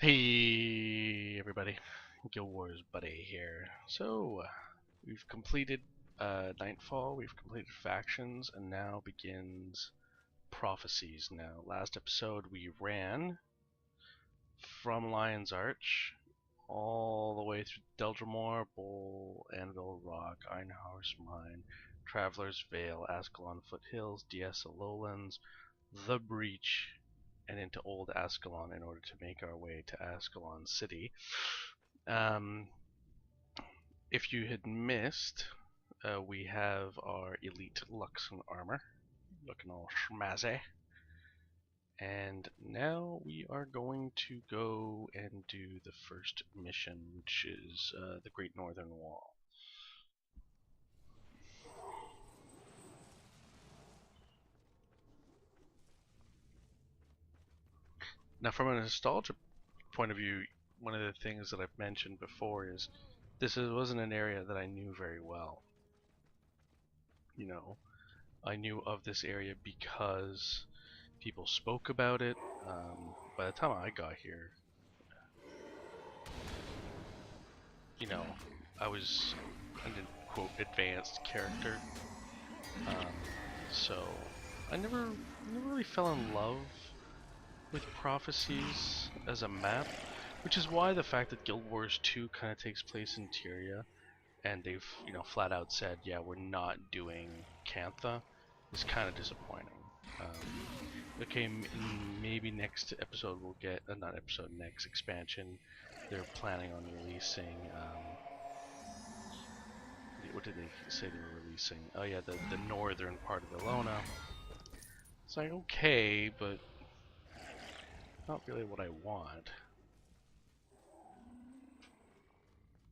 Hey everybody, Guild Wars Buddy here. So, we've completed Nightfall, we've completed factions, and now begins Prophecies. Now, last episode we ran from Lion's Arch all the way through Deldrimor, Bowl, Anvil Rock, Einhorst Mine, Traveler's Vale, Ascalon Foothills, Diessa Lowlands, The Breach, and into Old Ascalon in order to make our way to Ascalon City. Um, if you had missed, we have our elite Luxon armor, looking all schmazzy. And now we are going to go and do the first mission, which is the Great Northern Wall. Now, from a nostalgia point of view, one of the things that I've mentioned before is this wasn't an area that I knew very well. You know, I knew of this area because people spoke about it. By the time I got here, you know, I was an quote advanced character, um, so I never really fell in love with Prophecies as a map, which is why the fact that Guild Wars 2 kind of takes place in Tyria, and they've flat out said, yeah, we're not doing Cantha, is kind of disappointing. Okay, maybe next episode we'll get, not episode, next expansion, they're planning on releasing, what did they say they were releasing? Oh yeah, the northern part of Elona. It's like, okay, but not really what I want.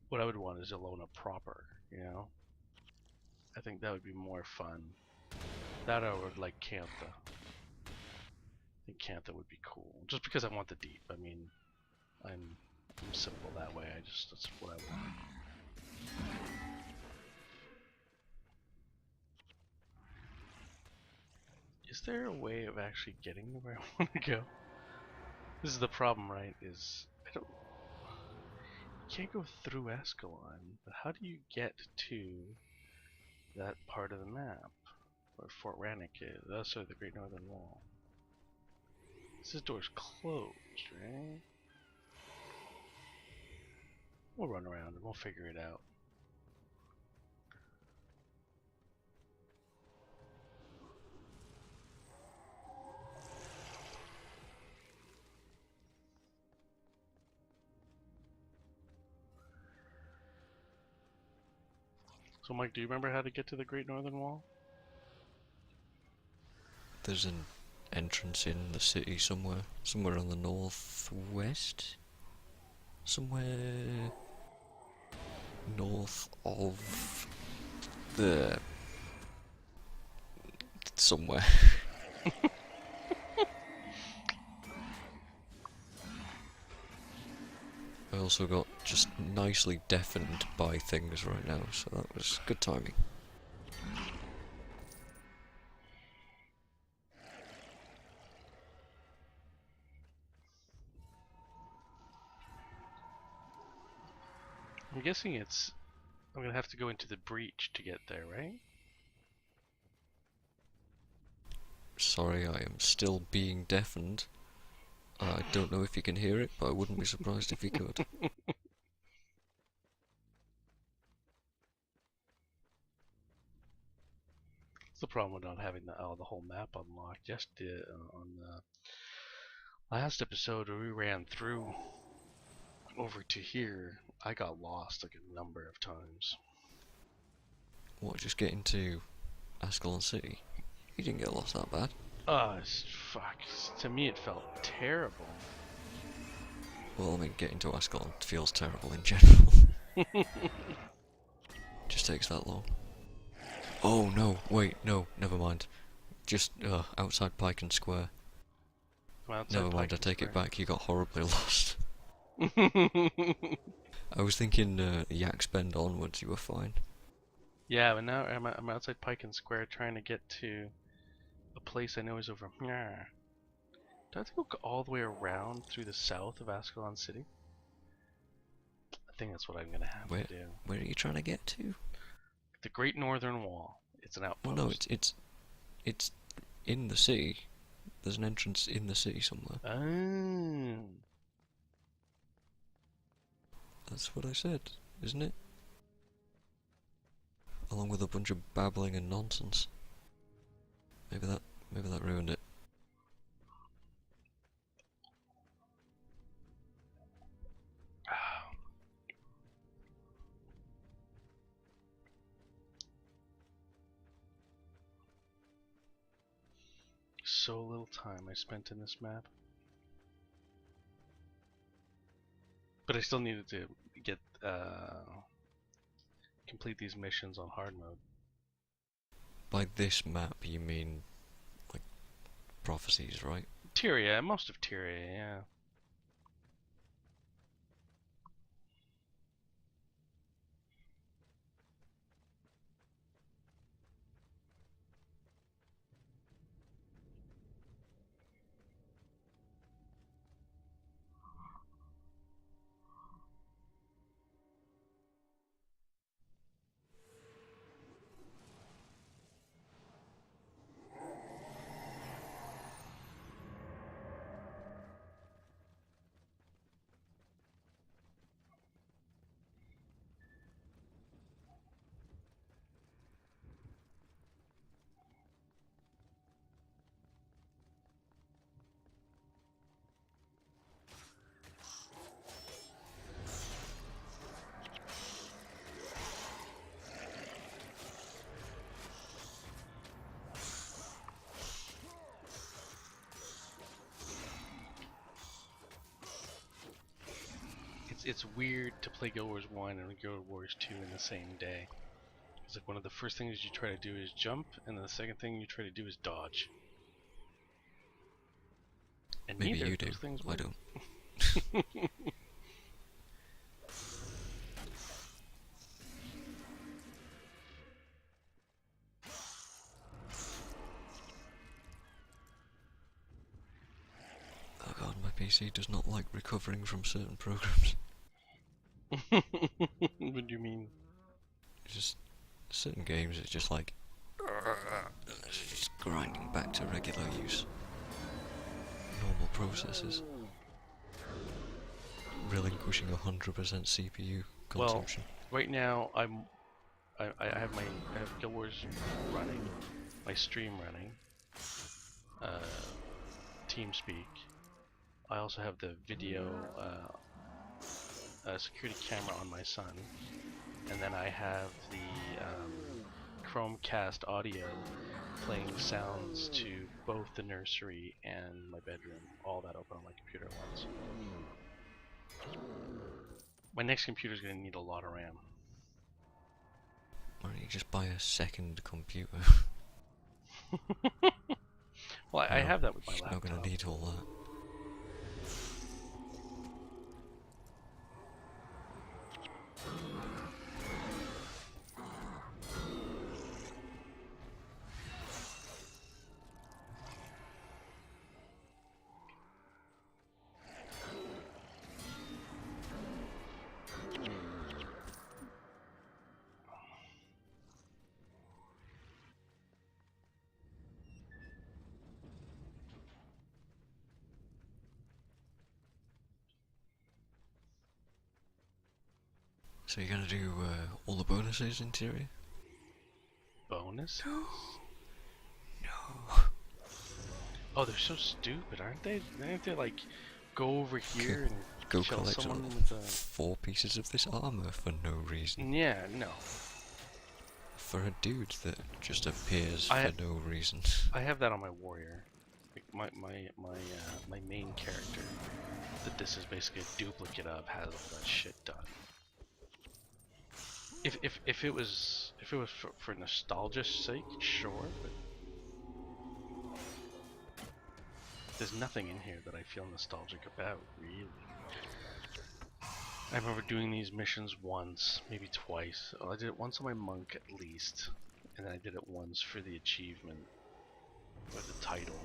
What I would want is Elona proper, you know? I think that would be more fun. That I would like Cantha. I think Cantha would be cool. Just because I want the deep. I mean, I'm simple that way. That's what I want. Is there a way of actually getting where I want to go? This is the problem, right? Is you can't go through Ascalon, but how do you get to that part of the map where Fort Rannick is? That's the Great Northern Wall. This door's closed, right? We'll run around and we'll figure it out. So, Mike, do you remember how to get to the Great Northern Wall? There's an entrance in the city somewhere on the northwest, somewhere north of the somewhere. I also got just nicely deafened by things right now, so that was good timing. I'm guessing I'm gonna have to go into the breach to get there, right? Sorry, I am still being deafened. I don't know if you can hear it, but I wouldn't be surprised if you could. It's the problem with not having the whole map unlocked. Just on the last episode where we ran through over to here, I got lost like a number of times. What, just getting to Ascalon City? You didn't get lost that bad. Fuck. To me, it felt terrible. Well, I mean, getting to Ascalon feels terrible in general. Just takes that long. Oh no, wait, no, never mind. Just outside Pike and Square. Never mind, I take it back, you got horribly lost. I was thinking Yak's Bend onwards, you were fine. Yeah, but now I'm outside Pike and Square trying to get to a place I know is over here. Do I have to go all the way around through the south of Ascalon City? I think that's what I'm gonna have to do. Where are you trying to get to? The Great Northern Wall. It's an outpost. Well, no, it's in the city. There's an entrance in the city somewhere. Oh. That's what I said, isn't it? Along with a bunch of babbling and nonsense. Maybe that ruined it. So little time I spent in this map. But I still needed to get complete these missions on hard mode. By this map, you mean like prophecies, right? Tyria, most of Tyria, yeah. It's weird to play Guild Wars 1 and Guild Wars 2 in the same day. It's like one of the first things you try to do is jump, and then the second thing you try to do is dodge. And Maybe neither you of do. those things I work. don't. Oh god, my PC does not like recovering from certain programs. What do you mean? It's just certain games, it's just like it's just grinding back to regular use. Normal processes. Relinquishing 100% CPU consumption. Well, right now I have Guild Wars running, my stream running, TeamSpeak. I also have the video security camera on my son, and then I have the Chromecast audio playing sounds to both the nursery and my bedroom, all that open on my computer at once. My next computer is going to need a lot of RAM. Why don't you just buy a second computer? Well, I have that with my You're laptop. not gonna need all that. So you're gonna do all the bonuses in Tyria? Bonuses? No. Oh, they're so stupid, aren't they? Aren't they like, go over here and Go kill collect someone all with a... 4 pieces of this armor for no reason. Yeah, no. For a dude that just appears I for no reason. I have that on my warrior. Like my main character, that this is basically a duplicate of, has all that shit done. If it was for nostalgia's sake, sure, but there's nothing in here that I feel nostalgic about, really. I remember doing these missions once, maybe twice. Oh, I did it once on my monk at least, and then I did it once for the achievement or the title.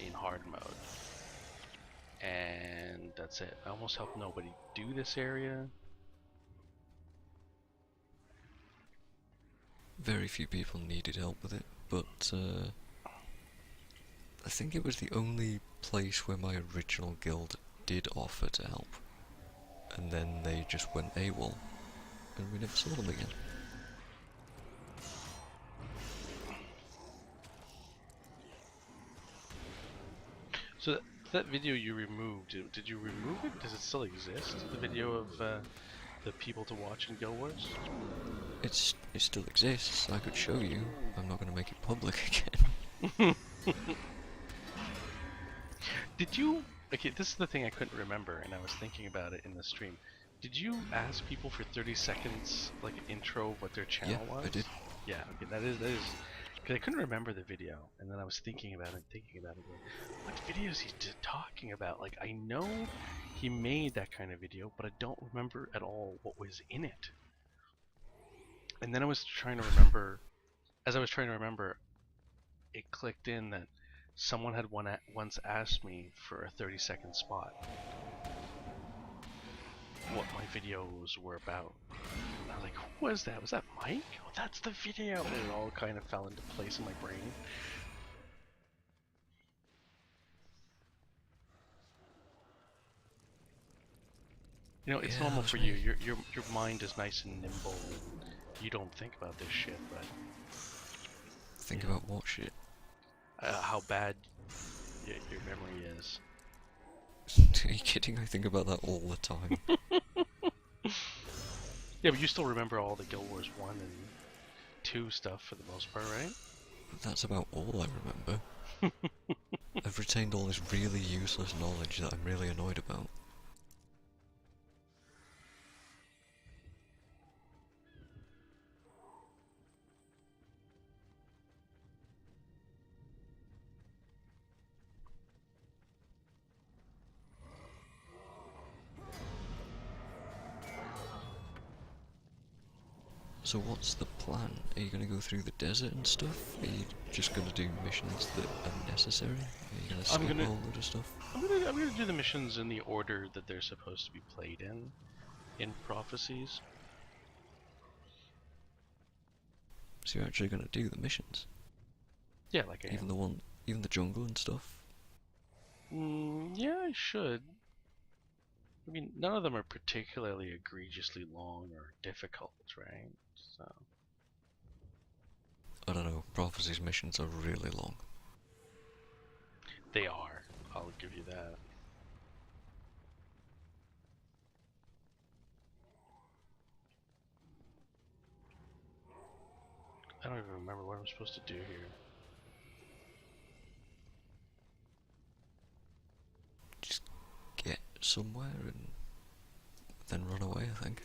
in hard mode. And that's it. I almost helped nobody do this area. Very few people needed help with it, but I think it was the only place where my original guild did offer to help. And then they just went AWOL, and we never saw them again. So that video you removed, did you remove it? Does it still exist? The video of the people to watch in Guild Wars? It still exists. I could show you. I'm not going to make it public again. Did you... Okay, this is the thing I couldn't remember, and I was thinking about it in the stream. Did you ask people for 30 seconds, like an intro of what their channel was? I did. Yeah, okay, that is... Because I couldn't remember the video, and then I was thinking about it, going, what video is he talking about? Like, I know he made that kind of video, but I don't remember at all what was in it. And then I was trying to remember, as I was trying to remember, it clicked in that someone had once asked me for a 30-second spot. What my videos were about. And I was like, who was that? Was that Mike? Oh, that's the video! And it all kind of fell into place in my brain. You know, it's normal for you. Your mind is nice and nimble. And you don't think about this shit, but... Think about what shit? How bad your memory is. Are you kidding? I think about that all the time. Yeah, but you still remember all the Guild Wars 1 and 2 stuff for the most part, right? That's about all I remember. I've retained all this really useless knowledge that I'm really annoyed about. So what's the plan? Are you going to go through the desert and stuff? Are you just going to do missions that are necessary? Are you going to skip a whole load of stuff? I'm gonna do the missions in the order that they're supposed to be played in Prophecies. So you're actually going to do the missions? Yeah, like I even am. Even the jungle and stuff? Yeah, I should. I mean, none of them are particularly egregiously long or difficult, right? So... I don't know, Prophecy's missions are really long. They are. I'll give you that. I don't even remember what I'm supposed to do here. Just get somewhere and then run away, I think.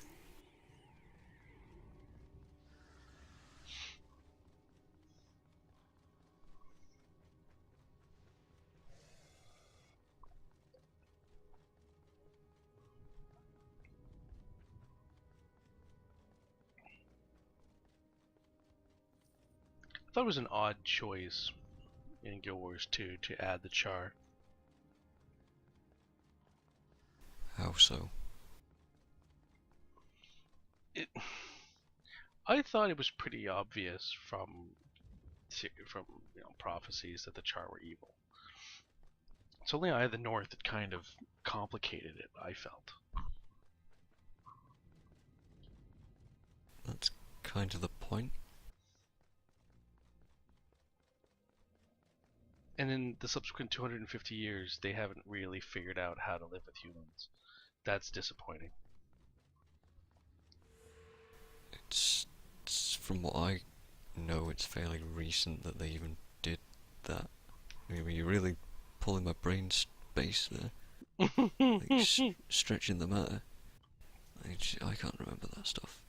I thought it was an odd choice in Guild Wars 2 to add the char. How so? I thought it was pretty obvious from Prophecies that the char were evil. It's only Eye of the North that kind of complicated it, I felt. That's kind of the point. And in the subsequent 250 years, they haven't really figured out how to live with humans. That's disappointing. It's from what I know, it's fairly recent that they even did that. I mean, you're really pulling my brain space there. Like, stretching the matter. I can't remember that stuff.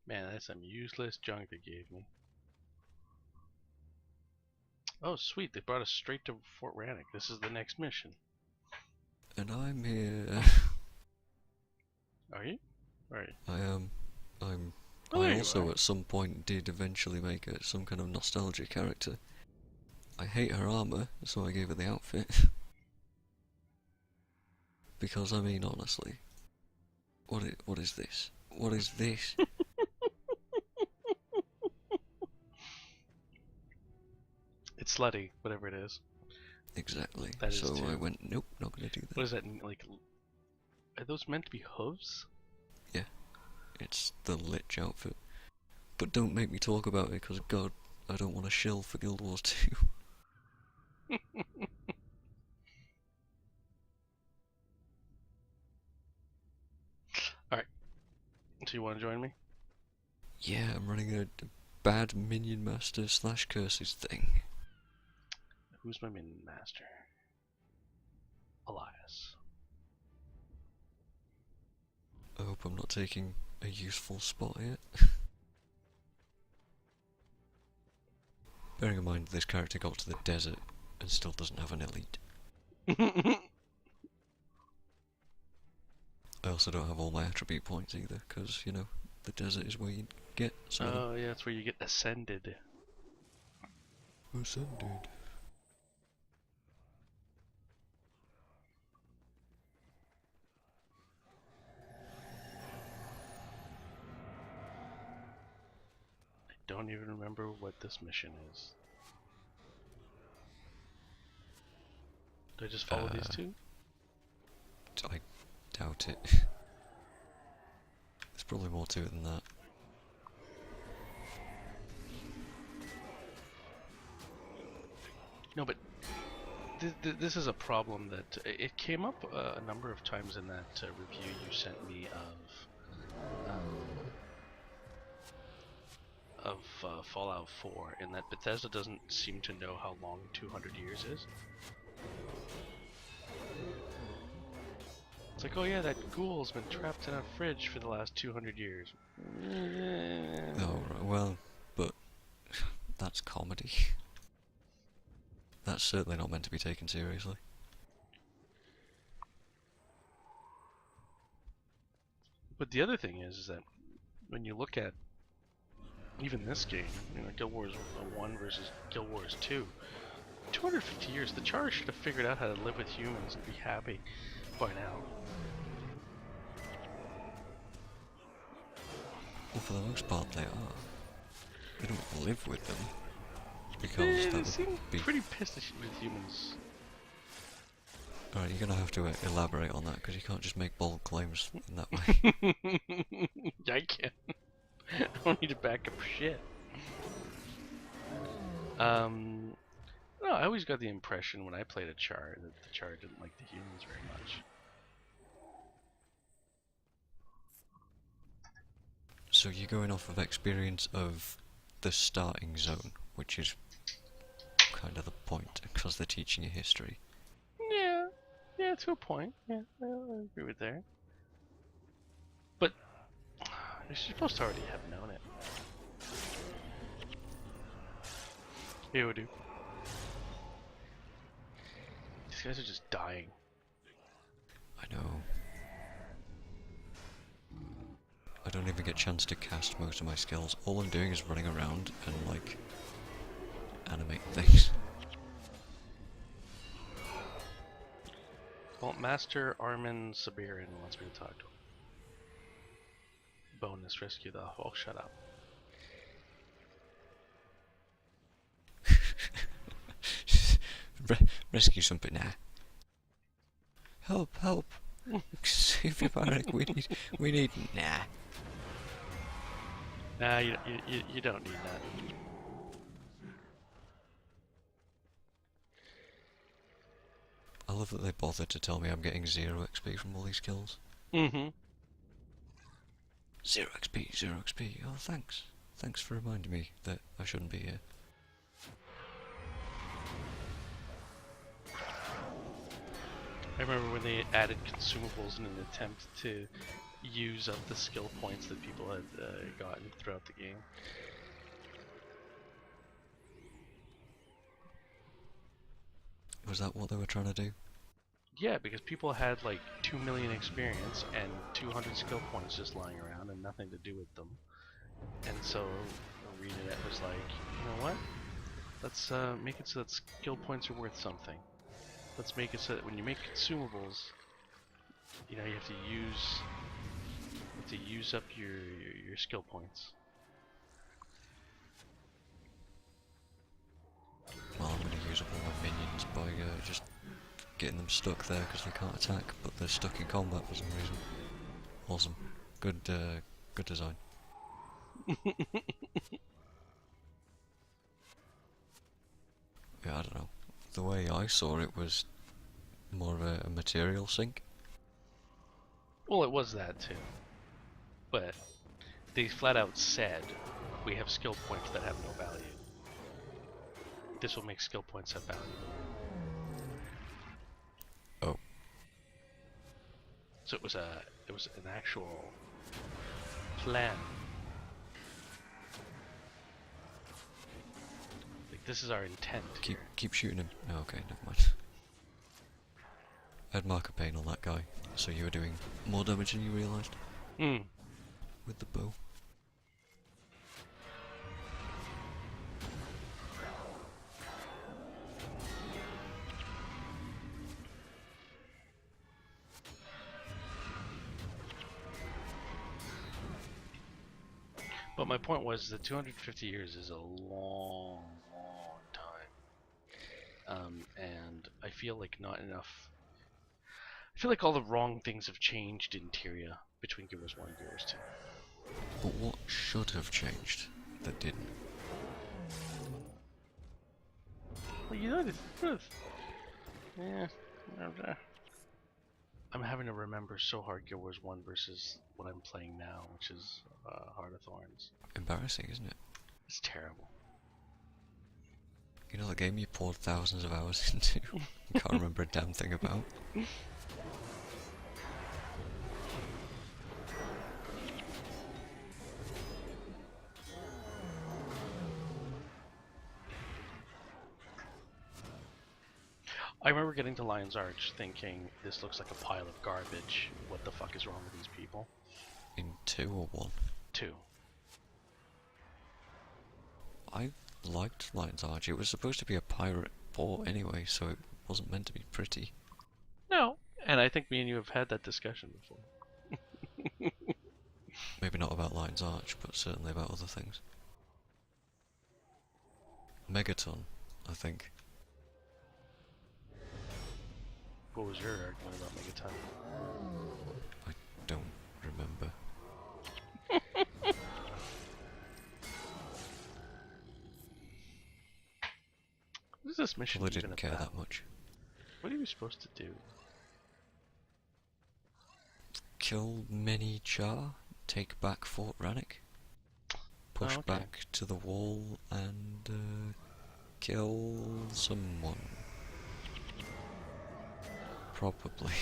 Man, that's some useless junk they gave me. Oh, sweet, they brought us straight to Fort Rannoch. This is the next mission. And I'm here. Are you? Right. I am. I'm. Oh, there I you also are. at some point did eventually make it some kind of nostalgia character. I hate her armor, so I gave her the outfit. Because I mean, honestly, what is this? What is this? It's slutty, whatever it is. Exactly. That is So I too. went, nope, not gonna do What that. is that, like... Are those meant to be hooves? Yeah, it's the Lich outfit. But don't make me talk about it, because God, I don't want to shill for Guild Wars 2. Alright. So you want to join me? Yeah, I'm running a bad minion master / curses thing. Who's my minion master? Elias. I hope I'm not taking a useful spot yet. Bearing in mind this character got to the desert and still doesn't have an elite. I also don't have all my attribute points either, because, you know, the desert is where you get some of them. Oh, yeah, that's where you get ascended. Ascended. I don't even remember what this mission is. Do I just follow these two? I doubt it. There's probably more to it than that. No, but this is a problem that it came up a number of times in that review you sent me of Fallout 4, in that Bethesda doesn't seem to know how long 200 years is. It's like, oh yeah, that ghoul's been trapped in a fridge for the last 200 years. Oh, right, well, but that's comedy. That's certainly not meant to be taken seriously. But the other thing is that when you look at even this game, you know, Guild Wars 1 versus Guild Wars 2, 250 years, the Charge should have figured out how to live with humans and be happy by now. Well, for the most part they are. They don't live with them. Because They that seem would be... pretty pissed with humans. Alright, you're gonna have to elaborate on that, because you can't just make bold claims in that way. Yeah, I can. I don't need to back up shit. No, I always got the impression when I played a Char that the Char didn't like the humans very much. So you're going off of experience of the starting zone, which is kind of the point, because they're teaching you history. Yeah, to a point. Yeah, I agree with that. But you're supposed to already have known it. Yeah, we do. These guys are just dying. I know. I don't even get a chance to cast most of my skills. All I'm doing is running around and, like, animate things. Well, Master Armin Sabirin wants me to talk to him. Bonus rescue the... Oh, shut up. Rescue something now. Help, help. Save your barrack, we need... Nah. Nah, you don't need that. I love that they bothered to tell me I'm getting 0 XP from all these kills. Mm-hmm. 0 XP, 0 XP. Oh, thanks. Thanks for reminding me that I shouldn't be here. I remember when they added consumables in an attempt to use up the skill points that people had gotten throughout the game. Was that what they were trying to do? Yeah, because people had like 2 million experience and 200 skill points just lying around and nothing to do with them. And so ArenaNet was like, you know what? Let's make it so that skill points are worth something. Let's make it so that when you make consumables, you know, you have to use up your skill points. Well, I'm going to use up all my minions by just getting them stuck there because they can't attack, but they're stuck in combat for some reason. Awesome. Good design. Yeah, I don't know. The way I saw it was more of a material sink. Well, it was that too. But they flat out said, we have skill points that have no value. This will make skill points have value. Oh. So it was an actual plan. Like, this is our intent. Keep shooting him. Oh, okay, never mind. I had marker pain on that guy, so you were doing more damage than you realised. Hmm. With the bow. But my point was that 250 years is a long, long time. And I feel like not enough. I feel like all the wrong things have changed in Tyria between Guild Wars 1 and Guild Wars 2. But what should have changed that didn't? Well, you know, yeah. I'm having to remember so hard Guild Wars 1 versus what I'm playing now, which is Heart of Thorns. Embarrassing, isn't it? It's terrible. You know, the game you poured thousands of hours into, you can't remember a damn thing about. I remember getting to Lion's Arch thinking, this looks like a pile of garbage. What the fuck is wrong with these people? In 2 or 1? 2. I liked Lion's Arch. It was supposed to be a pirate port anyway, so it wasn't meant to be pretty. No, and I think me and you have had that discussion before. Maybe not about Lion's Arch, but certainly about other things. Megaton, I think. What was your argument about Megaton? I don't remember. What is this mission Well, I even didn't care about? that much. What are you supposed to do? Kill Many Char, take back Fort Rannick, push Oh, okay. back to the wall, and kill someone. Probably.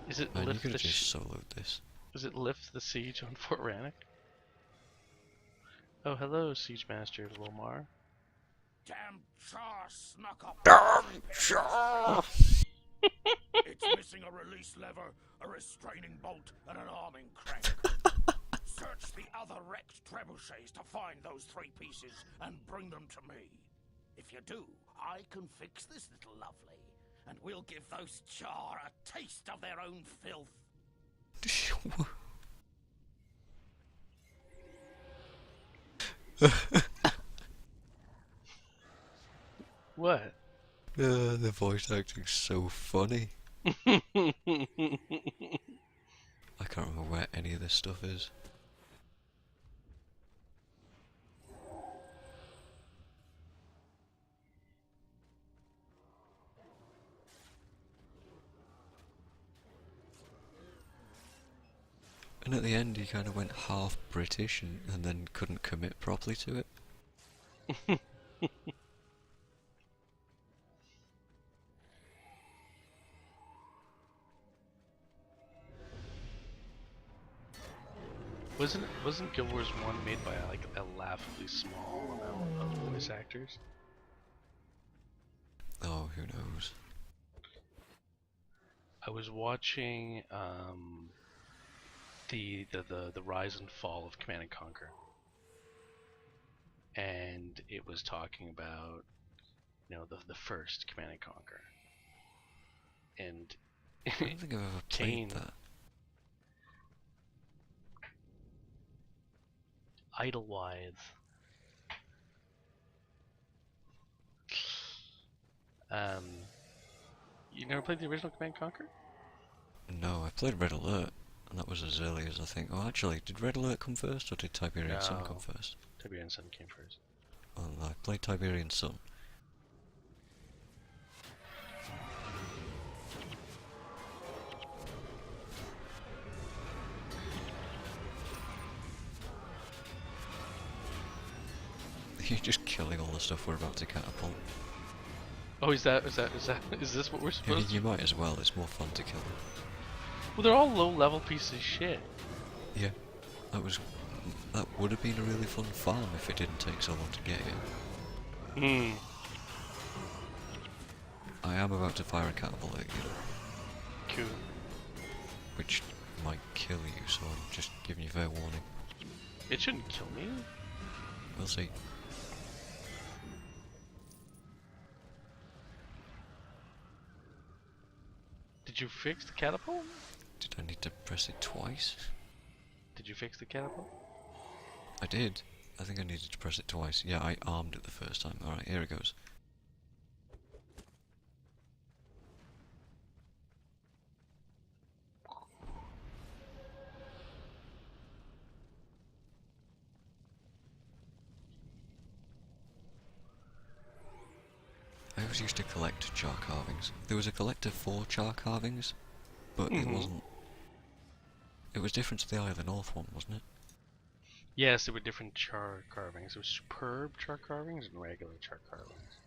Is it Man, you lift could the have just soloed this. Is it lift the siege on Fort Rannick? Oh, hello, Siege Master Lomar. Damn Char snuck up. Damn Char! It's missing a release lever, a restraining bolt, and an arming crank. Search the other wrecked trebuchets to find those 3 pieces and bring them to me. If you do, I can fix this little lovely, and we'll give those Char a taste of their own filth. What? The voice acting's so funny. I can't remember where any of this stuff is. And at the end he kind of went half British and then couldn't commit properly to it. Wasn't Guild Wars 1 made by like a laughably small amount of voice actors? Oh, who knows? I was watching the rise and fall of Command and Conquer, and it was talking about the first Command and Conquer, and I don't think I've ever Kane, played that. Idlewild. Um, you never played the original Command and Conquer? No, I played Red Alert, and that was as early as I think. Oh, actually, did Red Alert come first, or did Tiberian Sun come No. first? Tiberian Sun came first. Oh, I played Tiberian Sun. You're just killing all the stuff we're about to catapult. Oh, is this what we're I mean, supposed to? you might as well. It's more fun to kill them. Well, they're all low-level pieces of shit. Yeah, that would have been a really fun farm if it didn't take so long to get here. Hmm. I am about to fire a catapult at you, Cool. which might kill you, so I'm just giving you fair warning. It shouldn't kill me. We'll see. Did you fix the catapult? Did I need to press it twice? Did you fix the catapult? I did. I think I needed to press it twice. Yeah, I armed it the first time. Alright, here it goes. I always used to collect char carvings. There was a collector for char carvings, but it wasn't. It was different to the Eye of the North one, wasn't it? Yes, there were different char carvings. There were superb char carvings and regular char carvings.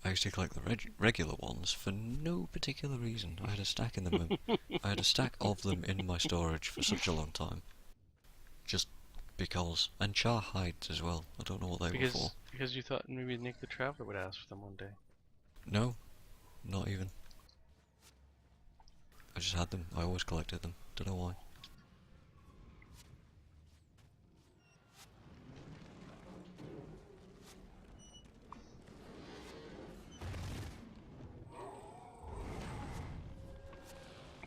I used to collect the regular ones for no particular reason. I had a stack in them. I had a stack of them in my storage for such a long time. Just because. And char hides as well. I don't know what they were for. Because you thought maybe Nick the Traveler would ask for them one day. No, not even. I just had them. I always collected them. Don't know why.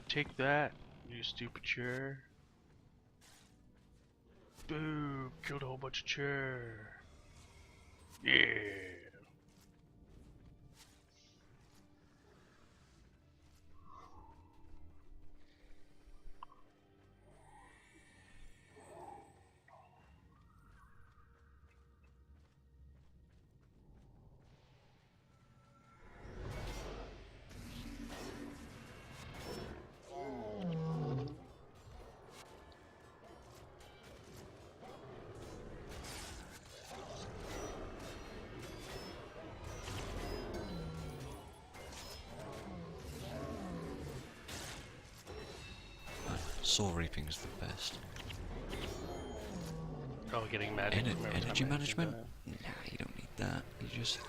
Take that, you stupid chair. Boom! Killed a whole bunch of chair. Yeah. Soul Reaping is the best. Oh, getting magic. from every Energy time I management? do Nah, you don't need that.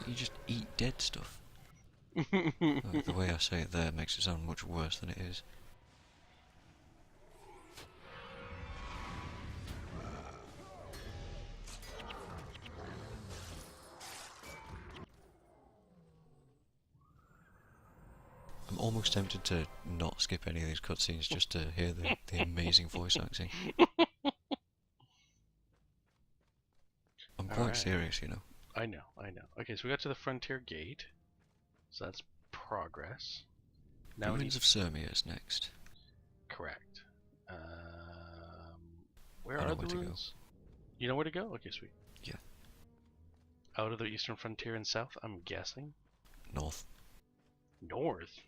You just eat dead stuff. that. The way I say it there makes it sound much worse than it is. I'm almost tempted to not skip any of these cutscenes just to hear the amazing voice acting. I'm quite Alright. serious, you know. I know. Okay, so we got to the frontier gate. So that's progress. Now we Ruins need... of Sirmia is next. Correct. Where I know are where the to go. ruins? You know where to go? Okay, sweet. Yeah. Out of the eastern frontier and south, I'm guessing. North. North.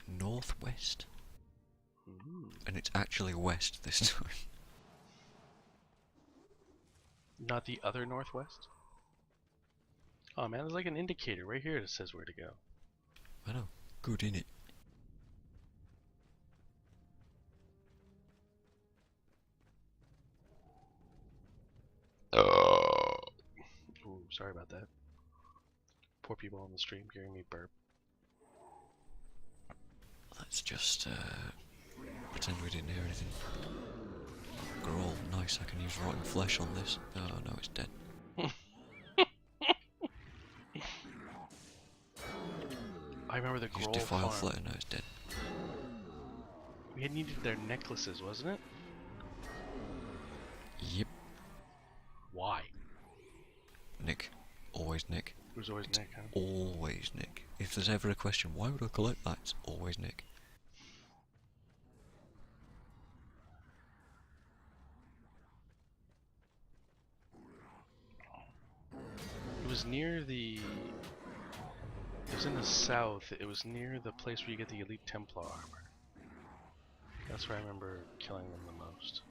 Northwest. Hmm. And it's actually west this time. Not the other northwest? Oh man, there's like an indicator right here that says where to go. I know. Good, innit? Sorry about that. Poor people on the stream hearing me burp. Let's just pretend we didn't hear anything. Growl, nice, I can use rotten flesh on this. Oh no, it's dead. I remember the Use Grohl defile farm. flare, no, it's dead. We had needed their necklaces, wasn't it? Yep. Why? Nick. Always Nick. It was always Nick, huh? Always Nick. If there's ever a question, why would I collect that? It's always Nick. It was near the... It was in the south. It was near the place where you get the Elite Templar armor. That's where I remember killing them the most.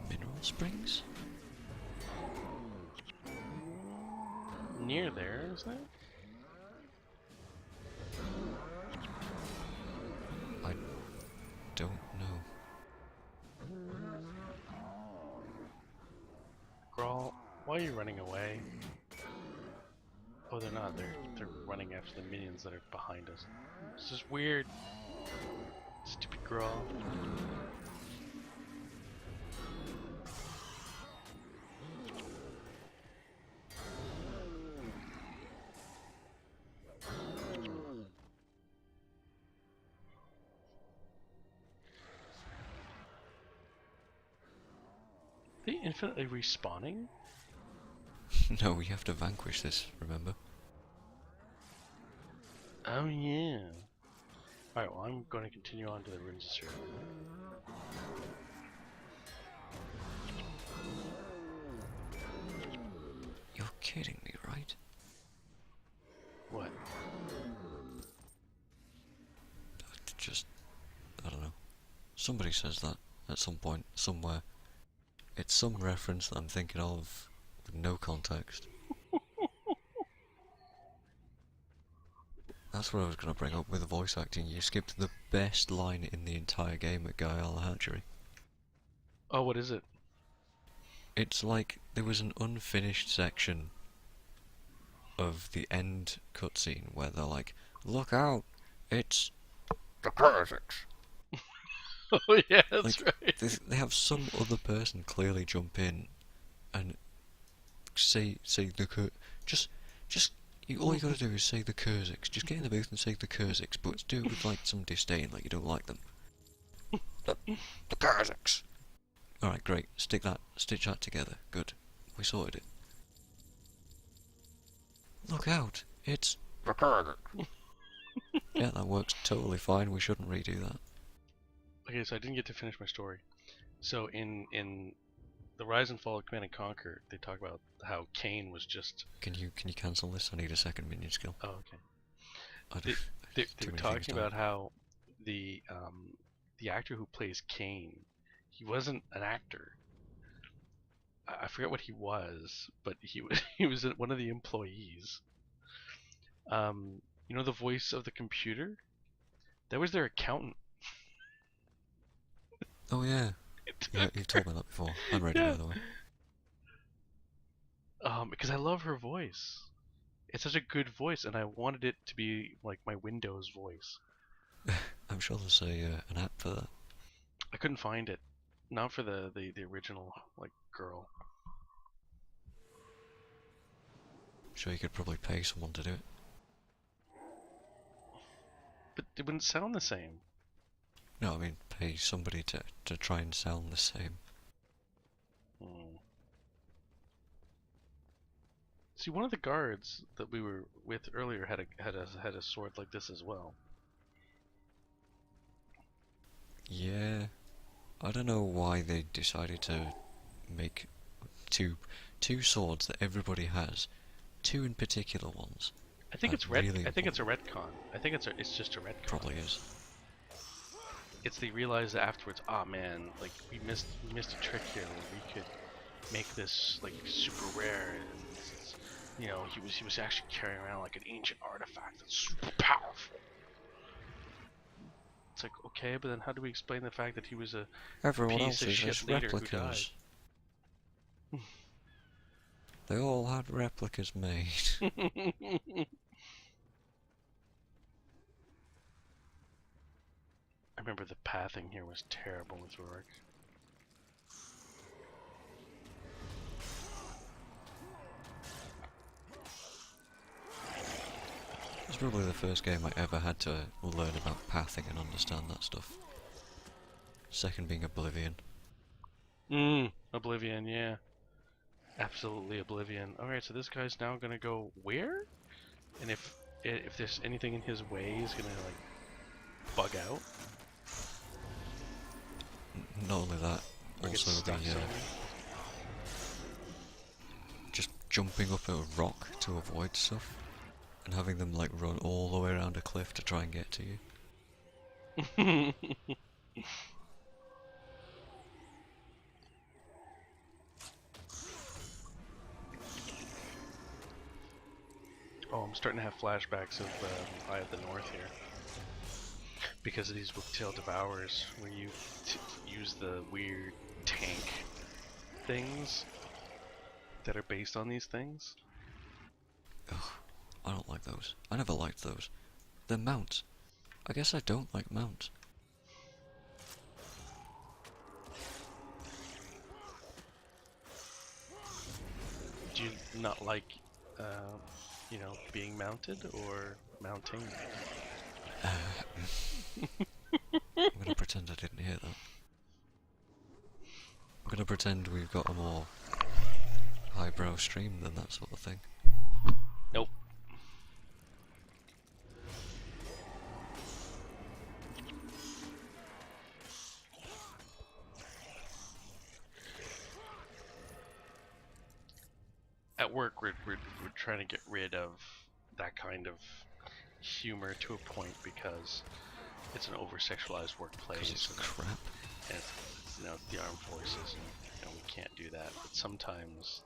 Mineral Springs? Near there, isn't it? I don't know. Grawl, why are you running away? Oh, they're not. They're running after the minions that are behind us. This is weird. Stupid Grawl. Are they infinitely respawning? No, we have to vanquish this, remember? Oh yeah. Alright, well I'm going to continue on to the ruins of Syria. You're kidding me, right? What? Just, I don't know. Somebody says that at some point, somewhere. It's some reference that I'm thinking of with no context. That's what I was going to bring up with the voice acting. You skipped the best line in the entire game at Guyala Hatchery. Oh, what is it? It's like there was an unfinished section of the end cutscene where they're like, "Look out, it's the Kha'Zix." Oh yeah, that's Like, right. they have some other person clearly jump in and say the all you gotta do is say the Kha'Zix. Just get in the booth and say the Kha'Zix, but do it with like some disdain, like you don't like them. the Kha'Zix. All right, great. Stitch that together. Good. We sorted it. Look out! It's the Kha'Zix. Yeah, that works totally fine. We shouldn't redo that. Okay, so I didn't get to finish my story. So in the Rise and Fall of Command and Conquer, they talk about how Kain was just... Can you cancel this? I need a second minion skill. Oh, okay. I They, do. they Too were many things talking to about how the actor who plays Kain, he wasn't an actor. I forget what he was, but he was he was one of the employees. You know the voice of the computer? That was their accountant. Oh yeah. Yeah, you've told me that before. I'm ready, Yeah. by the way. Because I love her voice. It's such a good voice, and I wanted it to be like my Windows voice. I'm sure there's an app for that. I couldn't find it. Not for the original like girl. Sure, you could probably pay someone to do it. But it wouldn't sound the same. No, I mean pay somebody to try and sound the same. See, one of the guards that we were with earlier had a sword like this as well. Yeah, I don't know why they decided to make two swords that everybody has, two in particular ones. I think it's really I think it's a retcon. I think it's just a retcon. Probably is. It's they realized afterwards. Ah, man, like we missed a trick here where we could make this like super rare. you know, he was actually carrying around like an ancient artifact that's super powerful. It's like, okay, but then how do we explain the fact that he was a Everyone piece else of is shit just leader who died? replicas. They all had replicas made. I remember the pathing here was terrible with Rourke. It's probably the first game I ever had to learn about pathing and understand that stuff. Second being Oblivion. Oblivion, yeah. Absolutely Oblivion. Alright, so this guy's now gonna go where? And if there's anything in his way, he's gonna like bug out. Not only that, Or get also stuck the somewhere. just jumping up a rock to avoid stuff, and having them like run all the way around a cliff to try and get to you. Oh, I'm starting to have flashbacks of Eye of the North here. Because of these Whiptail Devourers, where you use the weird tank things that are based on these things. Ugh, I don't like those. I never liked those. They're mounts. I guess I don't like mounts. Do you not like, you know, being mounted or mounting? I'm gonna pretend I didn't hear that. I'm gonna pretend we've got a more highbrow stream than that sort of thing. Nope. At work, we're trying to get rid of that kind of humor to a point because it's an over-sexualized workplace. Because it's crap. And it's, you know, the armed forces, and you know, we can't do that. But sometimes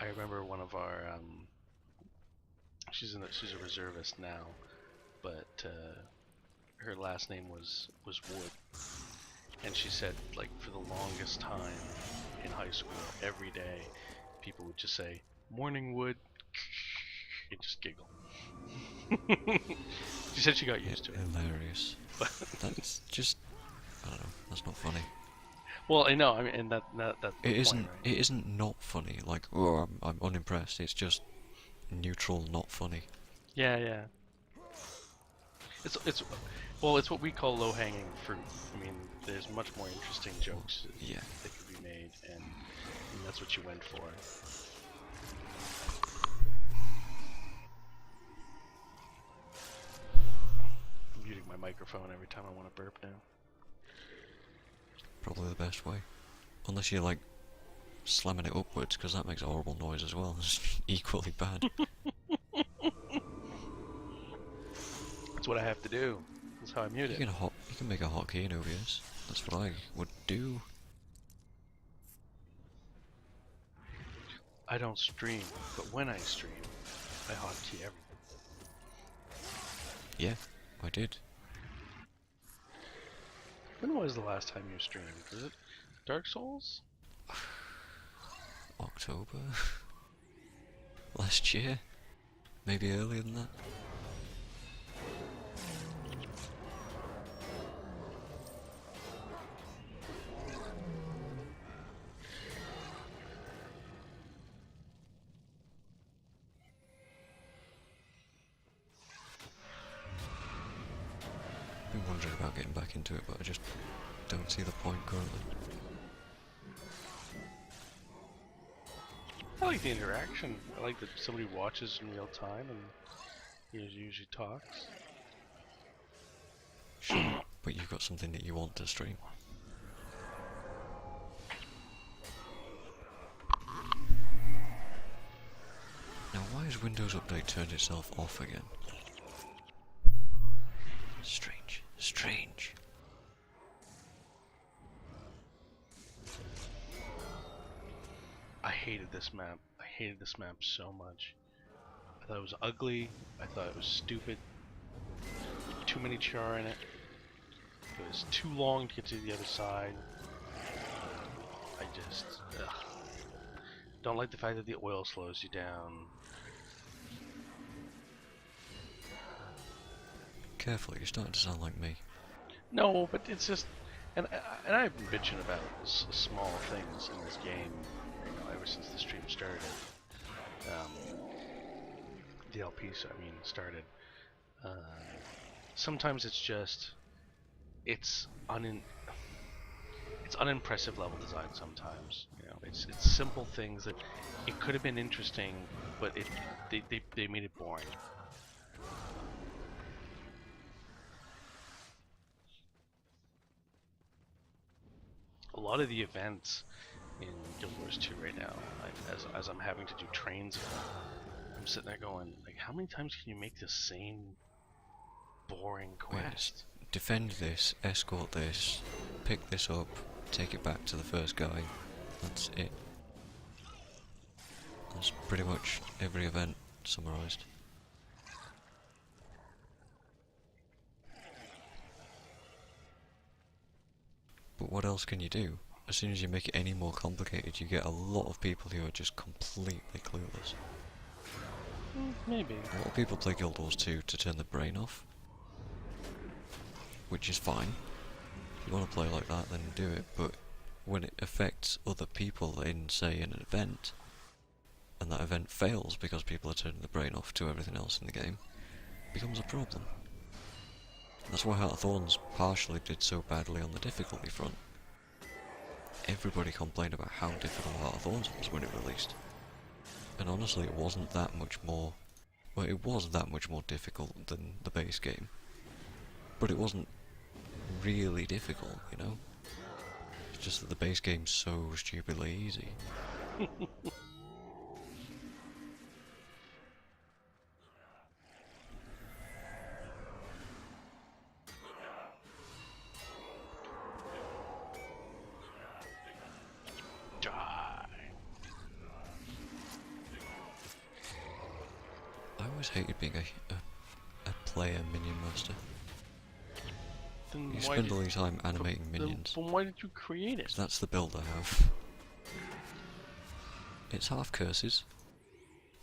I remember one of our she's a reservist now, but her last name was Wood, and she said like for the longest time in high school, every day people would just say "Morning, Wood," and just giggle. She said she got used to it. Hilarious. That's just, I don't know, that's not funny. Well, I know, I mean, and that's the It isn't, point, right? it isn't not funny, like, oh, I'm unimpressed, it's just neutral, not funny. Yeah, yeah. It's well, it's what we call low-hanging fruit. I mean, there's much more interesting jokes Yeah. that could be made, and that's what you went for. I'm muting my microphone every time I want to burp now. Probably the best way. Unless you're, like, slamming it upwards, because that makes a horrible noise as well. It's equally bad. That's what I have to do. That's how I mute You it. can make a hotkey in OBS. That's what I would do. I don't stream, but when I stream, I hotkey everything. Yeah, I did. When was the last time you streamed? Was it Dark Souls? October? Last year? Maybe earlier than that? I've been wondering about getting back into it, but I just don't see the point currently. I like the interaction. I like that somebody watches in real time and he usually talks. Sure, but you've got something that you want to stream. Now why has Windows Update turned itself off again? Strange. Strange. hated this map. I hated this map so much. I thought it was ugly. I thought it was stupid. Too many char in it. It was too long to get to the other side. I just don't like the fact that the oil slows you down. Careful, you're starting to sound like me. No, but it's just, and I've been bitching about small things in this game, you know, ever since the stream started. The LP, started. Sometimes it's just, it's unimpressive level design. Sometimes, you know, it's simple things that it could have been interesting, but they made it boring. A lot of the events in Guild Wars 2 right now, as I'm having to do trains, I'm sitting there going, like, how many times can you make the same boring quest? Defend this, escort this, pick this up, take it back to the first guy. That's it. That's pretty much every event summarised. But what else can you do? As soon as you make it any more complicated, you get a lot of people who are just completely clueless. Maybe. A lot of people play Guild Wars 2 to turn the brain off, which is fine. If you want to play like that, then do it, but when it affects other people in, say, an event, and that event fails because people are turning the brain off to everything else in the game, it becomes a problem. That's why Heart of Thorns partially did so badly on the difficulty front. Everybody complained about how difficult Heart of Thorns was when it released. And honestly, it wasn't that much more... Well, it was that much more difficult than the base game. But it wasn't really difficult, you know? It's just that the base game's so stupidly easy. I always hated being a player minion master. Then You spend all your time animating minions. Then why did you create it? 'Cause that's the build I have. It's half curses.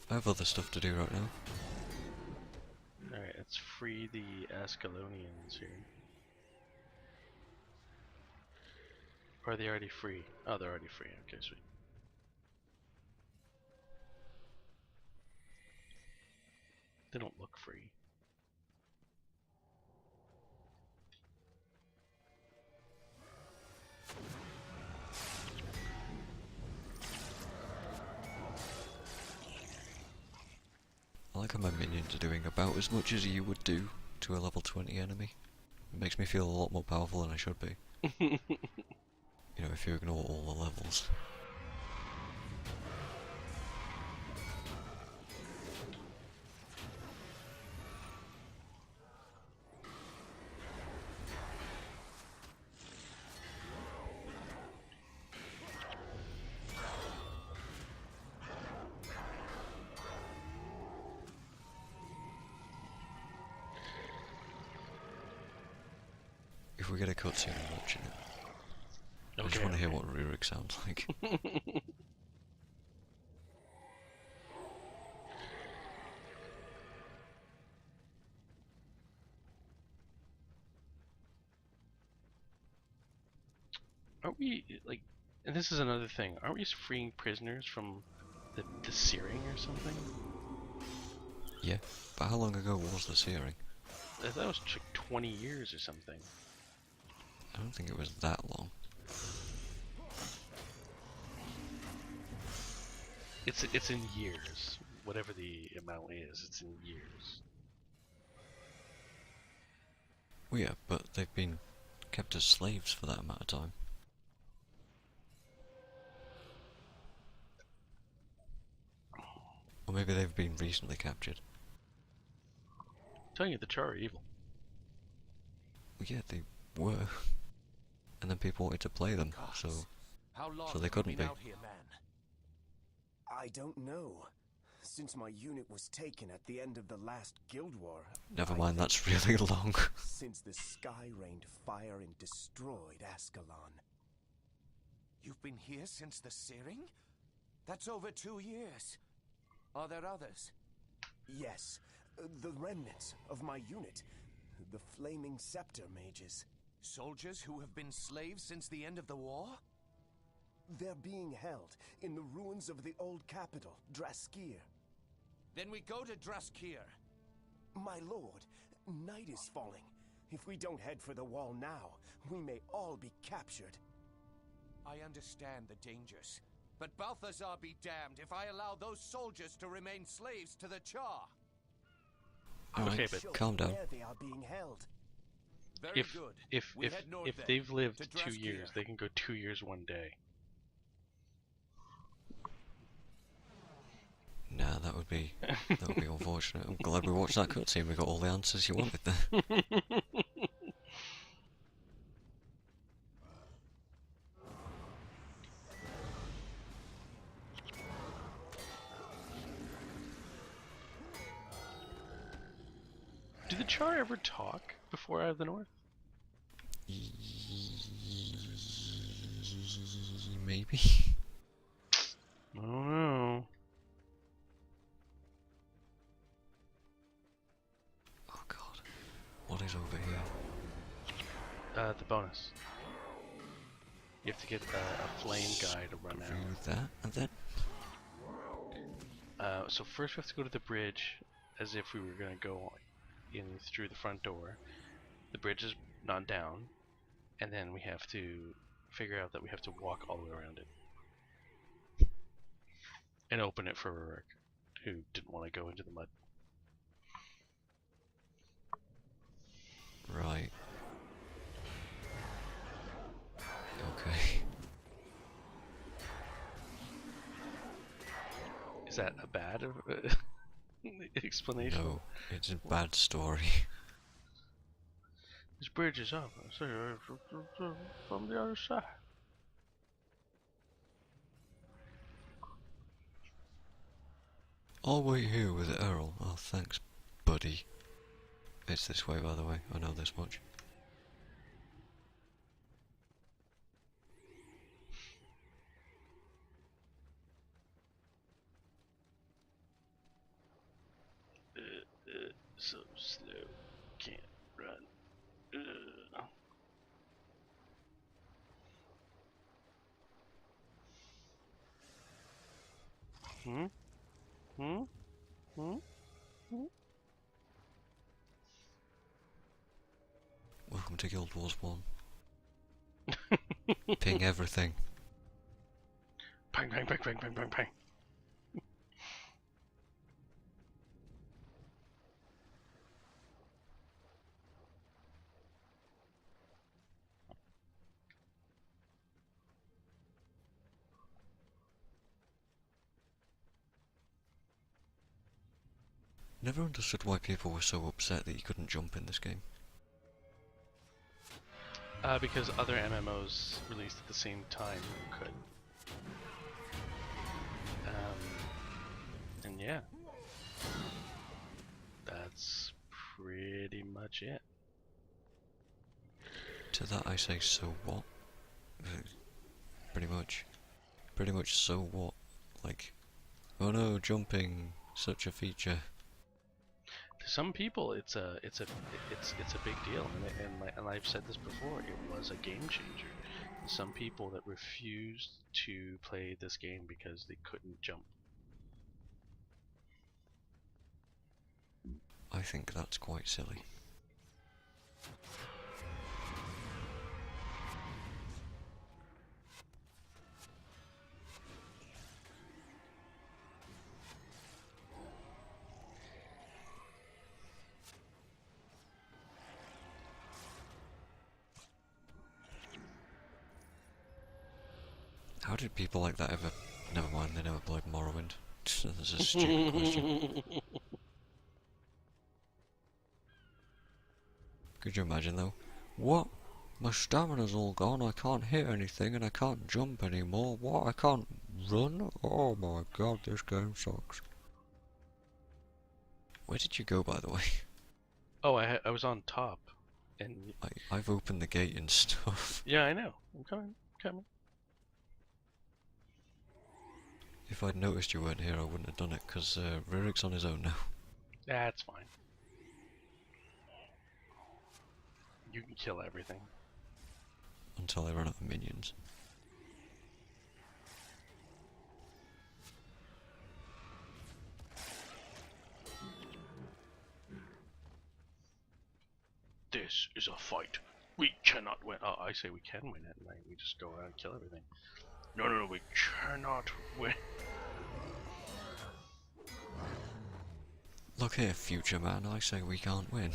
I have other stuff to do right now. Alright, let's free the Ascalonians here. Or are they already free? Oh, they're already free. Okay, sweet. They don't look free. I like how my minions are doing about as much as you would do to a level 20 enemy. It makes me feel a lot more powerful than I should be. You know, if you ignore all the levels. If we get a cutscene, I'm watching it. I just want to hear what Rurik sounds like. Aren't we, like, and this is another thing, aren't we freeing prisoners from the searing or something? Yeah, but how long ago was the searing? I thought it was like 20 years or something. I don't think it was that long. It's in years. Whatever the amount is, it's in years. Well, yeah, but they've been kept as slaves for that amount of time. Or maybe they've been recently captured. I'm telling you, the Char are evil. Well, yeah, they were. And then people wanted to play them, so they couldn't be. Out here, man? I don't know. Since my unit was taken at the end of the last Guild War. Never I mind, think that's really long. since the sky rained fire and destroyed Ascalon. You've been here since the searing? That's over 2 years. Are there others? Yes, the remnants of my unit. The Flaming Scepter mages. Soldiers who have been slaves since the end of the war? They're being held in the ruins of the old capital, Draskir. Then we go to Draskir. My lord, night is falling. If we don't head for the wall now, we may all be captured. I understand the dangers, but Balthazar be damned if I allow those soldiers to remain slaves to the Char. Alright, Okay, but Show calm down. where they are being held. Very if good. if We if head north if then, they've lived to 2 years, Draskir. they can go 2 years 1 day. Nah, that would be unfortunate. I'm glad we watched that cutscene. We got all the answers you wanted there. Do the Char ever talk before Out of the North? Maybe. I don't know. Oh god. What is over here? The bonus. You have to get a flame guy to run Do out. that, and then So first we have to go to the bridge as if we were going to go in through the front door. The bridge is not down, and then we have to figure out that we have to walk all the way around it. And open it for Rurik, who didn't want to go into the mud. right. Okay. Is that a bad explanation? No, it's a bad story. This bridge is up. So from the other side. I'll wait here with Errol. Oh, thanks, buddy. It's this way, by the way. I know this much. So slow, can't run. Hmm? Hmm? Hmm? Welcome to Guild Wars 1. Ping everything. Bang, bang, bang, bang, bang, bang, bang. Never understood why people were so upset that you couldn't jump in this game. Because other MMOs released at the same time could. And yeah. That's pretty much it. To that I say, so what? Pretty much. Pretty much so what? Like, oh no, jumping, such a feature. To some people, it's a big deal, and I've said this before. It was a game changer. Some people that refused to play this game because they couldn't jump. I think that's quite silly. How did people like that ever... Never mind, they never played Morrowind. That's a stupid question. Could you imagine though? What? My stamina's all gone, I can't hit anything and I can't jump anymore. What? I can't run? Oh my god, this game sucks. Where did you go, by the way? Oh, I was on top, and I've opened the gate and stuff. yeah, I know. I'm coming. Coming. If I'd noticed you weren't here, I wouldn't have done it, because Rurik's on his own now. That's fine. You can kill everything. Until I run out of minions. This is a fight. We cannot win. Oh, I say we can win at night. We just go out and kill everything. No, no, no, we cannot win. Look here, future man, I say we can't win.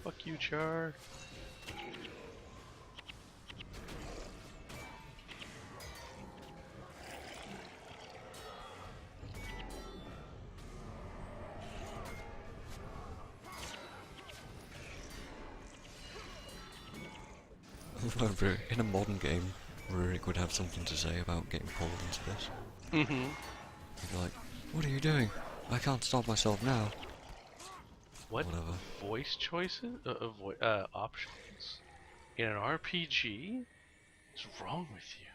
Fuck you, Char. In a modern game, Rurik would have something to say about getting pulled into this. Mm-hmm. He'd be like, what are you doing? I can't stop myself now. What Whatever. voice choices? Options in an RPG? What's wrong with you?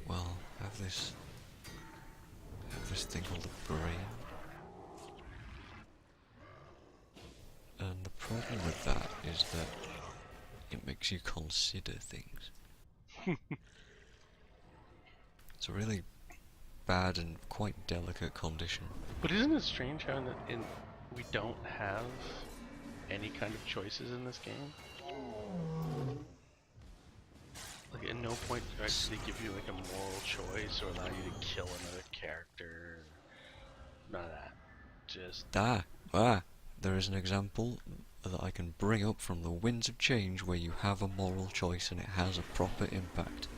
Well, I have this thing called the brain. And the problem with that is that it makes you consider things. It's a really bad and quite delicate condition. But isn't it strange how we don't have any kind of choices in this game? Like at no point do they give you like a moral choice or allow you to kill another character. None of that. Just There is an example that I can bring up from the Winds of Change where you have a moral choice and it has a proper impact.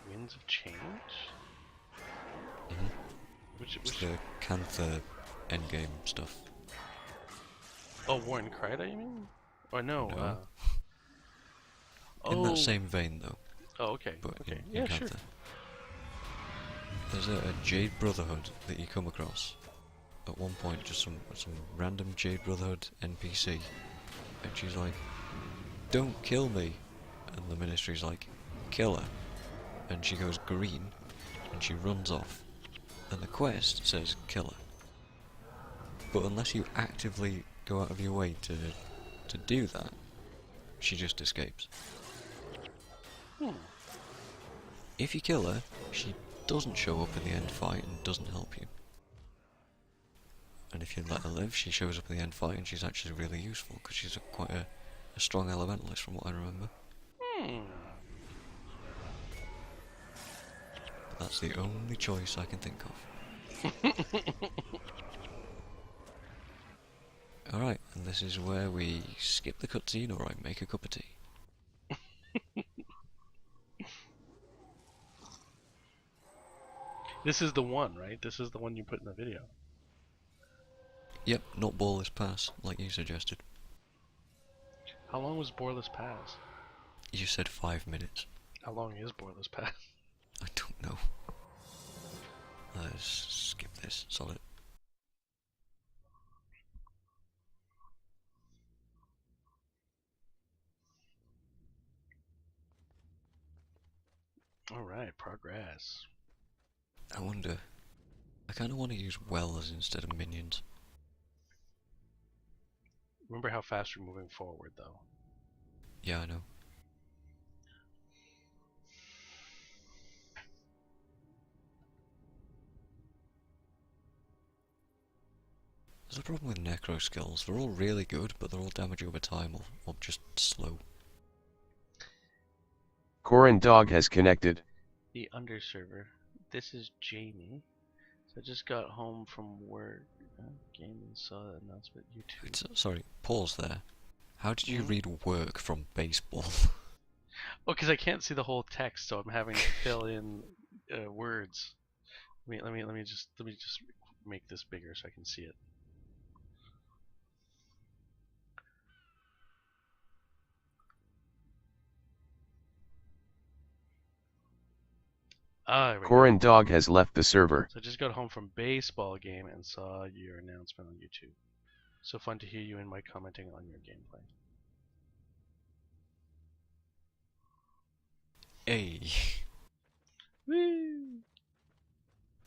Winds of Change? Mm-hmm. Which It's the Cantha endgame stuff. Oh, Warren Kryda, you mean? Or no? No. Oh. In that same vein, though. Oh, okay. But Okay. in Yeah, Cantha. sure. There's a Jade Brotherhood that you come across. At one point, just some random Jade Brotherhood NPC. And she's like, don't kill me. And the Ministry's like, kill her. And she goes green, and she runs off. And the quest says kill her. But unless you actively go out of your way to do that, she just escapes. If you kill her, she doesn't show up in the end fight and doesn't help you. And if you let her live, she shows up in the end fight and she's actually really useful because she's quite a strong elementalist from what I remember. But that's the only choice I can think of. Alright, and this is where we skip the cutscene or I make a cup of tea. This is the one, right? This is the one you put in the video. Yep, not Ballless Pass, like you suggested. How long was Ballless Pass? You said 5 minutes. How long is Ballless Pass? I don't know. Let's skip this. Solid. Alright, progress. I wonder... I kinda want to use wells instead of minions. Remember how fast we're moving forward, though. Yeah, I know. There's a problem with necro skills. They're all really good, but they're all damage over time or just slow. Corin Dog has connected. The underserver. This is Jamie. So I just got home from work. Game and saw the announcement. YouTube. Sorry, pause there. How did you read work from baseball? Oh, because I can't see the whole text, so I'm having to fill in words. Let me just make this bigger so I can see it. There we go. Corin Dog has left the server. So I just got home from baseball game and saw your announcement on YouTube. So fun to hear you and Mike commenting on your gameplay. Hey. Woo!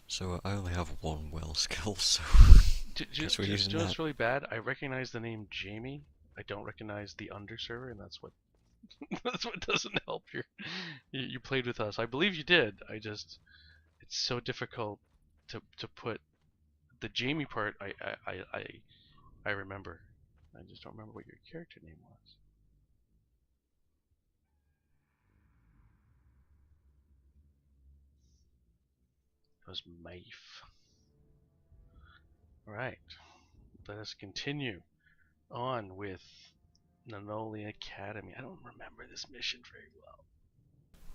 So I only have one well skill, so guess we're Do using you know what's that. really bad? I recognize the name Jamie. I don't recognize the underserver, and that's what that's what doesn't help you played with us. I believe you did. It's so difficult to put the Jamie part. I remember. I just don't remember what your character name was. It was Maeve. Alright. Let us continue on with Nanoli Academy. I don't remember this mission very well.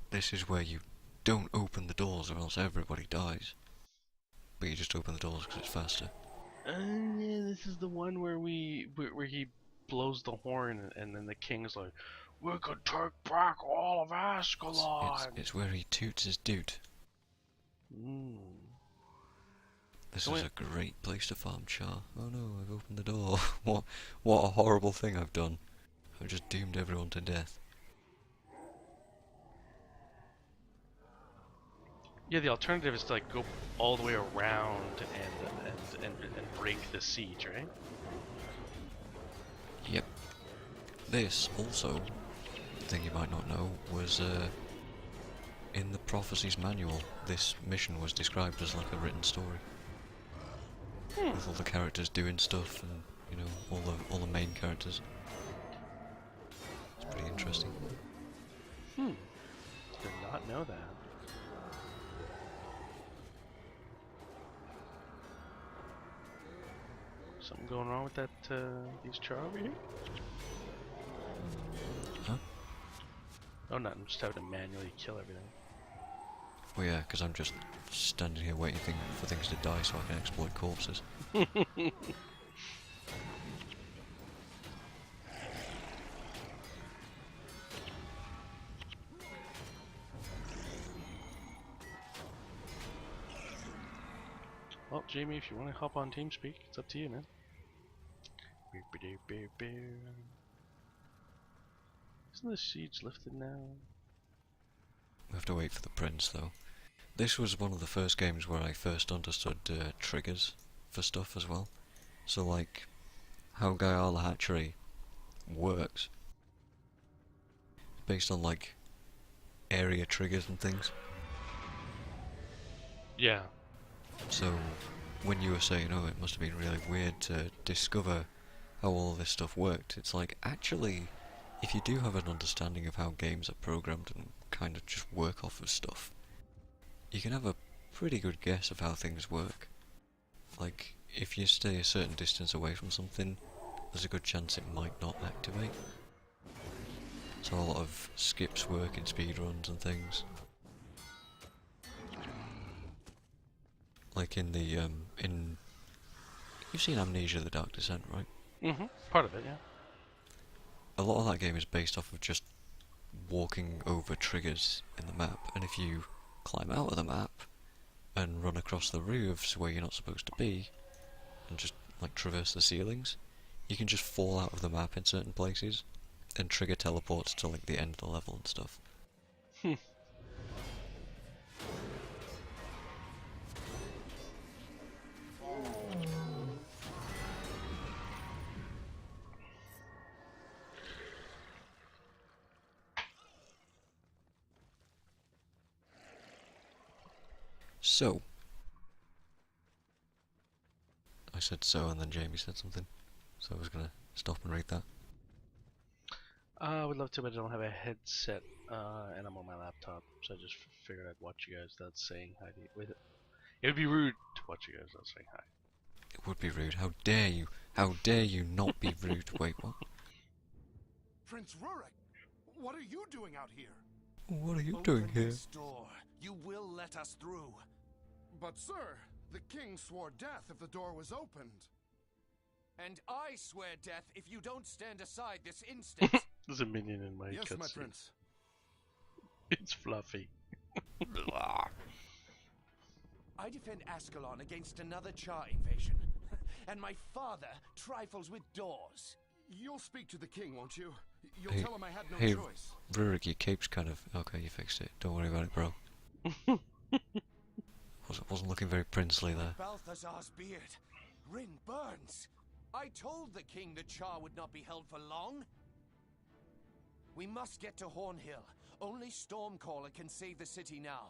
This is where you don't open the doors or else everybody dies. But you just open the doors because it's faster. Yeah, this is the one where where he blows the horn and then the king's like, "We could take back all of Ascalon." It's where he toots his doot. This is a great place to farm char. Oh no, I've opened the door. What a horrible thing I've done. I've just doomed everyone to death. Yeah, the alternative is to like go all the way around and break the siege, right? Yep. This also, thing you might not know, was in the Prophecies manual. This mission was described as like a written story. With all the characters doing stuff and, you know, all the main characters. It's pretty interesting. Did not know that. Something going wrong with that these char over here? Huh? Oh, nothing. I'm just having to manually kill everything. Well, yeah, because I'm just standing here waiting for things to die so I can exploit corpses. Well, Jamie, if you want to hop on TeamSpeak, it's up to you, man. Isn't the siege lifted now? We have to wait for the prince, though. This was one of the first games where I first understood triggers for stuff as well. So, like, how Guyala Hatchery works. Based on, like, area triggers and things. Yeah. So, when you were saying, oh, it must have been really weird to discover how all this stuff worked, it's like, actually, if you do have an understanding of how games are programmed and kind of just work off of stuff, you can have a pretty good guess of how things work. Like, if you stay a certain distance away from something, there's a good chance it might not activate. So a lot of skips work in speedruns and things. Like in the, you've seen Amnesia: The Dark Descent, right? Mm-hmm. Part of it, yeah. A lot of that game is based off of just walking over triggers in the map, and if you climb out of the map and run across the roofs where you're not supposed to be, and just like traverse the ceilings, you can just fall out of the map in certain places, and trigger teleports to like the end of the level and stuff. So, I said so, and then Jamie said something, so I was gonna stop and read that. I would love to, but I don't have a headset, and I'm on my laptop, so I just figured I'd watch you guys without saying hi with it. It would be rude to watch you guys not saying hi. It would be rude. How dare you? How dare you not be rude? Wait, what? Prince Rurik, what are you doing out here? What are you doing here? This door. You will let us through. But sir, the king swore death if the door was opened. And I swear death if you don't stand aside this instant. There's a minion in my Yes, my cutscene. prince. It's Fluffy. I defend Ascalon against another Char invasion. And my father trifles with doors. You'll speak to the king, won't you? You'll Hey, tell him I had no hey, choice. Rurik, your cape's kind of... Okay, you fixed it. Don't worry about it, bro. Wasn't looking very princely there. Balthazar's beard. Rin burns. I told the king the Char would not be held for long. We must get to Hornhill. Only Stormcaller can save the city now.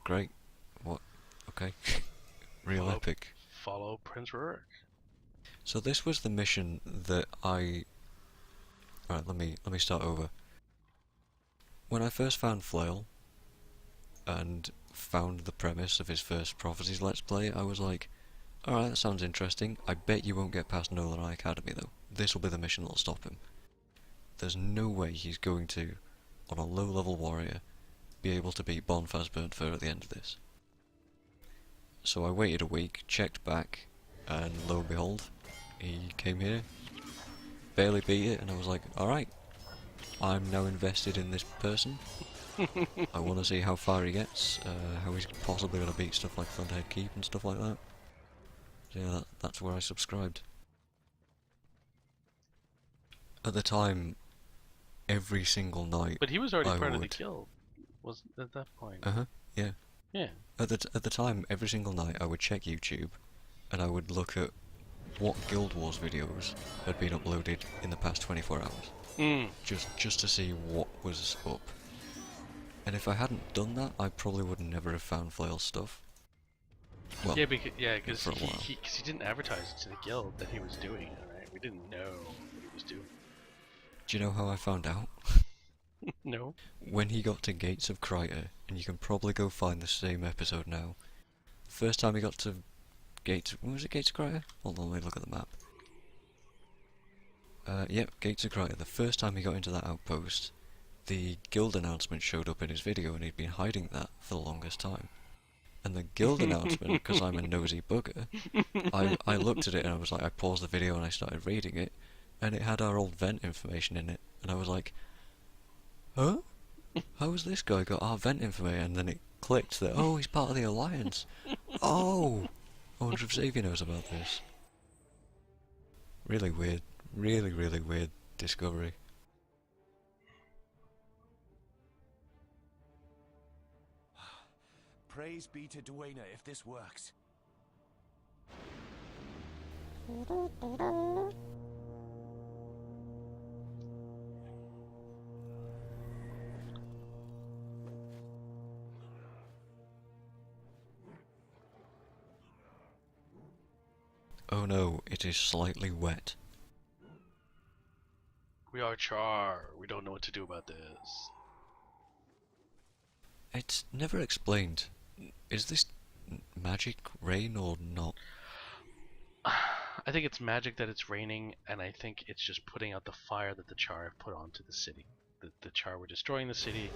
Great. What? Okay. Real Follow- epic. Follow Prince Rurik. So this was the mission that I... Alright, let me start over. When I first found Flail, and found the premise of his first Prophecies Let's Play, I was like, alright, that sounds interesting. I bet you won't get past Nolan Eye Academy though. This will be the mission that'll stop him. There's no way he's going to, on a low-level warrior, be able to beat Bonfaz Burntfur at the end of this. So I waited a week, checked back, and lo and behold, he came here, barely beat it, and I was like, alright, I'm now invested in this person. I want to see how far he gets, how he's possibly going to beat stuff like Thunderhead Keep and stuff like that. So yeah, that's where I subscribed. At the time, every single night... But he was already I part of the would. guild. Was at that point. yeah. Yeah. At the time, every single night I would check YouTube, and I would look at what Guild Wars videos had been uploaded in the past 24 hours. Just to see what was up. And if I hadn't done that, I probably would never have found Flail's stuff. Well, Yeah, because for a while. he didn't advertise it to the guild that he was doing it, right? We didn't know what he was doing. do you know how I found out? No. When he got to Gates of Kryta, and you can probably go find the same episode now. First time he got to Gates... was it Gates of Kryta? Hold on, let me look at the map. Yep, Gates of Kryta. The first time he got into that outpost, the guild announcement showed up in his video, and he'd been hiding that for the longest time. And the guild announcement, because I'm a nosy bugger, I looked at it and I was like, I paused the video and I started reading it, and it had our old vent information in it, and I was like, huh? How has this guy got our vent information? And then it clicked that, oh, he's part of the Alliance. Oh! I wonder if Xavier knows about this. Really weird. Really, really weird discovery. Praise be to Dwayna if this works. Oh no, it is slightly wet. We are Char. We don't know what to do about this. It's never explained. Is this magic rain or not? I think it's magic that it's raining, and I think it's just putting out the fire that the Char have put onto the city. The Char were destroying the city,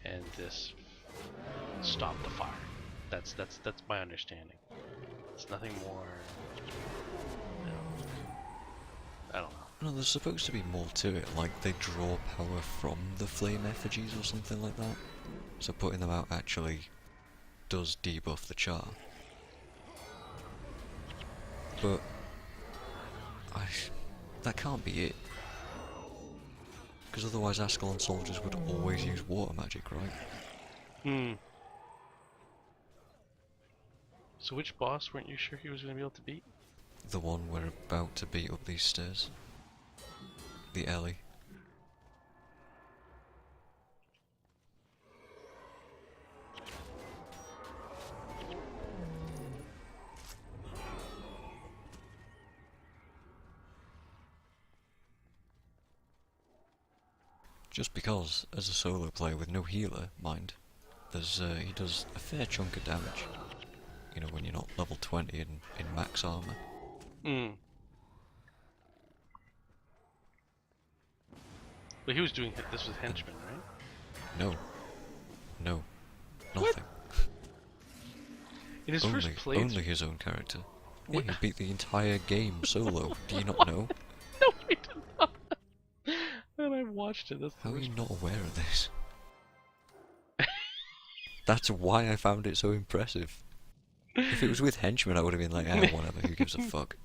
and this stopped the fire. That's my understanding. It's nothing more. I don't know. No, there's supposed to be more to it, like they draw power from the flame effigies or something like that. So putting them out actually does debuff the Char. But that can't be it. Because otherwise Ascalon soldiers would always use water magic, right? So which boss weren't you sure he was going to be able to beat? The one we're about to beat up these stairs. The Ellie. just because, as a solo player with no healer, mind, he does a fair chunk of damage. You know, when you're not level 20 in max armor. Mm. But he was doing this with henchmen, right? No. No. Nothing. In his Only, first playthrough. only his own character. Yeah, What? he beat the entire game solo. Do you not know? No, I did not. And I watched it. That's the How are worst. you not aware of this? That's why I found it so impressive. If it was with henchmen, I would have been like, whatever, who gives a fuck?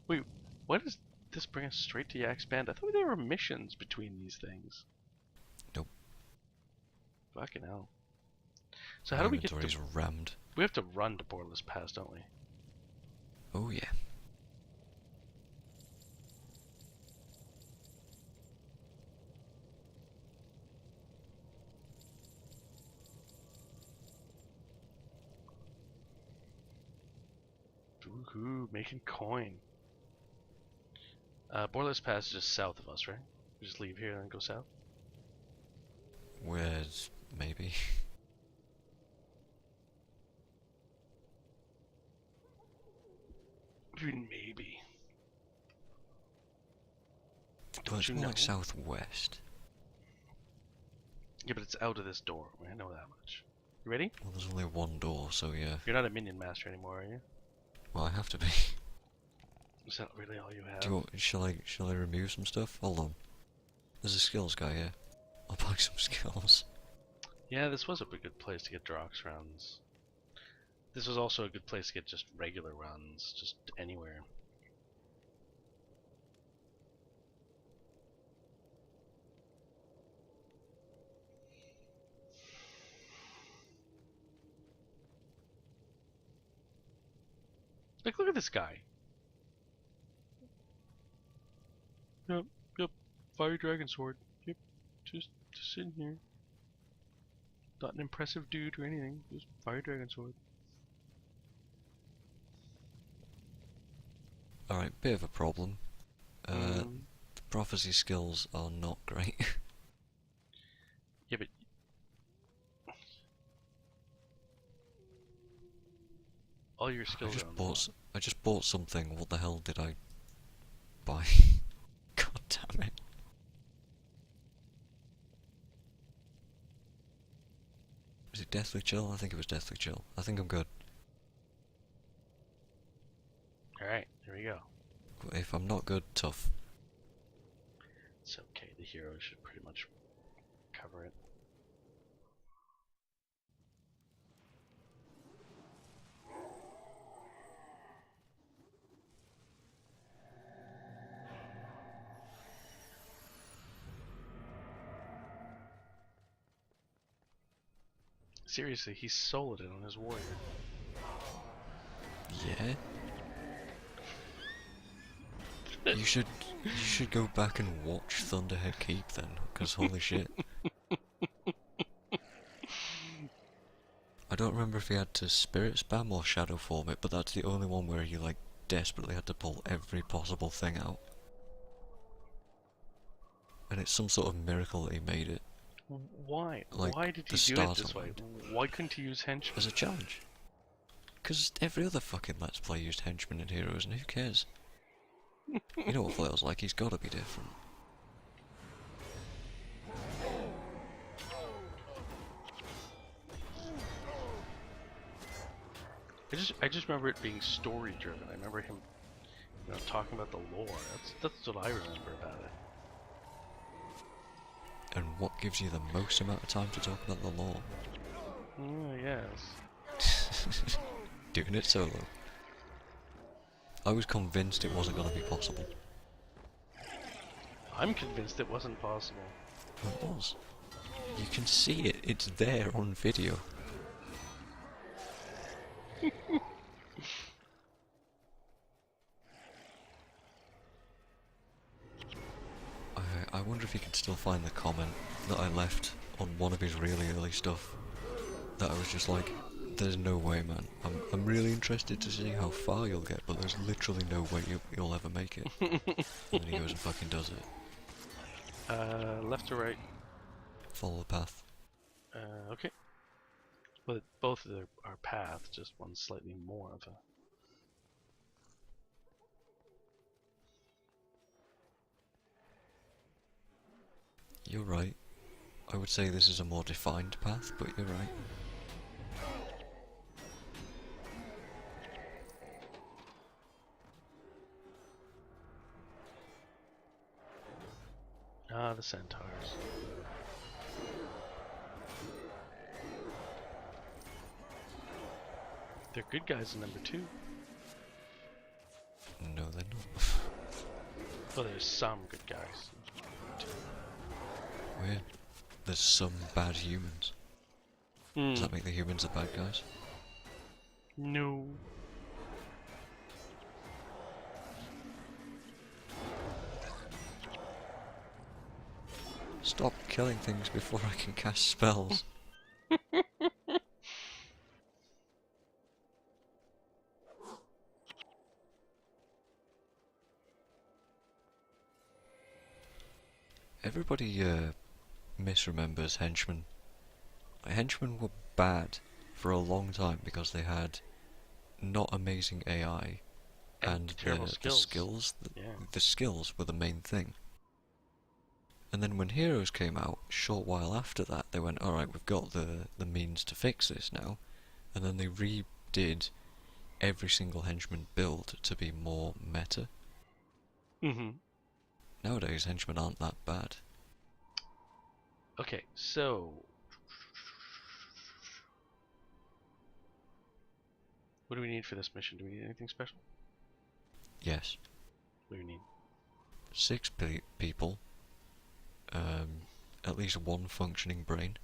Wait, why does this bring us straight to Yak's Band? I thought there were missions between these things. Nope. Fucking hell. So how do we get Inventory's to... rammed. We have to run to Borderless Pass, don't we? Oh yeah. Woohoo, making coin. Borderless Pass is just south of us, right? We just leave here and then go south? Where's maybe? Maybe. Well, Don't it's you more know? like southwest. Yeah, but it's out of this door. I know that much. You ready? Well, there's only one door, so yeah. You're not a minion master anymore, are you? Well, I have to be. Is that really all you have? Do you want, shall I remove some stuff? Hold on. There's a skills guy here. I'll buy some skills. Yeah, this was a good place to get Drox runs. This was also a good place to get just regular runs, just anywhere. Like, look at this guy. Yep, Fire Dragon Sword. Yep, just sitting here. Not an impressive dude or anything, just Fire Dragon Sword. Alright, bit of a problem. The prophecy skills are not great. Yeah, but... all your skills are on the wall. I just bought something. What the hell did I buy? God damn it. Was it Deathly Chill? I think it was Deathly Chill. I think I'm good. Alright, here we go. But if I'm not good, tough. It's okay, the hero should pretty much cover it. Seriously, he soloed it on his warrior. Yeah? You should go back and watch Thunderhead Keep then, because holy shit. I don't remember if he had to spirit spam or shadow form it, but that's the only one where he like desperately had to pull every possible thing out. And it's some sort of miracle that he made it. Why? Like, Why did the he do it stars this way? aligned. Why couldn't he use henchmen? As a challenge. Because every other fucking Let's Play used henchmen and heroes, and who cares? You know what Flail's like, he's gotta be different. I just remember it being story driven. I remember him, you know, talking about the lore. That's what I remember about it. And what gives you the most amount of time to talk about the lore? Oh, yes. Doing it solo. I was convinced it wasn't going to be possible. I'm convinced it wasn't possible. It was. You can see it, it's there on video. I wonder if you can still find the comment that I left on one of his really early stuff. That I was just like, there's no way, man. I'm really interested to see how far you'll get, but there's literally no way you'll ever make it. And then he goes and fucking does it. Left or right? Follow the path. Okay. Well, both of them are paths, just one's slightly more of a... You're right. I would say this is a more defined path, but you're right. Ah, the centaurs. They're good guys in number 2. No, they're not. Well, there's some good guys. Weird. There's some bad humans. Does that make the humans the bad guys? No. Stop killing things before I can cast spells. Everybody misremembers henchmen. Henchmen were bad for a long time because they had not amazing AI and terrible the skills. Yeah. The skills were the main thing. And then when Heroes came out, a short while after that, they went, alright, we've got the means to fix this now. And then they redid every single henchman build to be more meta. Mm-hmm. Nowadays, henchmen aren't that bad. Okay, so... What do we need for this mission? Do we need anything special? Yes. What do we need? 6 people. At least one functioning brain.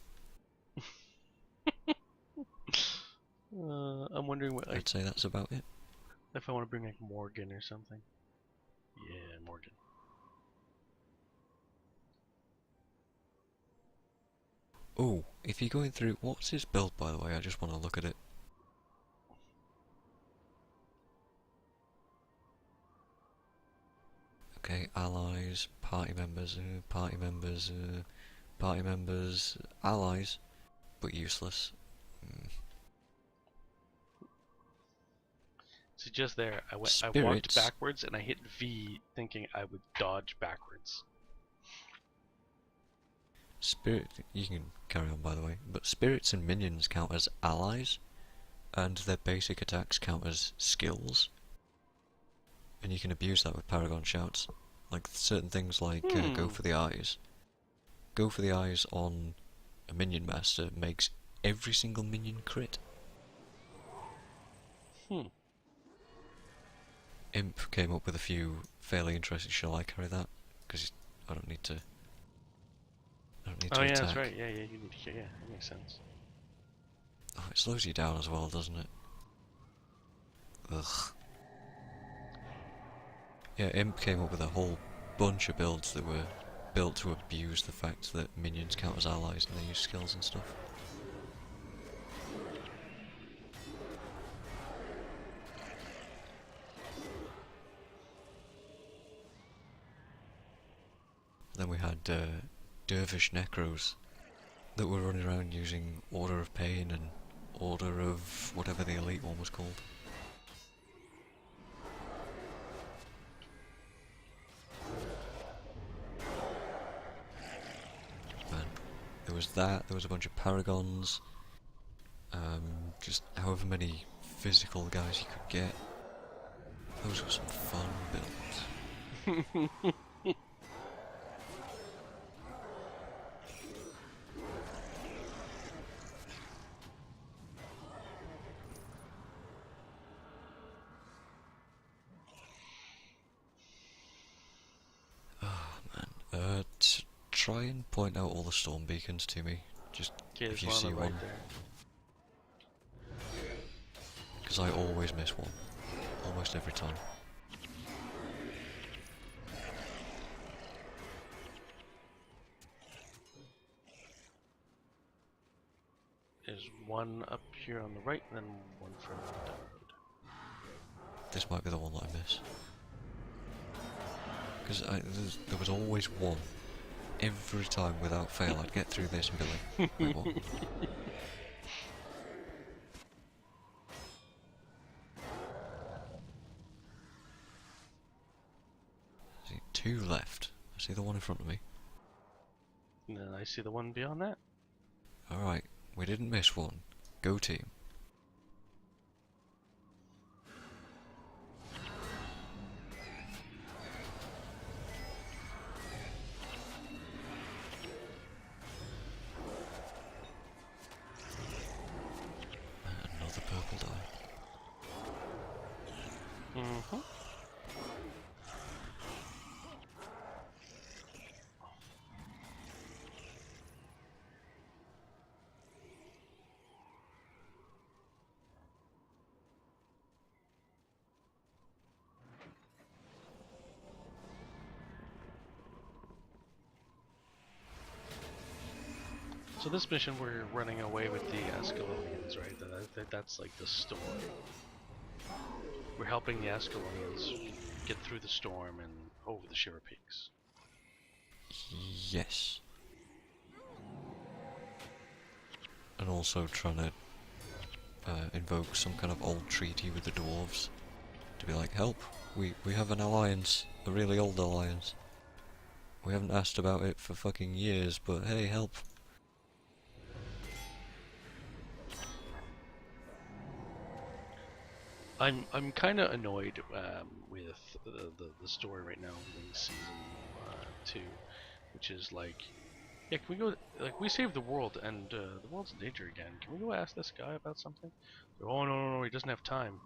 I'm wondering what... I'd say that's about it. If I want to bring like Morgan or something. Yeah, Morgan. Oh, if you're going through... What's his build, by the way? I just want to look at it. Okay, allies, party members, allies, but useless. So just there, I walked Spirits. backwards and I hit V thinking I would dodge backwards. Spirit, you can carry on by the way, but spirits and minions count as allies, and their basic attacks count as skills. And you can abuse that with Paragon Shouts. Like certain things like Go for the Eyes. Go for the Eyes on a minion master makes every single minion crit. Imp came up with a few fairly interesting. Shall I carry that? Because I don't need to. I don't need to Oh yeah, attack. that's right. Yeah, you need to. Yeah, that makes sense. Oh, it slows you down as well, doesn't it? Ugh. Yeah, Imp came up with a whole bunch of builds that were built to abuse the fact that minions count as allies and they use skills and stuff. Then we had Dervish Necros that were running around using Order of Pain and Order of whatever the elite one was called. Man, there was that, there was a bunch of Paragons, just however many physical guys you could get. Those were some fun builds. Try and point out all the storm beacons to me, just Okay, if there's you one on see the right one, there. because I always miss one, almost every time. There's one up here on the right, and then one further down the road. This might be the one that I miss. Because there was always one every time without fail I'd get through this and be like, wait, what? I see 2 left. I see the one in front of me. And then I see the one beyond that. Alright, we didn't miss one. Go team. Another purple die. Mm-hmm. So this mission, we're running away with the Ascalonians, right? That's like the storm. We're helping the Ascalonians get through the storm and over the Shiver Peaks. Yes. And also trying to invoke some kind of old treaty with the dwarves. To be like, help, we have an alliance, a really old alliance. We haven't asked about it for fucking years, but hey, help. I'm kind of annoyed with the story right now in season 2, which is like, yeah, can we go? Like, we saved the world, and the world's in danger again. Can we go ask this guy about something? Oh no, he doesn't have time.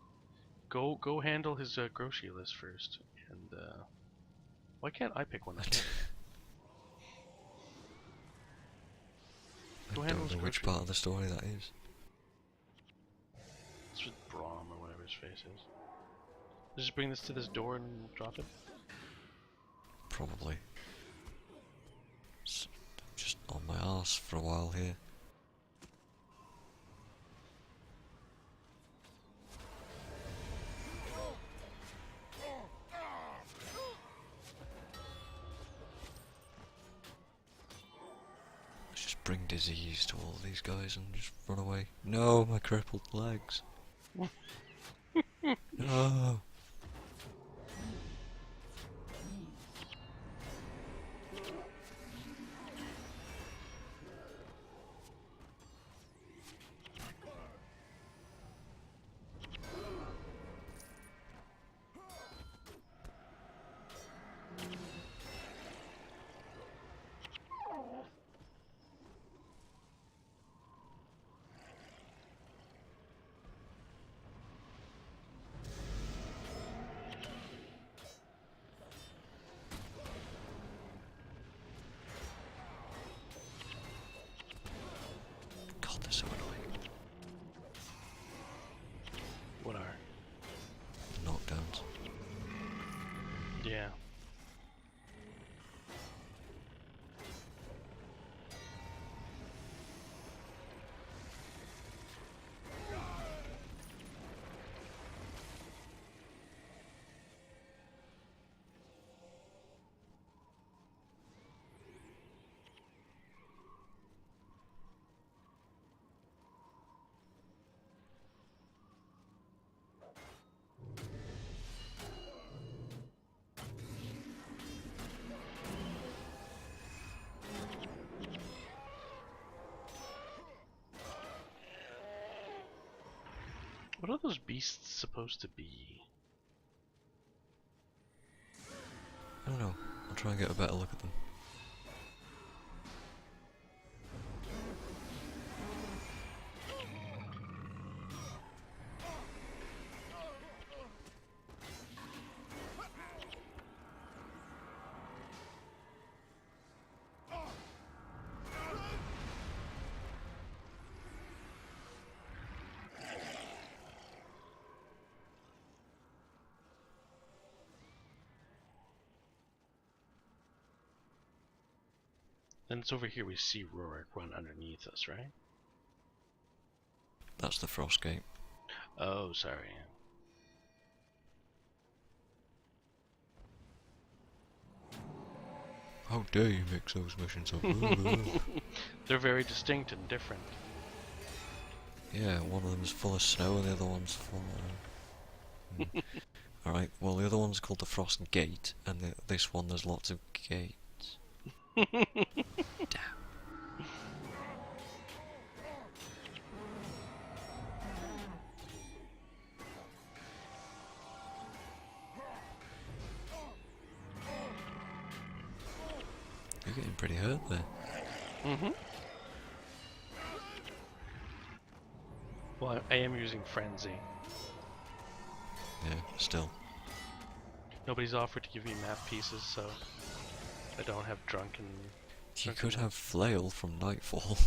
Go handle his grocery list first. And why can't I pick one? I Go handle don't his know which grocery part of the story that is. It's with Braum or whatever his face is. Just bring this to this door and drop it? Probably. So, I'm just on my arse for a while here. Let's just bring disease to all these guys and just run away. No, my crippled legs. No. God, they're so annoying. What are? The knockdowns. Yeah. What are those beasts supposed to be? I don't know. I'll try and get a better look at them. Then it's over here we see Rorik run underneath us, right? That's the Frost Gate. Oh, sorry. How dare you mix those missions up? They're very distinct and different. Yeah, one of them is full of snow and the other one's full of... Alright, well the other one's called the Frost Gate, and this one there's lots of gates. Damn. You're getting pretty hurt there. Mm-hmm. Well, I am using Frenzy. Yeah, still. Nobody's offered to give me map pieces, so I don't have drunken... You could have Flail from Nightfall.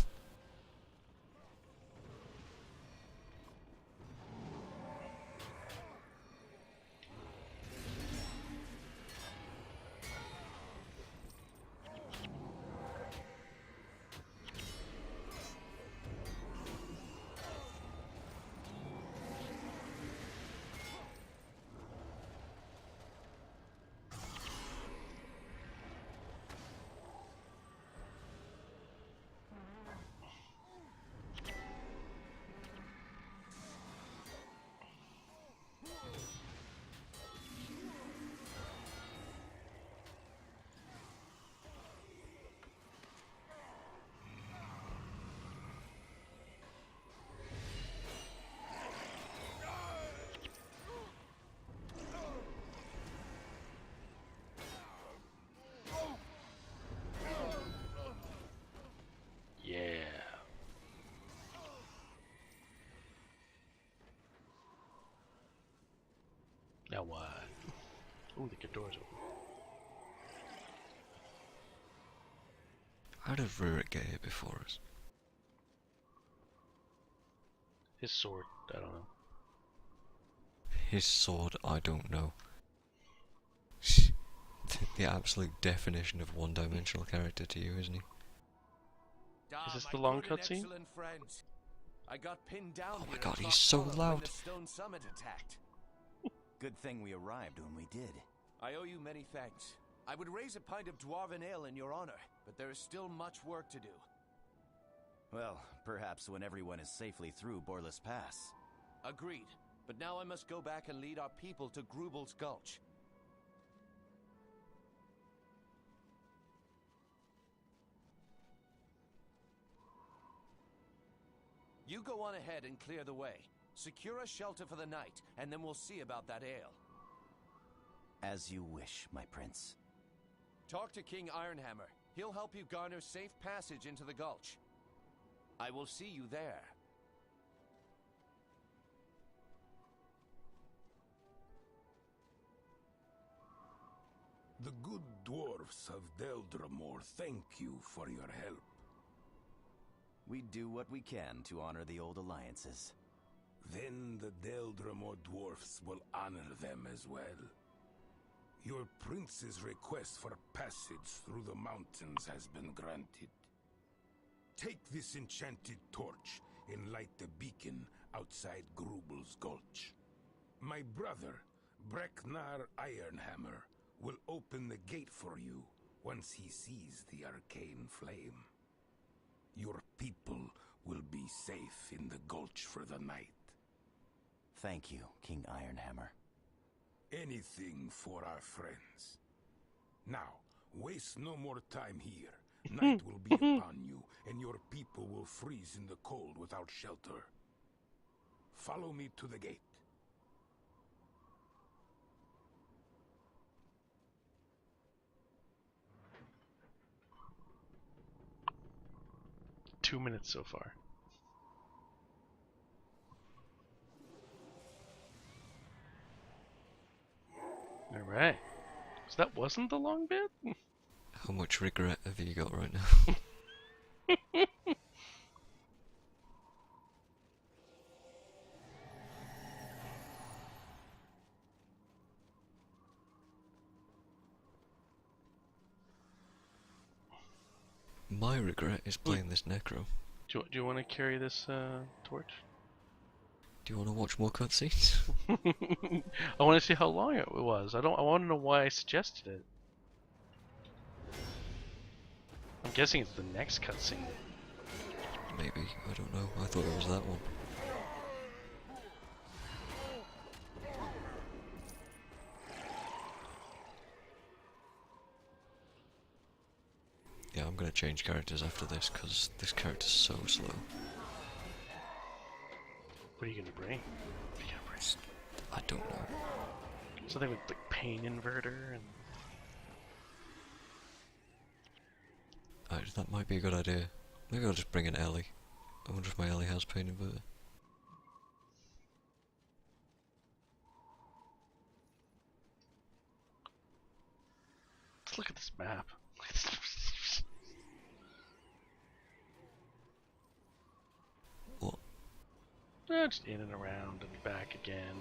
Yeah. Now what? Ooh, the good door's open. How did Rurik get here before us? His sword, I don't know. His sword, I don't know. The absolute definition of one-dimensional character to you, isn't he? Is this the long cutscene? I got pinned down. Oh my god, he's so loud. Stone Summit attacked. Good thing we arrived when we did. I owe you many thanks. I would raise a pint of dwarven ale in your honor, but there is still much work to do. Well, perhaps when everyone is safely through Borlus Pass. Agreed. But now I must go back and lead our people to Grubel's Gulch. You go on ahead and clear the way. Secure a shelter for the night, and then we'll see about that ale. As you wish, my prince. Talk to King Ironhammer. He'll help you garner safe passage into the gulch. I will see you there. The good dwarfs of Deldramore thank you for your help. We do what we can to honor the old alliances. Then the Deldramore dwarfs will honor them as well. Your prince's request for passage through the mountains has been granted. Take this enchanted torch and light the beacon outside Grubel's Gulch. My brother, Breknar Ironhammer, will open the gate for you once he sees the arcane flame. Your people will be safe in the gulch for the night. Thank you, King Ironhammer. Anything for our friends. Now, waste no more time here. Night will be upon you, and your people will freeze in the cold without shelter. Follow me to the gate. Two minutes so far. Alright. So that wasn't the long bit? How much regret have you got right now? My regret is playing this Necro. Do you want to carry this torch? Do you want to watch more cutscenes? I want to see how long it was. I want to know why I suggested it. I'm guessing it's the next cutscene. Maybe, I don't know. I thought it was that one. Yeah, I'm gonna change characters after this because this character's so slow. What are you gonna bring? What are you gonna bring? I don't know. Something with like pain inverter and. That might be a good idea. Maybe I'll just bring an Ellie. I wonder if my Ellie has pain inverter. Let's look at this map. What? Just in and around and back again.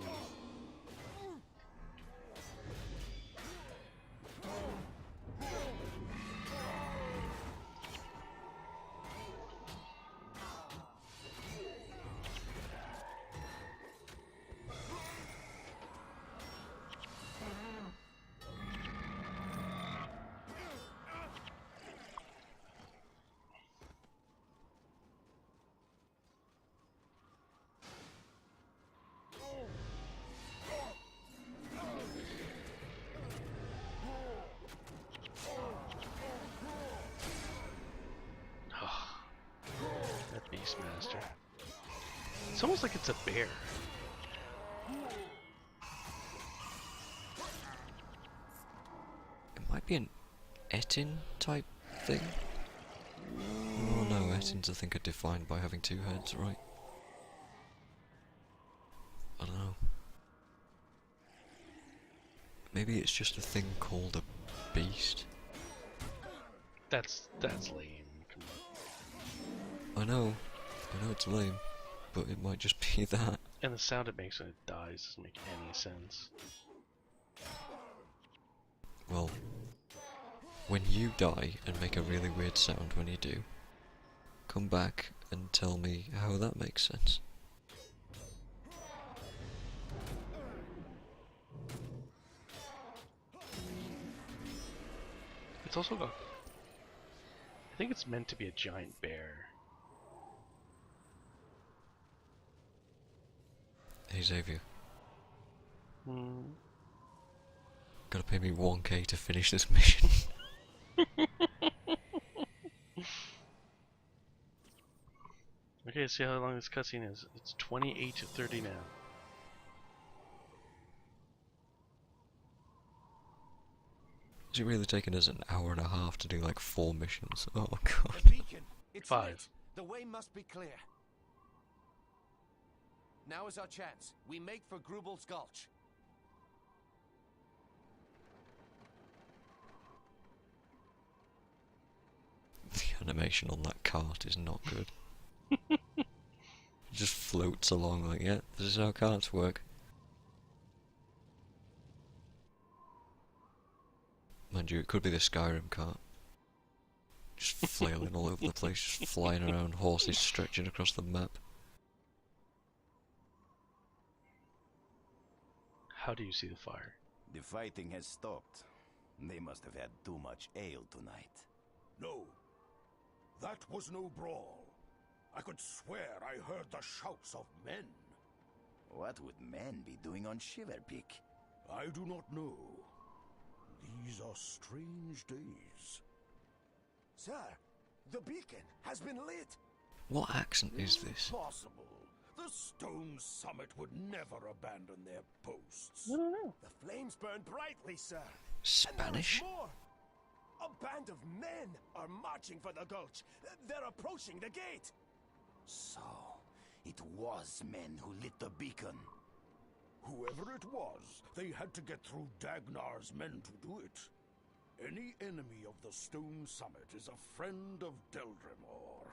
That Beastmaster. It's almost like it's a bear. It might be an Etin type thing. Oh no, Ettins I think are defined by having two heads, right? I don't know. Maybe it's just a thing called a beast. That's lame. Come on. I know it's lame, but it might just be that. And the sound it makes when it dies doesn't make any sense. Well, when you die and make a really weird sound when you do, come back and tell me how that makes sense. It's also got. I think it's meant to be a giant bear. Hey Xavier, Hmm. gotta pay me 1k to finish this mission. Okay, let's see how long this cutscene is. It's 28 to 30 now. Is it really taking us an hour and a half to do like 4 missions? Oh god. The beacon! It's 5. lit. The way must be clear. Now is our chance. We make for Grubel's Gulch. The animation on that cart is not good. It just floats along like, yeah, this is how carts work. Mind you, it could be the Skyrim cart. Just flailing all over the place, just flying around, horses stretching across the map. How do you see the fire? The fighting has stopped. They must have had too much ale tonight. No, that was no brawl. I could swear I heard the shouts of men. What would men be doing on Shiverpeak? I do not know. These are strange days. Sir, the beacon has been lit. What accent is this? Impossible. The Stone Summit would never abandon their posts. I don't know. The flames burn brightly, sir. Spanish? And there is more. A band of men are marching for the gulch. They're approaching the gate. So, it was men who lit the beacon. Whoever it was, they had to get through Dagnar's men to do it. Any enemy of the Stone Summit is a friend of Deldrimor.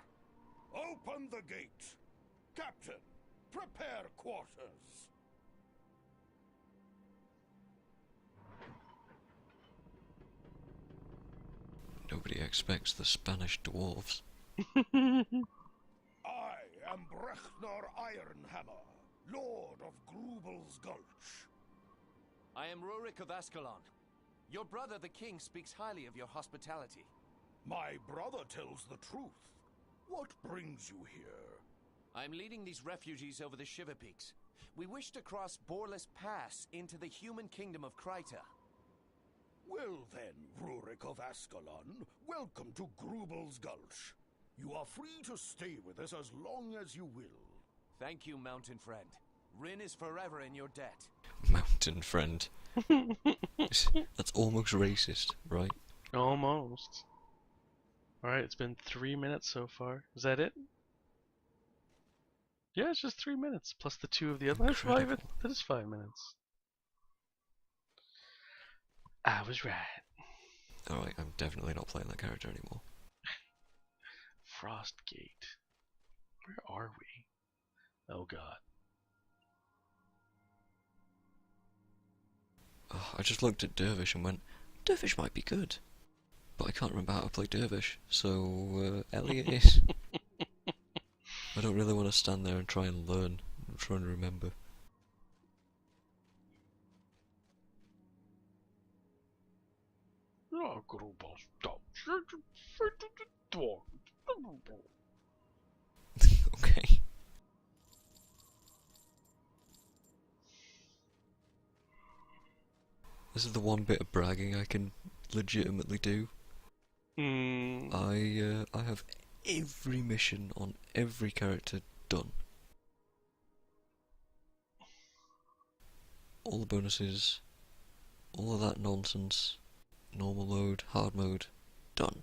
Open the gate! Captain, prepare quarters! Nobody expects the Spanish dwarves. I am Brechnor Ironhammer, Lord of Grubel's Gulch. I am Rurik of Ascalon. Your brother, the king, speaks highly of your hospitality. My brother tells the truth. What brings you here? I'm leading these refugees over the Shiver Peaks. We wish to cross Boreless Pass into the human kingdom of Kryta. Well then, Rurik of Ascalon, welcome to Grubel's Gulch. You are free to stay with us as long as you will. Thank you, mountain friend. Rin is forever in your debt. Mountain friend. That's almost racist, right? Almost. Alright, it's been 3 minutes so far. Is that it? Yeah, it's just 3 minutes, plus the 2 of the other. That's Incredible. that is 5 minutes. I was right. Alright, I'm definitely not playing that character anymore. Frostgate. Where are we? Oh god. Oh, I just looked at Dervish and went, Dervish might be good. But I can't remember how to play Dervish, so Elliot is. I don't really want to stand there and try and learn. I'm trying to remember. Okay. This is the one bit of bragging I can legitimately do. I have every mission on every character done. All the bonuses, all of that nonsense, normal mode, hard mode, done.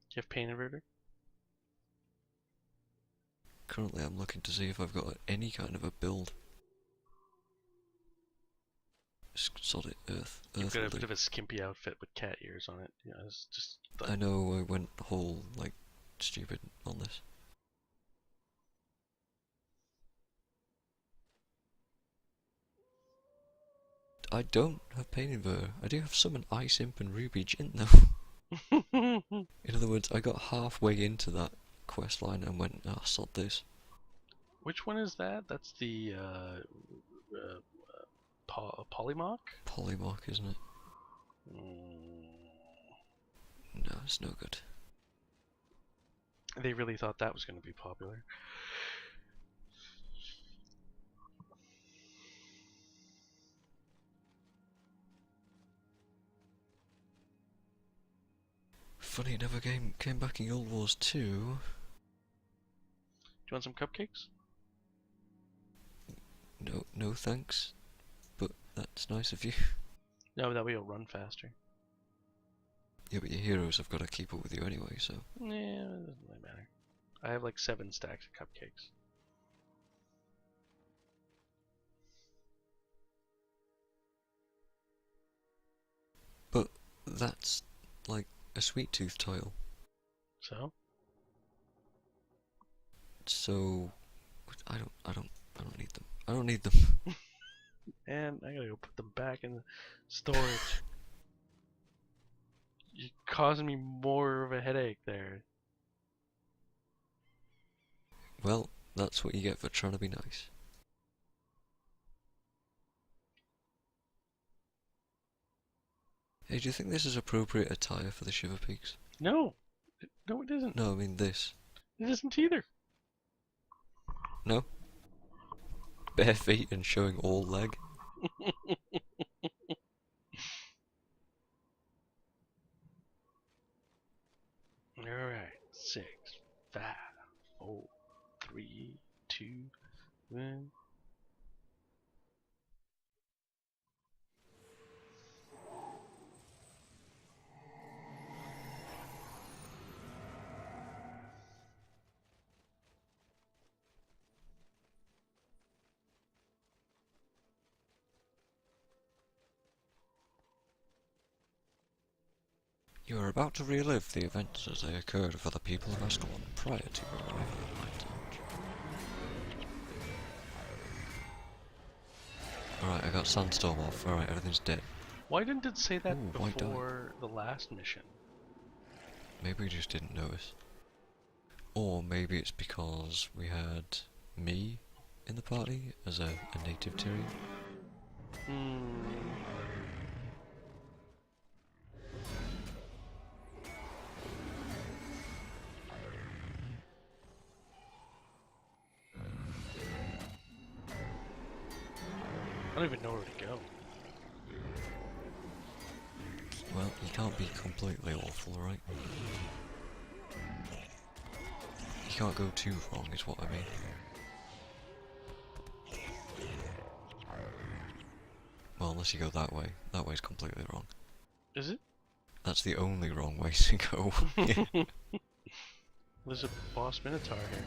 Do you have pain inverter? Currently I'm looking to see if I've got any kind of a build. Solid earth. You've got a bit of a skimpy outfit with cat ears on it. Yeah, it's just. I know I went whole, like, stupid on this. I don't have Pain Inverter. I do have Summon Ice Imp and Ruby Jin though. In other words, I got halfway into that quest line and went, ah, sod this. Which one is that? That's the Polymorph? Polymorph, isn't it? No, it's no good. They really thought that was going to be popular. Funny, it never came back in Guild Wars 2. Do you want some cupcakes? No thanks. But that's nice of you. No, that way you'll run faster. Yeah, but your heroes have got to keep up with you anyway, so... Yeah, it doesn't really matter. I have like 7 stacks of cupcakes. But that's like a Sweet Tooth tile. So? So I don't need them. I don't need them. And I gotta go put them back in the storage. You're causing me more of a headache there. Well, that's what you get for trying to be nice. Hey, do you think this is appropriate attire for the Shiver Peaks? No! No, it isn't. No, I mean this. It isn't either. No? Bare feet and showing all leg? Alright, 6, 5, 4, 3, 2, 1. You are about to relive the events as they occurred for the people of Ascalon prior to your arrival at Night Lodge. Alright, I got Sandstorm off. Alright, everything's dead. Why didn't it say that Ooh, white dye. before the last mission? Maybe we just didn't notice. Or maybe it's because we had me in the party as a native Tyrian. don't even know where to go. Well, you can't be completely awful, right? You can't go too wrong, is what I mean. Well, unless you go that way. That way's completely wrong. Is it? That's the only wrong way to go. Yeah. There's a boss Minotaur here.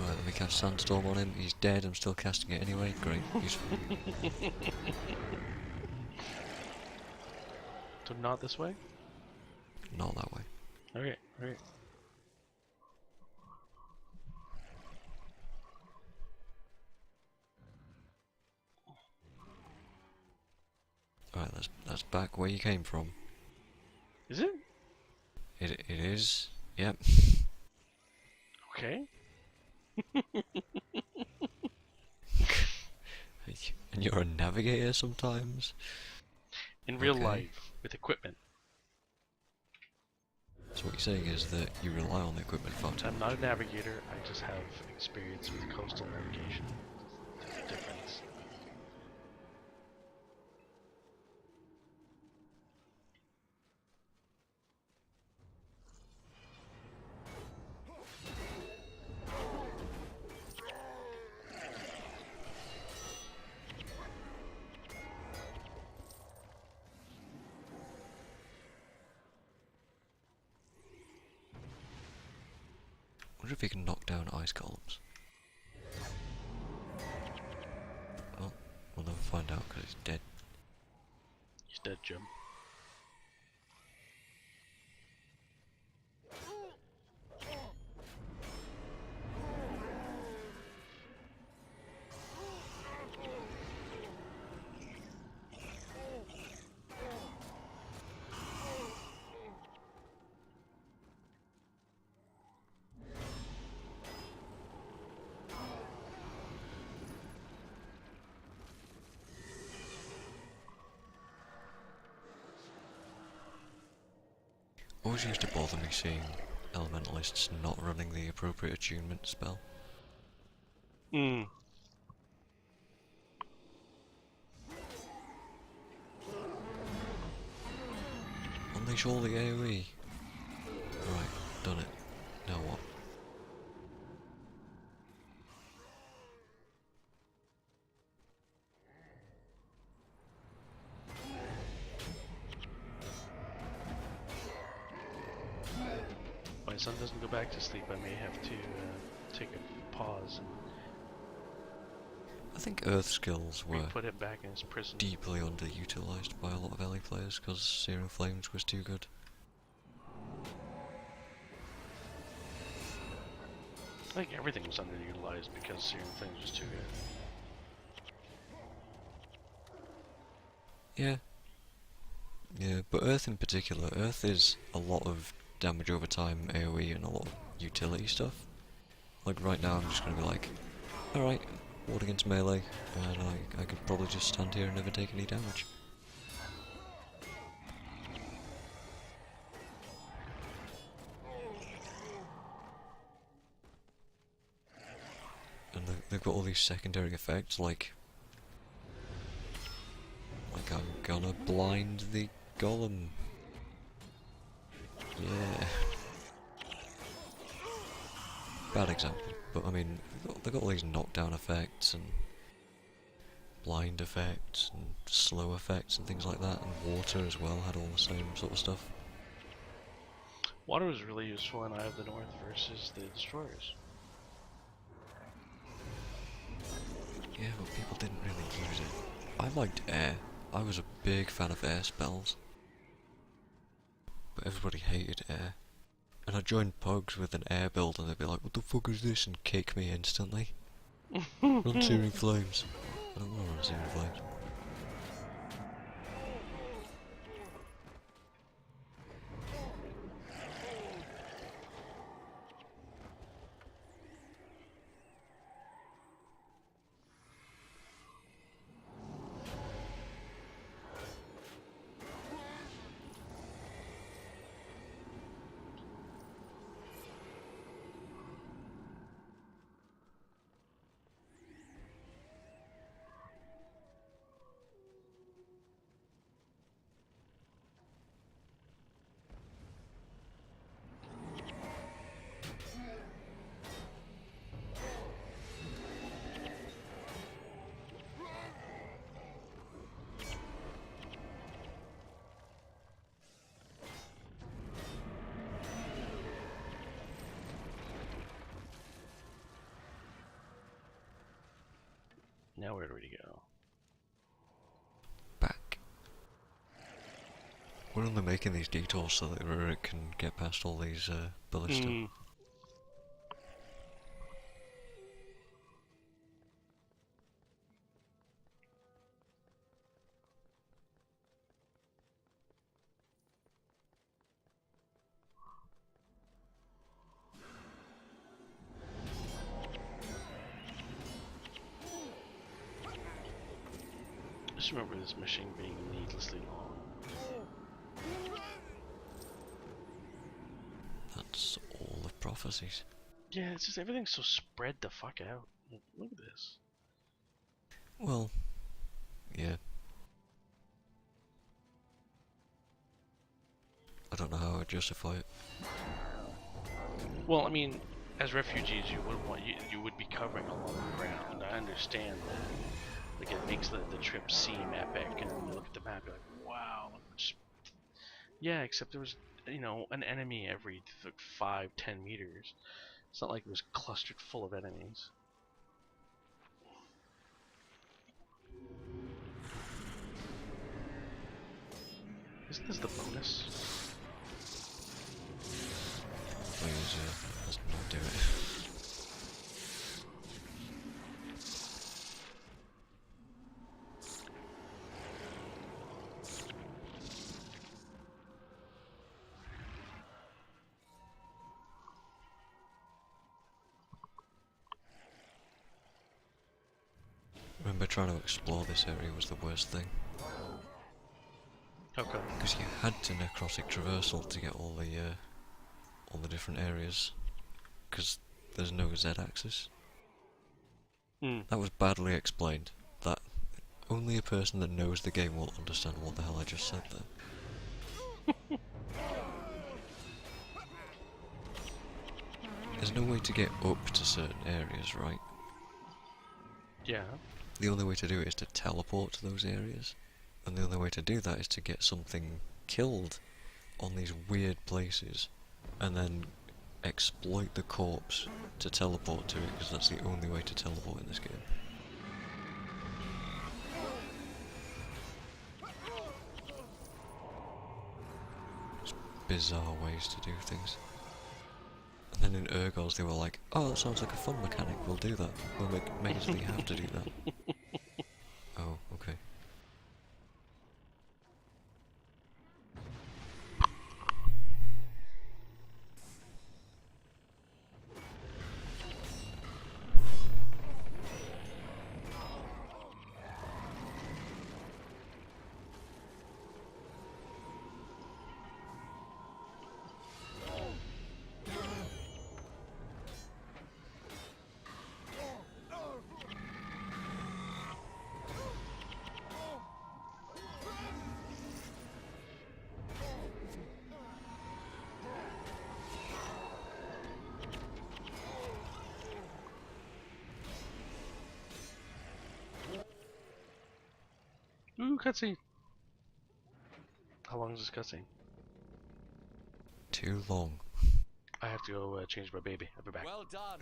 Right, let me cast Sandstorm on him. He's dead, I'm still casting it anyway. Great, useful. So not this way? Not that way. Okay, okay. Alright, that's back where you came from. Is it? It is. Yep. Okay. And you're a navigator sometimes? In real Okay. life, with equipment. So what you're saying is that you rely on the equipment far too I'm much. not a navigator, I just have experience with coastal navigation. There's a difference. I wonder if you can knock down ice columns. Well, we'll never find out because he's dead. He's dead, Jim. Always used to bother me seeing elementalists not running the appropriate attunement spell. Hmm. Unleash all the AoE. Right, done it. Now what? My son doesn't go back to sleep, I may have to take a pause I think Earth skills and were put him back in his prison. deeply underutilised by a lot of LA players because Searing Flames was too good. I think everything was underutilized because Searing Flames was too good. Yeah. Yeah, but Earth in particular, Earth is a lot of damage over time, AoE, and a lot of utility stuff. Like right now I'm just gonna be like, alright, warding into melee, and I could probably just stand here and never take any damage. And they've got all these secondary effects, like I'm gonna blind the golem. Yeah. Bad example, but I mean, they've got all these knockdown effects and blind effects and slow effects and things like that, and water as well had all the same sort of stuff. Water was really useful in Eye of the North versus the Destroyers. Yeah, but people didn't really use it. I liked air. I was a big fan of air spells. But everybody hated air. And I joined Pugs with an air build and they'd be like, what the fuck is this? And kick me instantly. Run Searing Flames. I don't want to run Searing Flames. Now where do we go? Back. We're only making these detours so that Rurik can get past all these ballista. Mm. Just remember this mission being needlessly long. That's all the prophecies. Yeah, it's just everything's so spread the fuck out. Look at this. Well, yeah. I don't know how I'd justify it. Well, I mean, as refugees, you would be covering a lot of ground. I understand that. Like, it makes the trip seem epic, and when you look at the map, you're like, wow. Yeah, except there was, you know, an enemy every 5-10 meters. It's not like it was clustered full of enemies. Isn't this the bonus? Please, let's not do it. Remember, trying to explore this area was the worst thing. Okay. Because you had to necrotic traversal to get all the different areas. Because there's no Z-axis. Mm. That was badly explained. That only a person that knows the game will understand what the hell I just said there. There's no way to get up to certain areas, right? Yeah. The only way to do it is to teleport to those areas. And the only way to do that is to get something killed on these weird places. And then exploit the corpse to teleport to it, because that's the only way to teleport in this game. It's bizarre ways to do things. And then in Urgos they were like, oh, that sounds like a fun mechanic, we'll do that. We'll make it so that you have to do that. Oh, okay. Ooh, cutscene. How long is this cutscene? Too long. I have to go change my baby. I'll be back. Well done.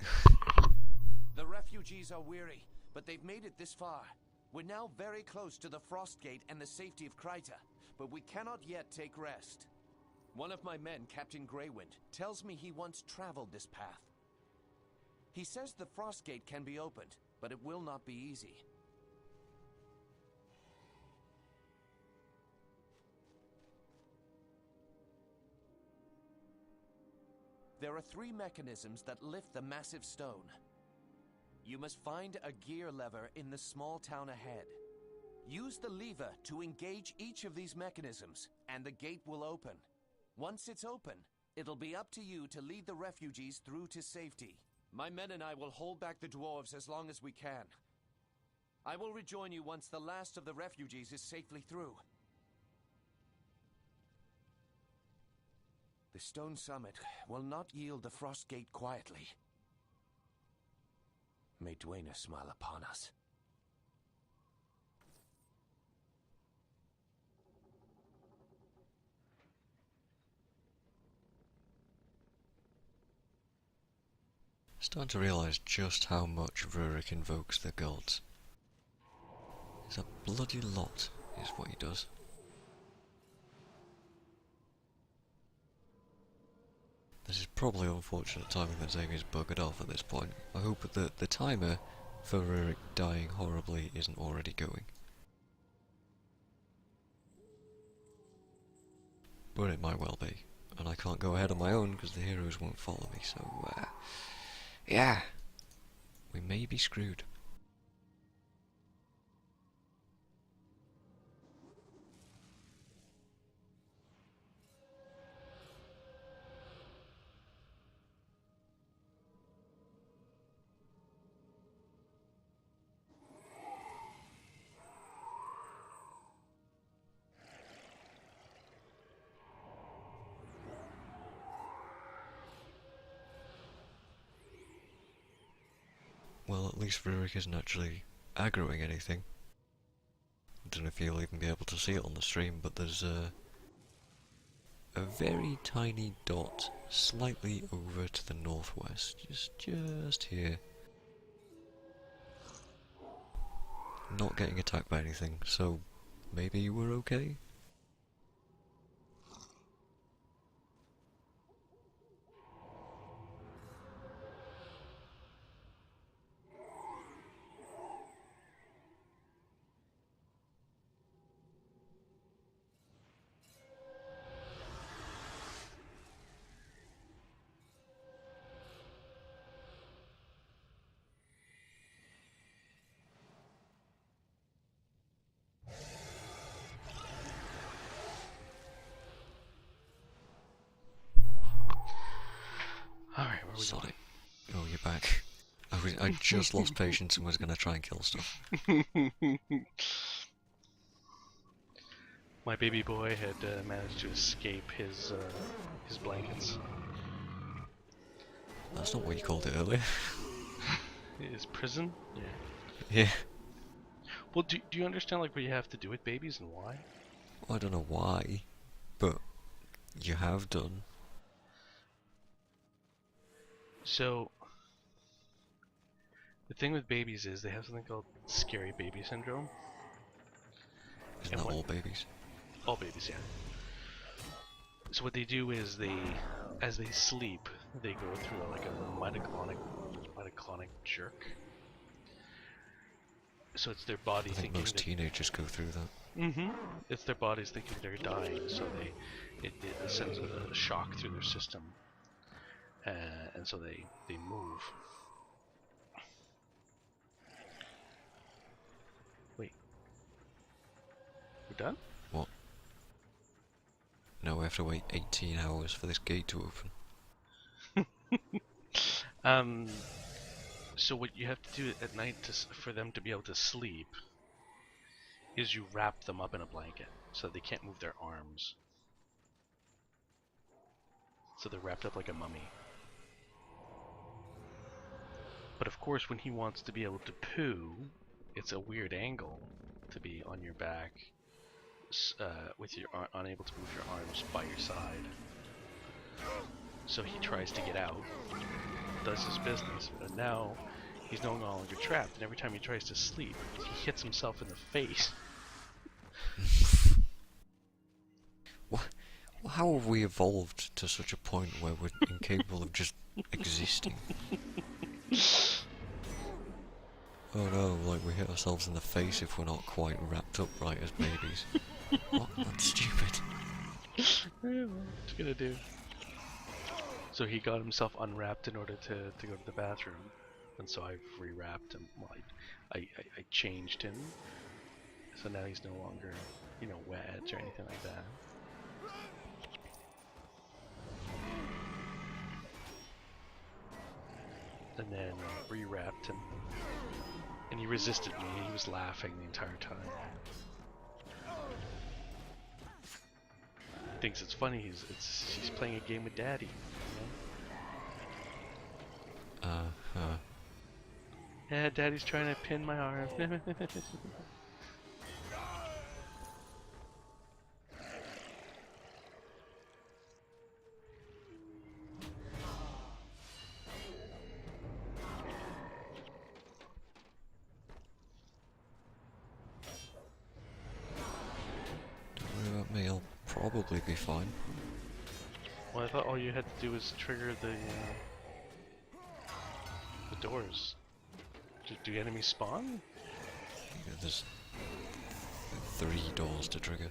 The refugees are weary, but they've made it this far. We're now very close to the Frost Gate and the safety of Kryta, but we cannot yet take rest. One of my men, Captain Greywind, tells me he once traveled this path. He says the Frost Gate can be opened, but it will not be easy. There are 3 mechanisms that lift the massive stone. You must find a gear lever in the small town ahead. Use the lever to engage each of these mechanisms, and the gate will open. Once it's open, it'll be up to you to lead the refugees through to safety. My men and I will hold back the dwarves as long as we can. I will rejoin you once the last of the refugees is safely through. The stone summit will not yield the Frost Gate quietly. May Dwayne smile upon us. Starting to realise just how much Rurik invokes the gods. It's a bloody lot, is what he does. This is probably unfortunate timing that Xavier's buggered off at this point. I hope that the timer for Rurik dying horribly isn't already going. But it might well be. And I can't go ahead on my own because the heroes won't follow me, so yeah, we may be screwed. Well, at least Rurik isn't actually aggroing anything. I don't know if you'll even be able to see it on the stream, but there's a very tiny dot slightly over to the northwest, just here. Not getting attacked by anything, so maybe we're okay? Alright, where are we Sorry. Oh, you're back. I just lost patience and was going to try and kill stuff. going? My baby boy had managed to escape his blankets. That's not what you called it earlier. His prison? Yeah. Yeah. Well, do you understand like what you have to do with babies and why? I don't know why, but you have done. So, the thing with babies is they have something called scary baby syndrome. Isn't And that what- all babies? All babies, yeah. So what they do is as they sleep, they go through like a mitoclonic jerk. So it's their body I think thinking most that, teenagers go through that. it's their bodies thinking they're dying, so it sends a shock through their system, and so they move. Wait, we're done? What? No, we have to wait 18 hours for this gate to open. So what you have to do at night for them to be able to sleep is you wrap them up in a blanket so they can't move their arms. So they're wrapped up like a mummy. But of course, when he wants to be able to poo, it's a weird angle to be on your back, with your unable to move your arms by your side. So he tries to get out, does his business, but now he's no longer trapped, and every time he tries to sleep, he hits himself in the face. How have we evolved to such a point where we're incapable of just existing? Oh no, like we hit ourselves in the face if we're not quite wrapped up right as babies. What? That's stupid. What you gonna do? So he got himself unwrapped in order to go to the bathroom, and so I've rewrapped him. Well, I changed him, so now he's no longer, wet or anything like that. And then rewrapped him, and he resisted me. He was laughing the entire time. Thinks it's funny. He's playing a game with Daddy. Yeah, Daddy's trying to pin my arm. I'll probably be fine. Well, I thought all you had to do was trigger the doors. Do enemies spawn? Yeah, there's 3 doors to trigger.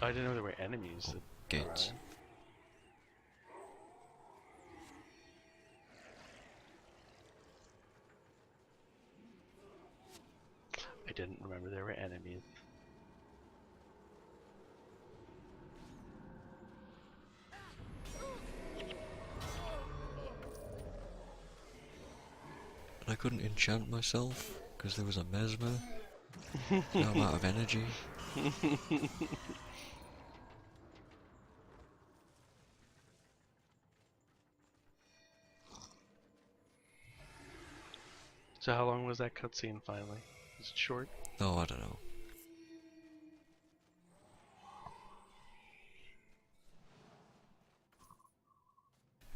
I didn't know there were enemies. Oh, that gates. around. I didn't remember there were enemies. And I couldn't enchant myself because there was a mesmer. Now I'm out of energy. So how long was that cutscene finally? Is it short? No, I don't know.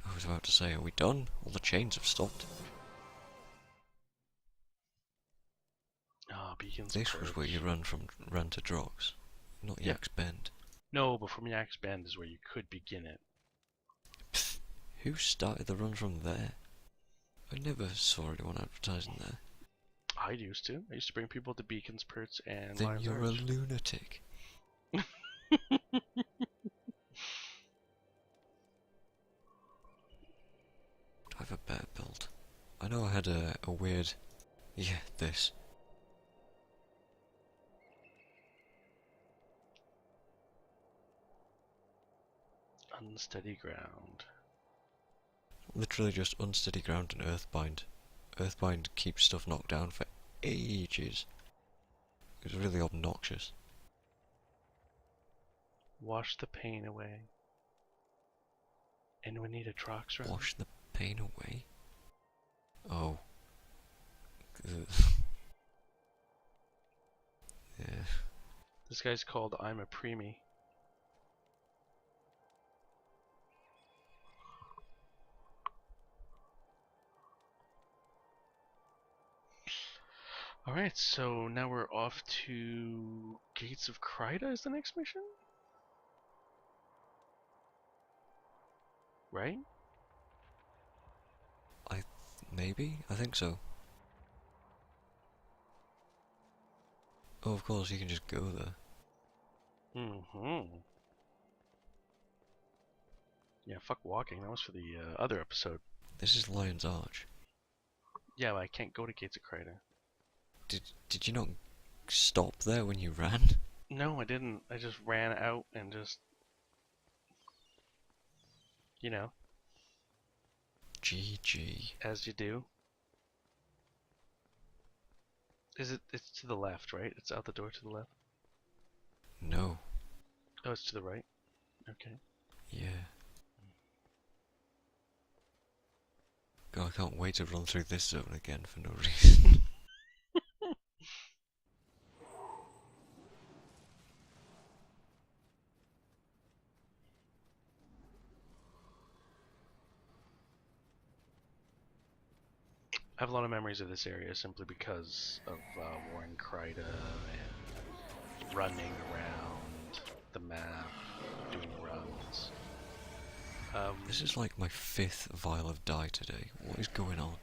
I was about to say, are we done? All the chains have stopped. Ah, beacons. This was where you ran to Drox, not Yep. Yak's Bend. No, but from Yak's Bend is where you could begin it. Pfft, who started the run from there? I never saw anyone advertising there. I used to. I used to bring people to Beacons, Perts, and Then Lion's you're a Arch. lunatic. Do I have a better build? I know I had a weird... Yeah, this. Unsteady ground. Literally just unsteady ground and Earthbind. Earthbind keeps stuff knocked down for ages. It's really obnoxious. Wash the pain away. Anyone need a Trox run? Wash the pain away? Oh. Ugh. Yeah. This guy's called I'm a Preemie. Alright, so now we're off to Gates of Kryda is the next mission? Right? Maybe? I think so. Oh, of course, you can just go there. Mm-hmm. Yeah, fuck walking. That was for the other episode. This is Lion's Arch. Yeah, but I can't go to Gates of Kryda. Did you not stop there when you ran? No, I didn't. I just ran out and just... You know, GG. as you do. It's to the left, right? It's out the door to the left? No. Oh, it's to the right? Okay. Yeah. God, I can't wait to run through this zone again for no reason. I have a lot of memories of this area simply because of Warren Kryda and running around the map, doing runs. This is like my 5th vial of dye today. What is going on?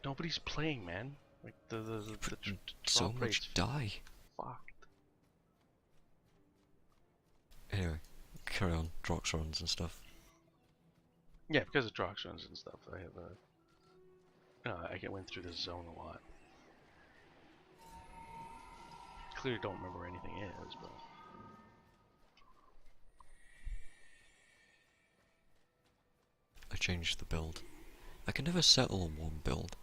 Nobody's playing, man. Like the So drop much rate's dye. fucked. Anyway, carry on. Drox runs and stuff. Yeah, because of Drox runs and stuff. I have a. I went through this zone a lot. Clearly don't remember where anything is, but. I changed the build. I can never settle on one build.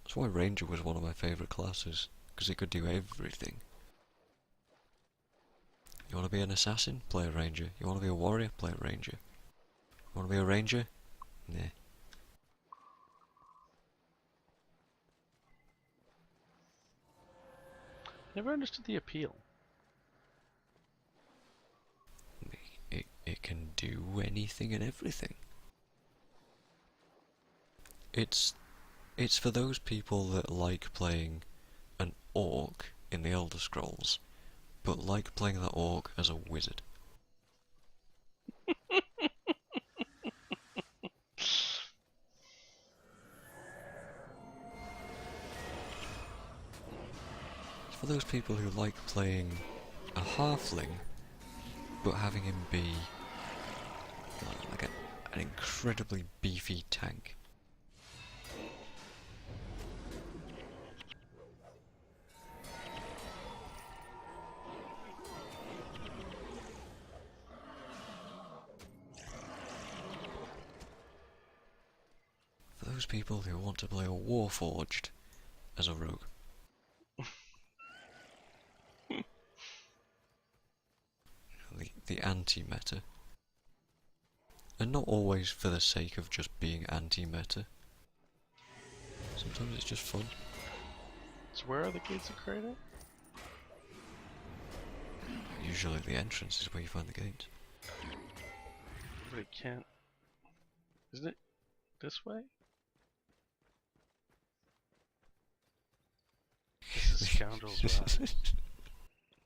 That's why Ranger was one of my favourite classes, because it could do everything. You want to be an assassin? Play a Ranger. You want to be a warrior? Play a Ranger. You want to be a Ranger? Nah. Never understood the appeal. It can do anything and everything. It's for those people that like playing an orc in the Elder Scrolls, but like playing the orc as a wizard. For those people who like playing a halfling, but having him be like an incredibly beefy tank. For those people who want to play a Warforged as a rogue. The anti-meta. And not always for the sake of just being anti-meta. Sometimes it's just fun. So where are the gates of Kratos? Usually the entrance is where you find the gates. But it can't... Isn't it this way? This is scoundrel's wrath.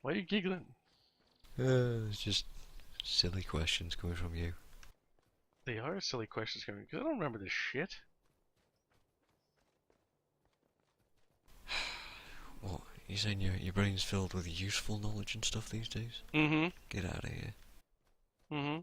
Why are you giggling? It's just silly questions coming from you. They are silly questions coming, because I don't remember this shit. What? You saying your brain's filled with useful knowledge and stuff these days? Mm-hmm. Get out of here. Mm-hmm.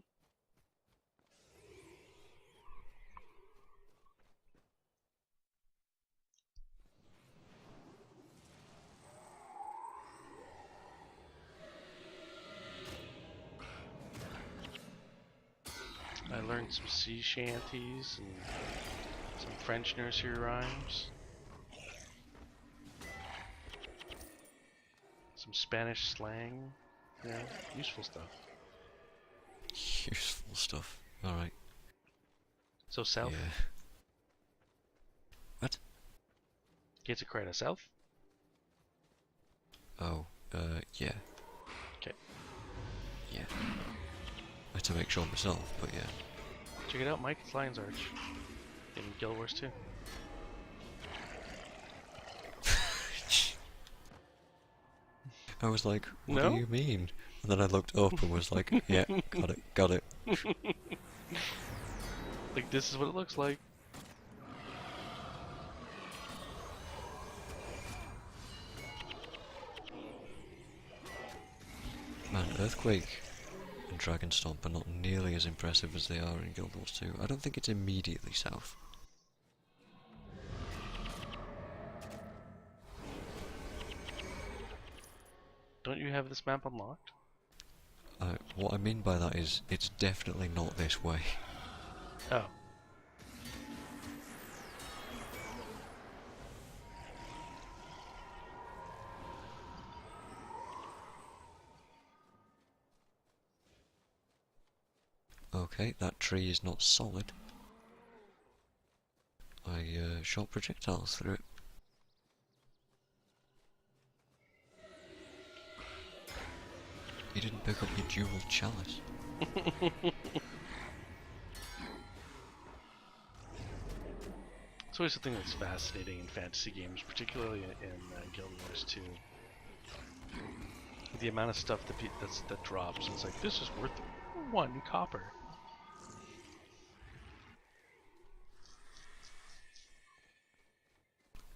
I learned some sea shanties and some French nursery rhymes. Some Spanish slang. Yeah, useful stuff. Useful stuff. Alright. So south? Yeah. What? Gates of Kratos south? Oh, yeah. Okay. Yeah. I had to make sure myself, but yeah. Check it out, Mike. It's Lion's Arch. In Guild Wars 2. I was like, what No? do you mean? And then I looked up and was like, yeah, got it. Like, this is what it looks like. Man, Earthquake and Dragonstomp are not nearly as impressive as they are in Guild Wars 2. I don't think it's immediately south. Don't you have this map unlocked? What I mean by that is, it's definitely not this way. Oh. Okay, that tree is not solid. I shot projectiles through it. You didn't pick up your dual chalice. It's always something that's fascinating in fantasy games, particularly in Guild Wars 2. The amount of stuff that drops. It's like, this is worth 1 copper.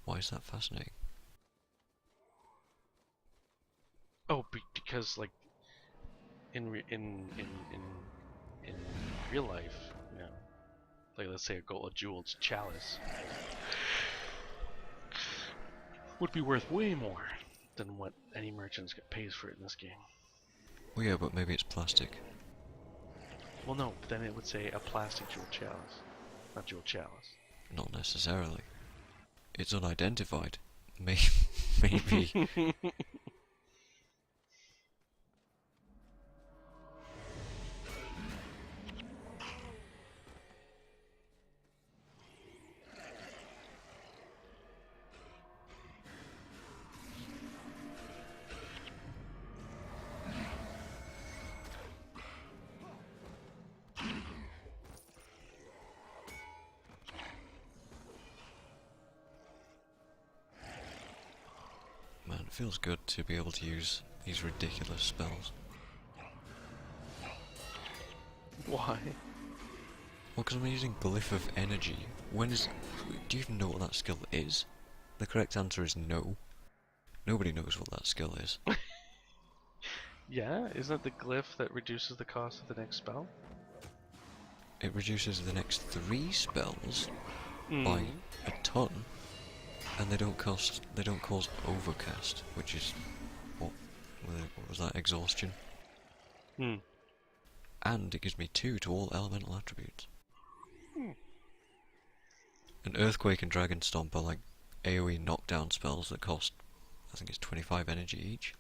Why is that fascinating? Oh, because like in real life, you know, like let's say a jeweled chalice would be worth way more than what any merchant pays for it in this game. Well, yeah, but maybe it's plastic. Well, no, but then it would say a plastic jeweled chalice, not jeweled chalice. Not necessarily. It's unidentified. Maybe. Man, it feels good to be able to use these ridiculous spells. Why? Well, because I'm using Glyph of Energy. When is... Do you even know what that skill is? The correct answer is no. Nobody knows what that skill is. Yeah, isn't that the glyph that reduces the cost of the next spell? It reduces the next 3 spells by Mm. a ton, and they don't cause overcast, which is what was that, exhaustion? Hmm. And it gives me 2 to all elemental attributes. Hmm. And Earthquake and Dragon Stomp are like AoE knockdown spells that cost, I think it's 25 energy each.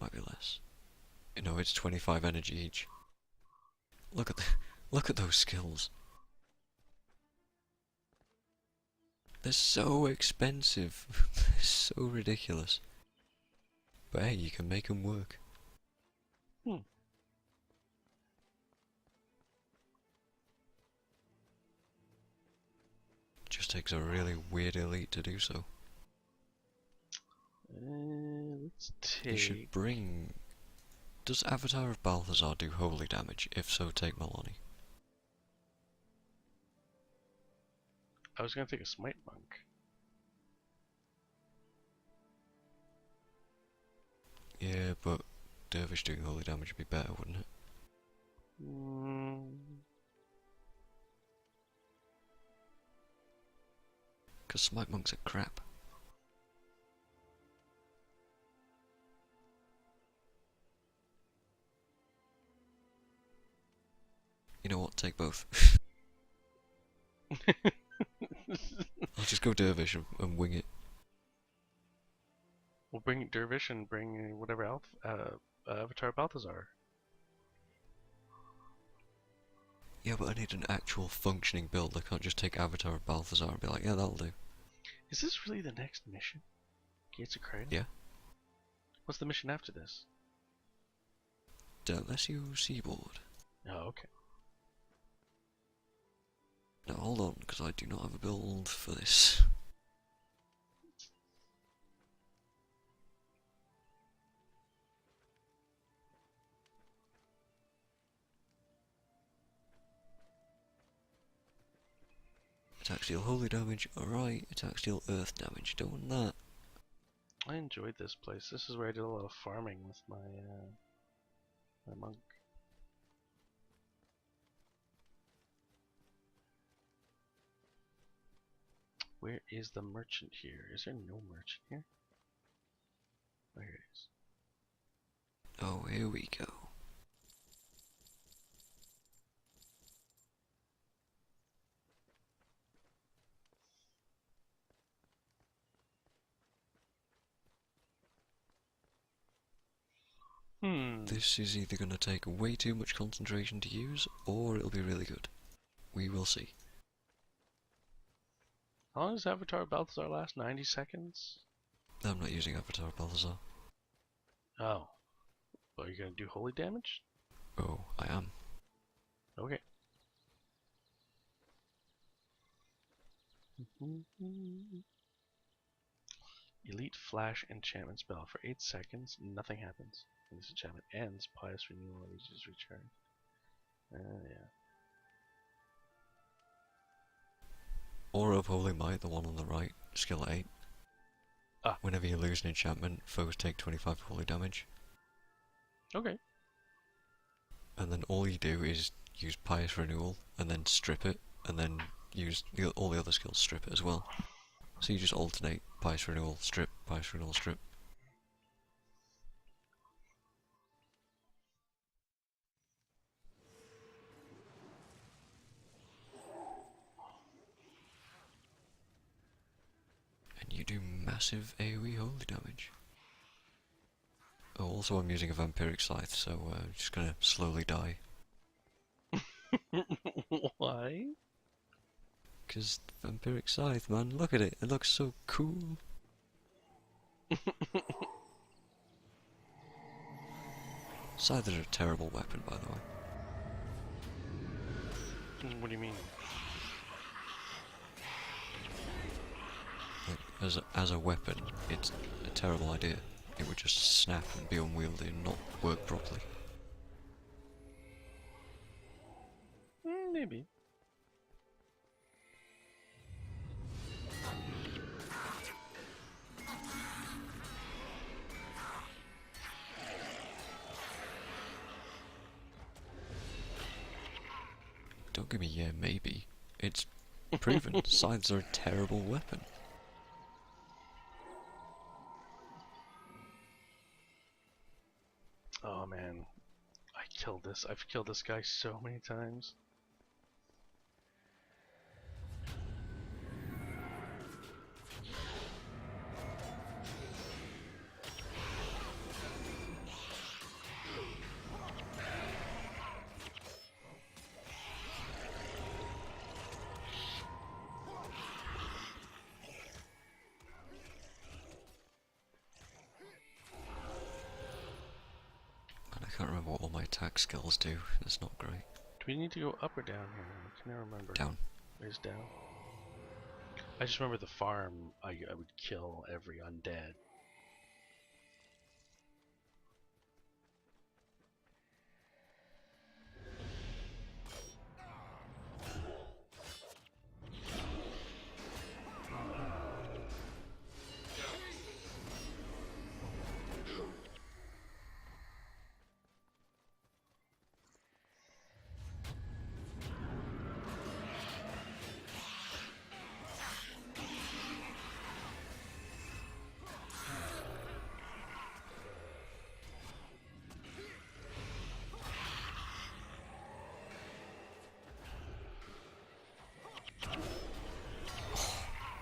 Might be less. No, it's 25 energy each. Look at those skills. They're so expensive. They're so ridiculous. But hey, you can make them work. Hmm. Just takes a really weird elite to do so. Let's You take. should bring... Does Avatar of Balthazar do holy damage? If so, take Malani. I was gonna take a Smite Monk. Yeah, but Dervish doing holy damage would be better, wouldn't it? Because Smite Monks are crap. You know what, take both. I'll just go Dervish and wing it. We'll bring Dervish and bring whatever else, Avatar Balthazar. Yeah, but I need an actual functioning build. I can't just take Avatar of Balthazar and be like, yeah, that'll do. Is this really the next mission? Gates of Kratos? Yeah. What's the mission after this? Delesio Seaboard. Oh, okay. Now hold on, because I do not have a build for this. Attack deal holy damage, alright. Attack deal earth damage, don't want that. I enjoyed this place. This is where I did a lot of farming with my my monk. Where is the merchant here? Is there no merchant here? Oh, here it is. Oh, here we go. This is either going to take way too much concentration to use, or it'll be really good. We will see. How long does Avatar Balthazar last? 90 seconds? I'm not using Avatar Balthazar. Oh. Well, are you gonna do holy damage? Oh, I am. Okay. Elite Flash enchantment spell. For 8 seconds, nothing happens. When this enchantment ends, Pious Renewal reaches return. Yeah. Aura of Holy Might, the one on the right, skill 8. Ah. Whenever you lose an enchantment, foes take 25 holy damage. Okay. And then all you do is use Pious Renewal, and then strip it, and then use all the other skills strip it as well. So you just alternate Pious Renewal, strip, Pious Renewal, strip. And you do massive AoE holy damage. Oh, also I'm using a Vampiric Scythe, so I'm just gonna slowly die. Why? Because Vampiric Scythe, man, look at it, it looks so cool. Scythes are a terrible weapon, by the way. What do you mean? Like, as a weapon, it's a terrible idea. it would just snap and be unwieldy and not work properly. Maybe. Don't give me yeah, maybe. It's proven. Scythes are a terrible weapon. Oh man, I've killed this guy so many times. And I can't remember what all my attack skills do. It's not great. Do we need to go up or down here? I can't remember. Down. Where's down? I just remember the farm. I would kill every undead.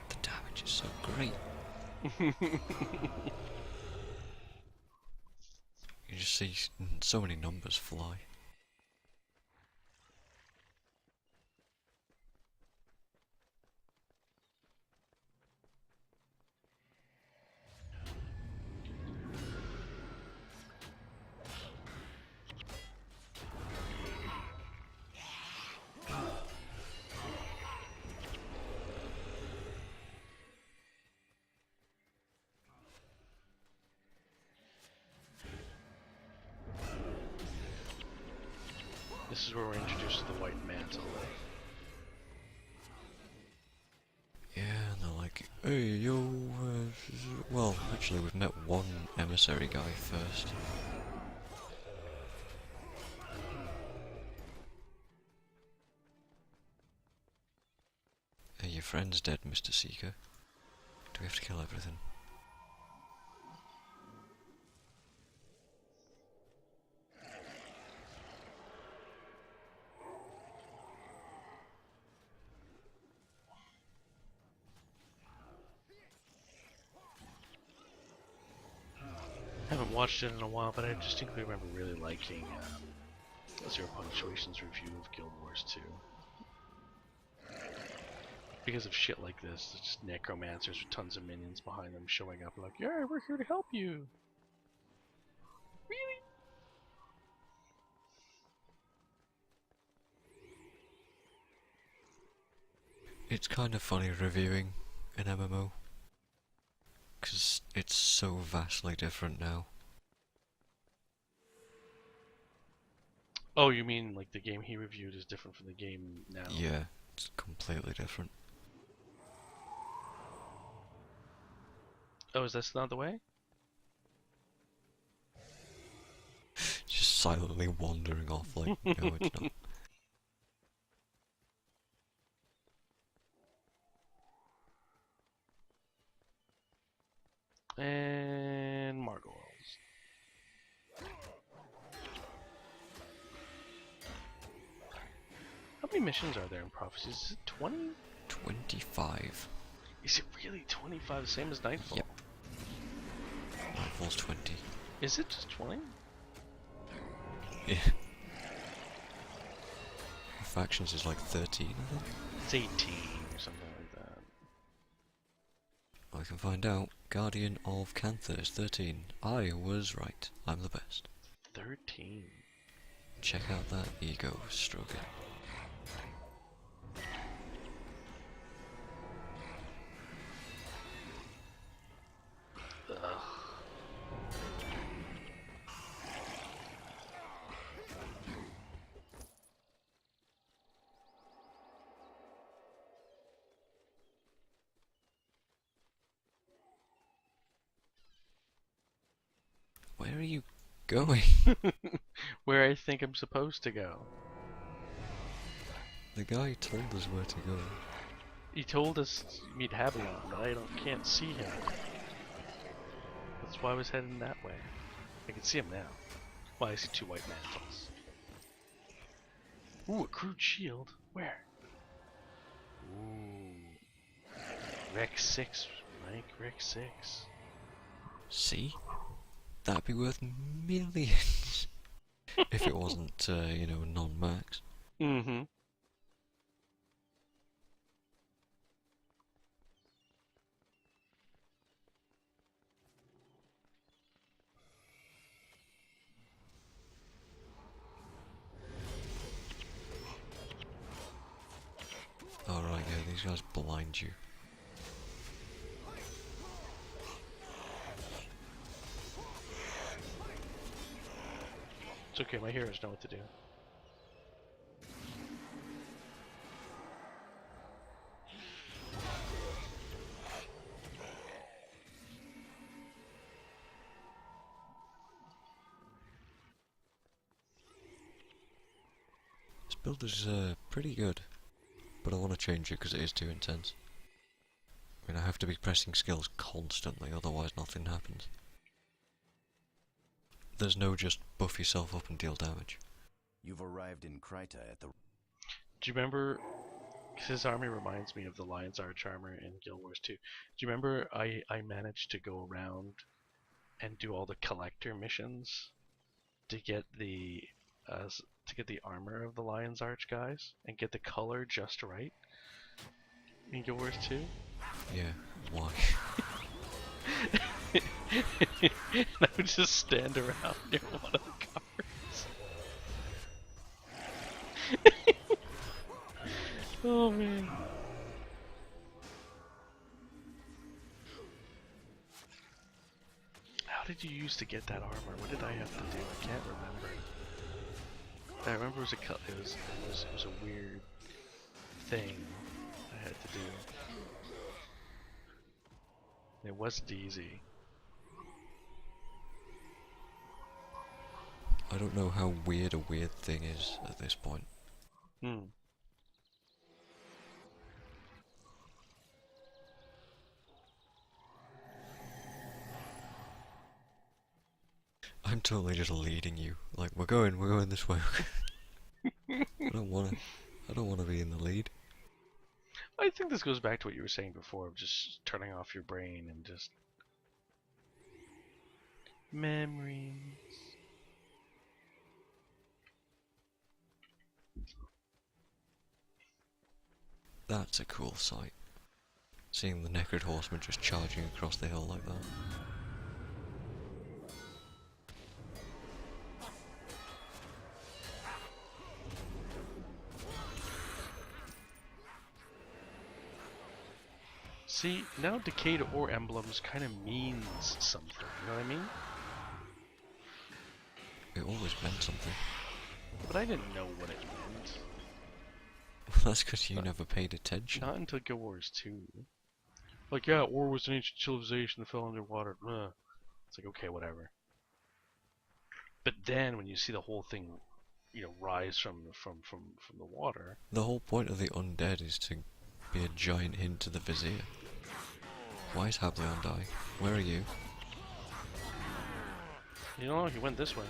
The damage is so great. You just see so many numbers fly. This is where we're introduced to the White Mantle. Yeah, and they're like, hey, yo, well, actually we've met one emissary guy first. Hey, your friend's dead, Mr. Seeker. Do we have to kill everything? I haven't watched it in a while, but I distinctly remember really liking Zero Punctuation's review of Guild Wars 2. Because of shit like this, it's just necromancers with tons of minions behind them showing up like, yeah, we're here to help you. Really? It's kind of funny reviewing an MMO. Because it's so vastly different now. Oh, you mean like the game he reviewed is different from the game now? Yeah, it's completely different. Oh, is this not the way? Just silently wandering off like, no, it's not. And Margolls. How many missions are there in Prophecies? Is it 20? 25. Is it really 25? Same as Nightfall? Yep. Nightfall's 20. Is it just 20? Yeah. Factions is like 13, I think. It's 18 or something like that. I can find out. Guardian of Cantha is 13. I was right. I'm the best. 13? Check out that ego stroking. Where are you going? Where I think I'm supposed to go. The guy told us where to go. He told us to meet Havion, but can't see him. That's why I was heading that way. I can see him now. Well, I see two white mantles. Ooh, a crude shield. Where? Ooh. Rec 6, Mike. Rec 6. See? That'd be worth millions. If it wasn't, you know, non-max. Mm-hmm. Alright, yeah, these guys blind you. It's okay, my heroes know what to do. This build is pretty good, but I want to change it because it is too intense. I mean, I have to be pressing skills constantly, otherwise nothing happens. There's no just buff yourself up and deal damage. You've arrived in Kryta at the... Do you remember? 'Cause his army reminds me of the Lion's Arch armor in Guild Wars 2. Do you remember I managed to go around and do all the collector missions to get the armor of the Lion's Arch guys and get the color just right in Guild Wars 2? Yeah, why? And I would just stand around near one of the covers. Oh man. How did you used to get that armor? What did I have to do? I can't remember. I remember it was a weird thing I had to do. It wasn't easy. I don't know how weird a weird thing is at this point. Hmm. I'm totally just leading you. Like, we're going this way. I don't wanna be in the lead. I think this goes back to what you were saying before of just turning off your brain and just memories. That's a cool sight. Seeing the Necrid Horseman just charging across the hill like that. See, now Decayed Ore Emblems kind of means something, you know what I mean? It always meant something. But I didn't know what it meant. That's because you never paid attention. Not until Guild Wars 2. Like, yeah, ore was an ancient civilization that fell underwater. It's like, okay, whatever. But then when you see the whole thing, you know, rise from the water. The whole point of the undead is to be a giant hint to the Vizier. Why is Hablion dying? Where are you? You know, he went this way.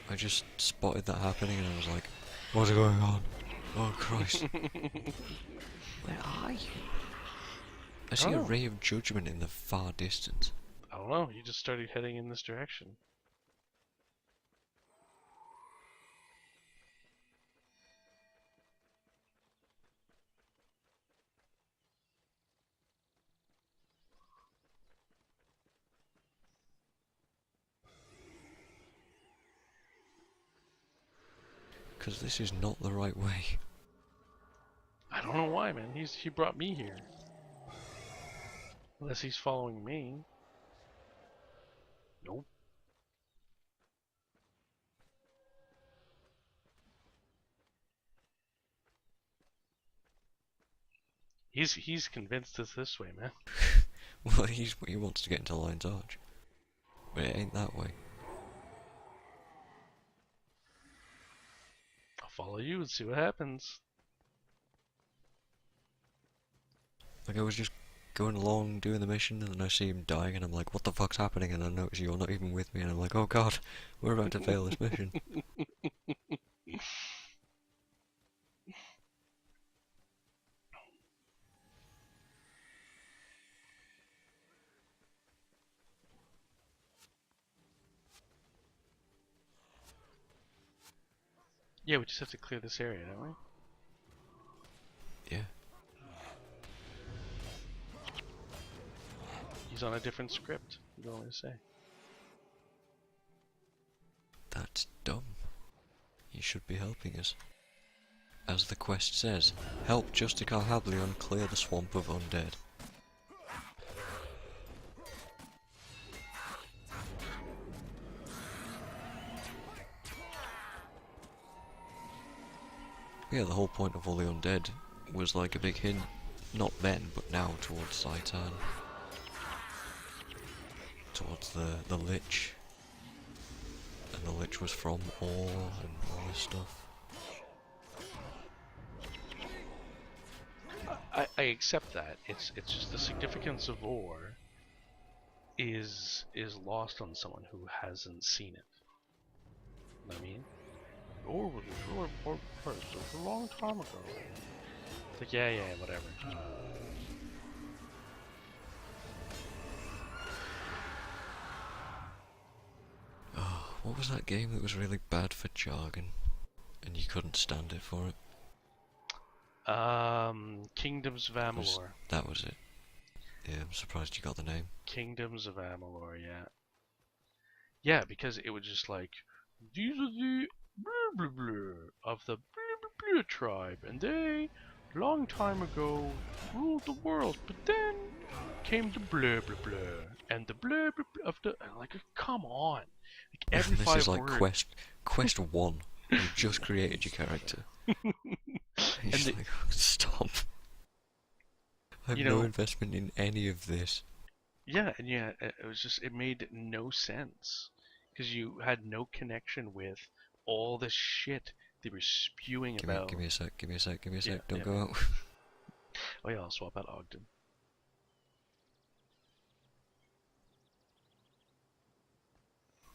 I just spotted that happening and I was like, what's going on? Oh Christ. Where are you? I see a ray of judgment in the far distance. I don't know, he just started heading in this direction. Because this is not the right way. I don't know why, man. He brought me here. Unless he's following me. Nope. He's convinced us this way, man. Well, he wants to get into Lion's Arch. But it ain't that way. I'll follow you and see what happens. Like, I was just going along doing the mission, and then I see him dying, and I'm like, what the fuck's happening? And I notice you're not even with me, and I'm like, oh god, we're about to fail this mission. Yeah, we just have to clear this area, don't we? Yeah. He's on a different script. You don't want to say. That's dumb. He should be helping us. As the quest says, help Justicar Hablion clear the swamp of undead. Yeah, the whole point of all the undead was like a big hint, not then, but now towards Saitan. Towards the Lich. And the Lich was from Or and all this stuff. I accept that. It's just the significance of Or is lost on someone who hasn't seen it. You know what I mean? Or was a long time ago. It's like yeah, whatever. Oh, what was that game that was really bad for jargon? And you couldn't stand it for it? Kingdoms of Amalur. That was it. Yeah, I'm surprised you got the name. Kingdoms of Amalur, yeah. Yeah, because it was just like, these are the blah blah blah of the blah blah blah tribe, and they, long time ago, ruled the world, but then came the blah blah blah, and the blah blah blah of the, like, come on. Like, every this 5 is like words. quest 1. You just created your character. He's like, stop. I have no investment in any of this. Yeah, and yeah, it was just, it made no sense. Because you had no connection with all the shit they were spewing about. Give me a sec, don't go out. Oh yeah, I'll swap out Ogden.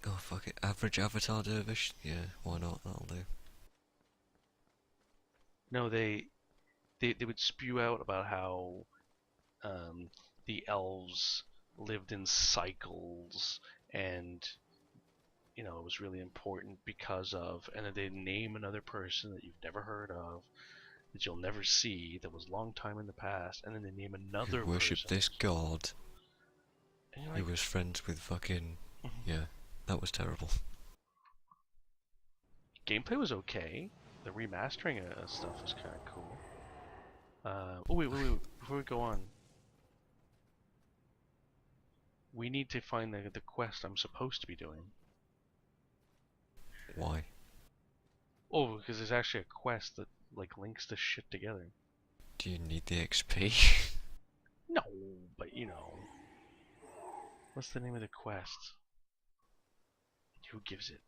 Oh fuck it, average Avatar Dervish? Yeah, why not, that'll do. No, they would spew out about how the elves lived in cycles, and you know, it was really important because of, and then they'd name another person that you've never heard of, that you'll never see, that was a long time in the past, and then they name another who worshipped person. this god, Like, who was friends with fucking... Yeah, that was terrible. Gameplay was okay. The remastering of stuff was kind of cool. Oh wait, before we go on, we need to find the quest I'm supposed to be doing. Why? Oh, because there's actually a quest that like links this shit together. Do you need the XP? No, but you know. What's the name of the quest? Who gives it?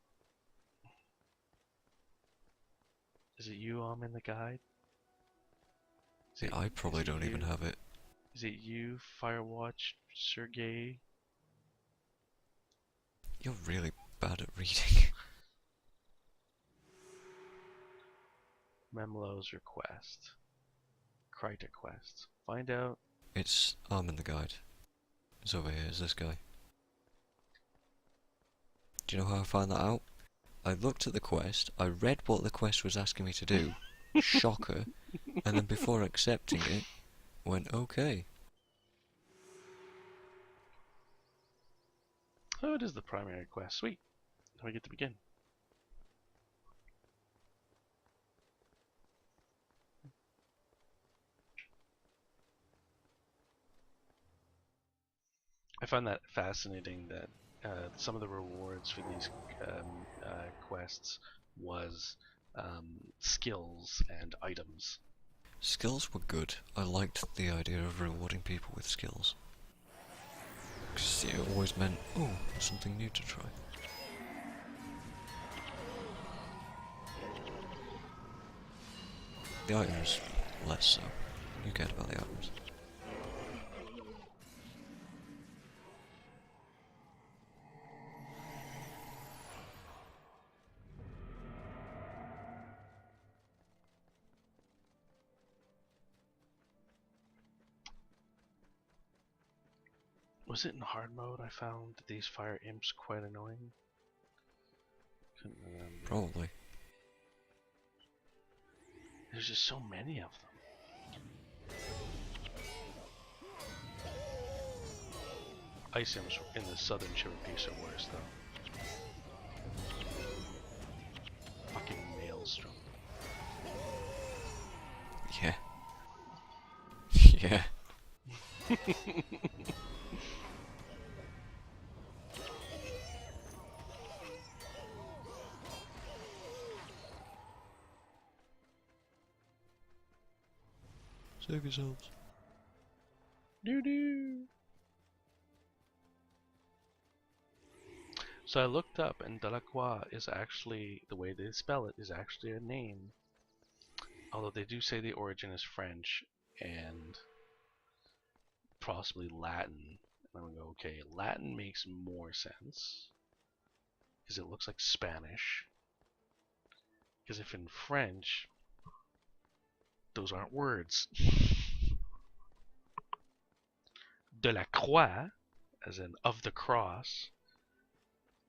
Is it you, in the guide? I probably don't even have it. Is it you, Firewatch, Sergey? You're really bad at reading. Memlo's request. Kryta quest. Find out. It's in the guide. It's over here, it's this guy. Do you know how I found that out? I looked at the quest, I read what the quest was asking me to do, shocker, and then before accepting it, went okay. Oh, it is the primary quest. Sweet. Now we get to begin. I find that fascinating that some of the rewards for these quests was skills and items. Skills were good. I liked the idea of rewarding people with skills. Because it always meant, oh, something new to try. The items, less so. You cared about the items. Was it in hard mode I found these fire imps quite annoying? Couldn't remember. Probably. There's just so many of them. Ice imps in the southern Chiropiece are worse though. Fucking maelstrom. Yeah. Yeah. Save yourselves. Doo-doo. So I looked up, and Delacroix is actually, the way they spell it, is actually a name. Although they do say the origin is French and possibly Latin. And I'm gonna go, okay, Latin makes more sense because it looks like Spanish. Because if in French, those aren't words. De la croix, as in of the cross,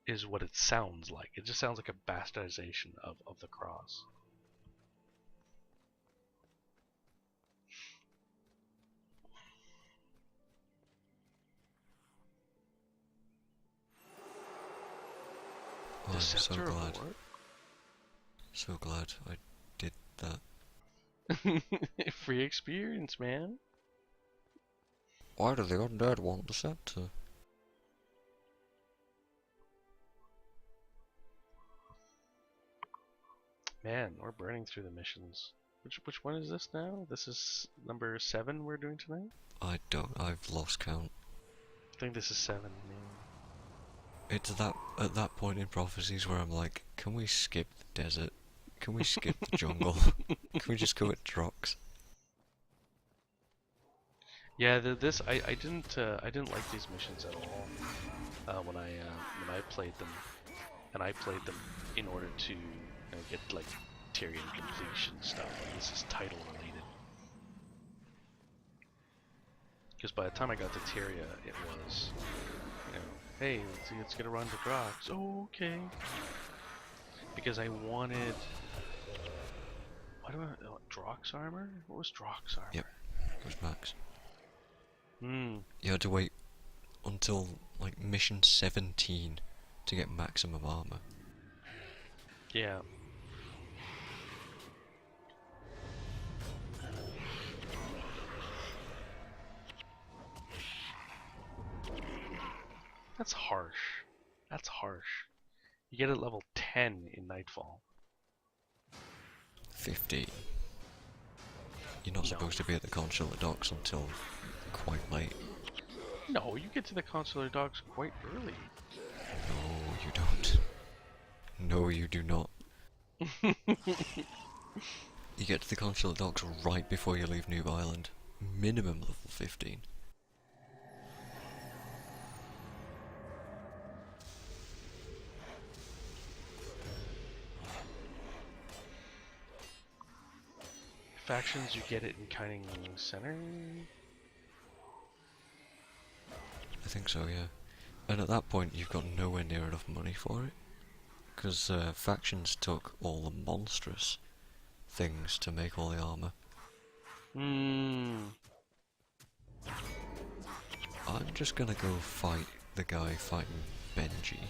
is what it sounds like. It just sounds like a bastardization of the cross. Oh, I'm so Deceptor of glad. what? So glad I did that. Free experience, man. Why do the undead want the scepter? Man, we're burning through the missions. Which one is this now? This is number 7 we're doing tonight? I've lost count. I think this is 7, man. It's at that point in Prophecies where I'm like, can we skip the desert? Can we skip the jungle? Can we just go at Drox? Yeah, I didn't like these missions at all when I played them, and I played them in order to get like Tyrion completion stuff. And this is title related. Because by the time I got to Tyria, it was, hey, let's get a run to Drox. Oh, okay. Because I wanted, Drox armor? What was Drox armor? Yep, it was max. Hmm. You had to wait until like mission 17 to get maximum armor. Yeah. That's harsh. That's harsh. You get it level 10 in Nightfall. 15. You're not supposed to be at the consular docks until quite late. No, you get to the consular docks quite early. No, you don't. No, you do not. You get to the consular docks right before you leave Noob Island. Minimum level 15. Factions, you get it in Kiting Center? I think so, yeah. And at that point, you've got nowhere near enough money for it. Because factions took all the monstrous things to make all the armor. Hmm. I'm just gonna go fight the guy fighting Benji.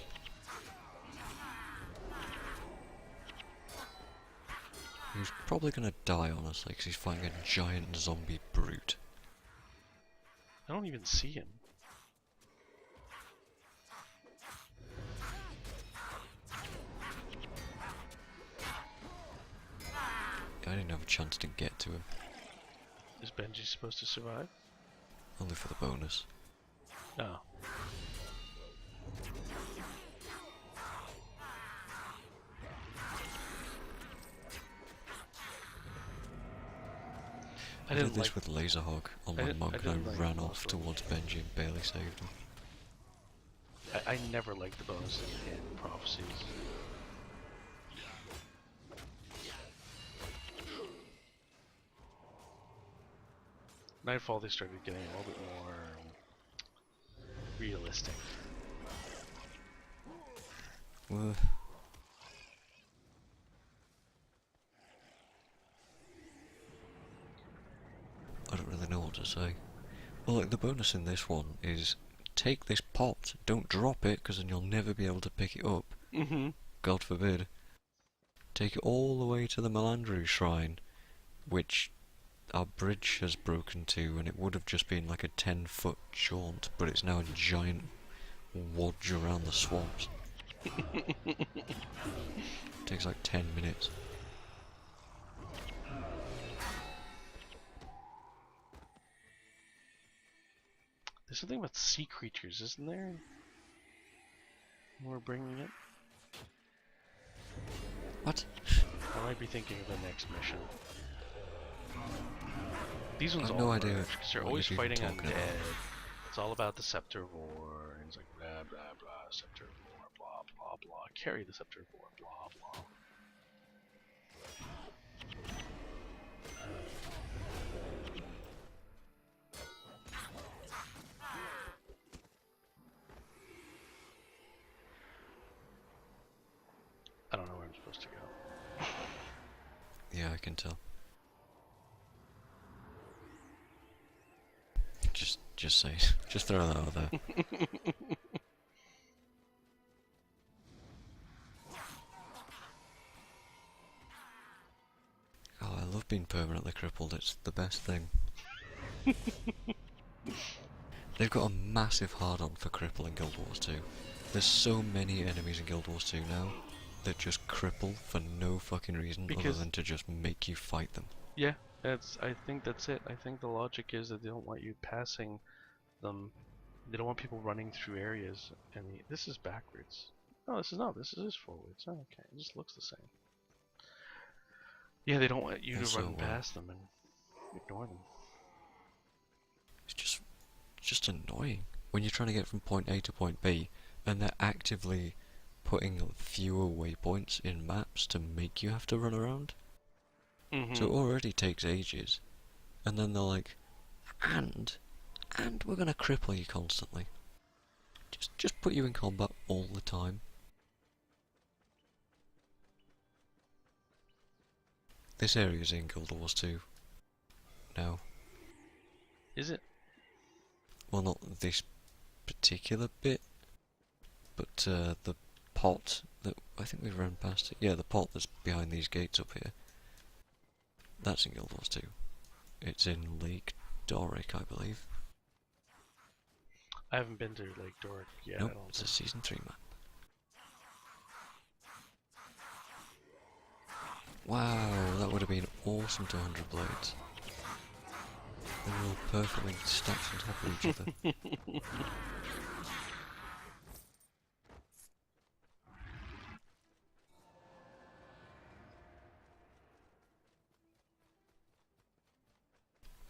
He's probably gonna die, honestly, because he's fighting a giant zombie brute. I don't even see him. I didn't have a chance to get to him. Benji supposed to survive? Only for the bonus. No. I did this with Laserhog on my monk and I like ran the off bonus. towards Benji and barely saved him. I never liked the bonuses in Prophecies. Nightfall, they started getting a little bit more realistic. Well, I don't really know what to say. Well, like, the bonus in this one is take this pot, don't drop it, because then you'll never be able to pick it up. Mm-hmm. God forbid. Take it all the way to the Melandru shrine, which our bridge has broken to, and it would have just been like a 10-foot jaunt, but it's now a giant wodge around the swamps. Takes like 10 minutes. There's something about sea creatures, isn't there? We're bringing it. What? I might be thinking of the next mission. These ones I've all no idea merge, 'cause they're what always you're even fighting talking undead. about. It's all about the Scepter of War, and it's like blah blah blah, Scepter of War, blah blah blah. Carry the Scepter of War, blah blah. I don't know where I'm supposed to go. Yeah, I can tell. Just say it. Just throw that out there. Oh, I love being permanently crippled. It's the best thing. They've got a massive hard-on for cripple in Guild Wars 2. There's so many enemies in Guild Wars 2 now that just cripple for no fucking reason other Because- than to just make you fight them. Yeah, I think that's it. I think the logic is that they don't want you passing them. They don't want people running through areas. And this is backwards. No, this is not. This is forwards. Oh, okay, it just looks the same. Yeah, they don't want you to Also, run past them and ignore them. It's just annoying when you're trying to get from point A to point B, and they're actively putting fewer waypoints in maps to make you have to run around. Mm-hmm. So it already takes ages, and then they're like, and we're gonna cripple you constantly. Just put you in combat all the time. This area's in Guild Wars 2 now. Is it? Well, not this particular bit, but the pot that I think we've run past it. Yeah, the pot that's behind these gates up here. That's in Guild Wars 2. It's in Lake Doric, I believe. I haven't been to Lake Doric yet. Nope, I don't it's a think. Season 3 map. Wow, that would have been awesome to 100 blades. They were all perfectly stacked on top of each other.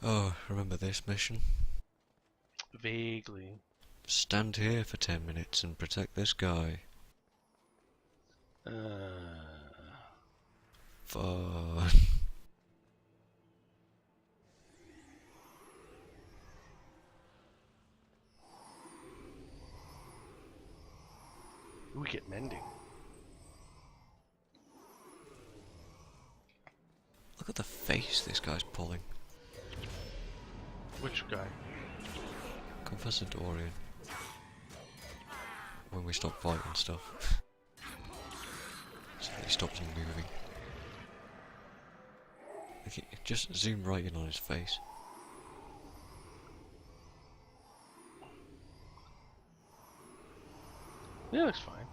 Oh, remember this mission? Vaguely. Stand here for 10 minutes and protect this guy. Fun. We get mending. Look at the face this guy's pulling. Which guy? Confessor Dorian. When we stop fighting stuff. So he stops moving. Okay, just zoom right in on his face. Yeah, looks fine.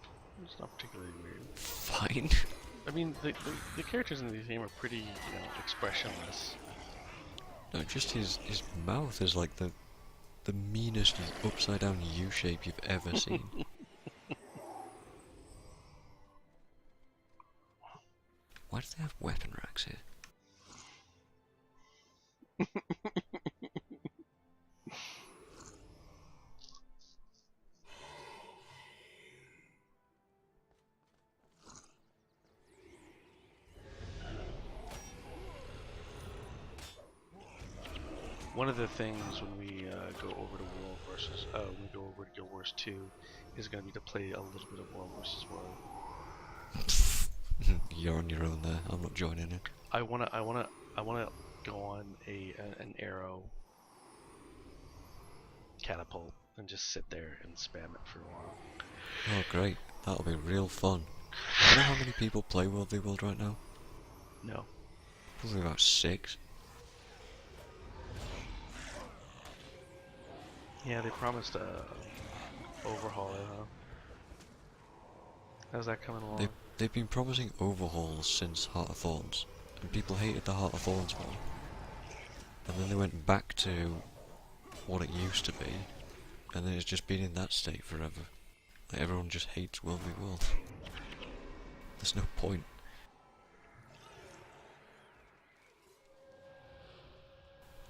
It's not particularly weird. Fine. I mean, the characters in the game are pretty, expressionless. No, just his mouth is like the meanest upside down U shape you've ever seen. Why do they have weapon racks here? One of the things when we go over to World versus, when we go over to Guild Wars 2, is going to be to play a little bit of World versus World. You're on your own there. I'm not joining it. I wanna go on an arrow catapult and just sit there and spam it for a while. Oh great, that'll be real fun. You know how many people play World v World right now? No. Probably about 6. Yeah, they promised a overhaul. How's that coming along? They've been promising overhauls since Heart of Thorns, and people hated the Heart of Thorns one. And then they went back to what it used to be, and then it's just been in that state forever. Like, everyone just hates World v World. There's no point.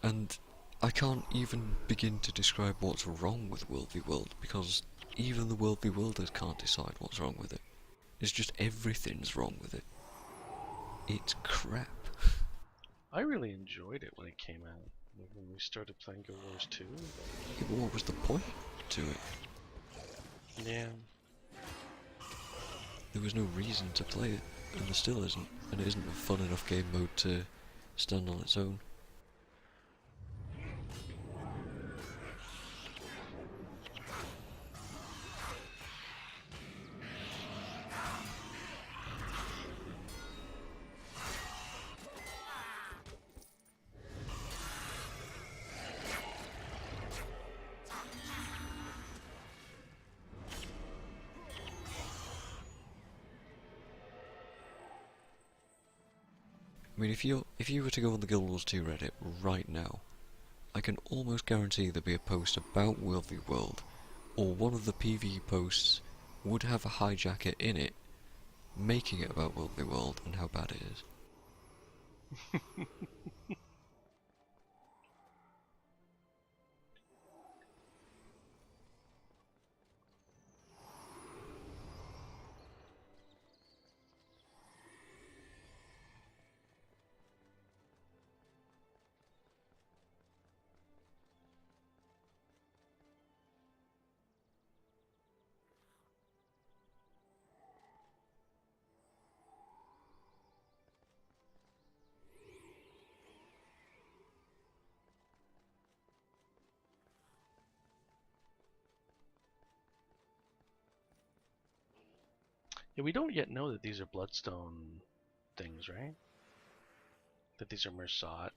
And I can't even begin to describe what's wrong with World v World, because even the World v Worlders can't decide what's wrong with it. It's just everything's wrong with it. It's crap. I really enjoyed it when it came out. When we started playing Guild Wars 2. Yeah, but what was the point to it? Yeah. There was no reason to play it, and there still isn't, and it isn't a fun enough game mode to stand on its own. I mean, if you were to go on the Guild Wars 2 Reddit right now, I can almost guarantee there'd be a post about World v World, or one of the PvE posts would have a hijacker in it, making it about World v World and how bad it is. Yeah, we don't yet know that these are Bloodstone things, right? That these are Mersat.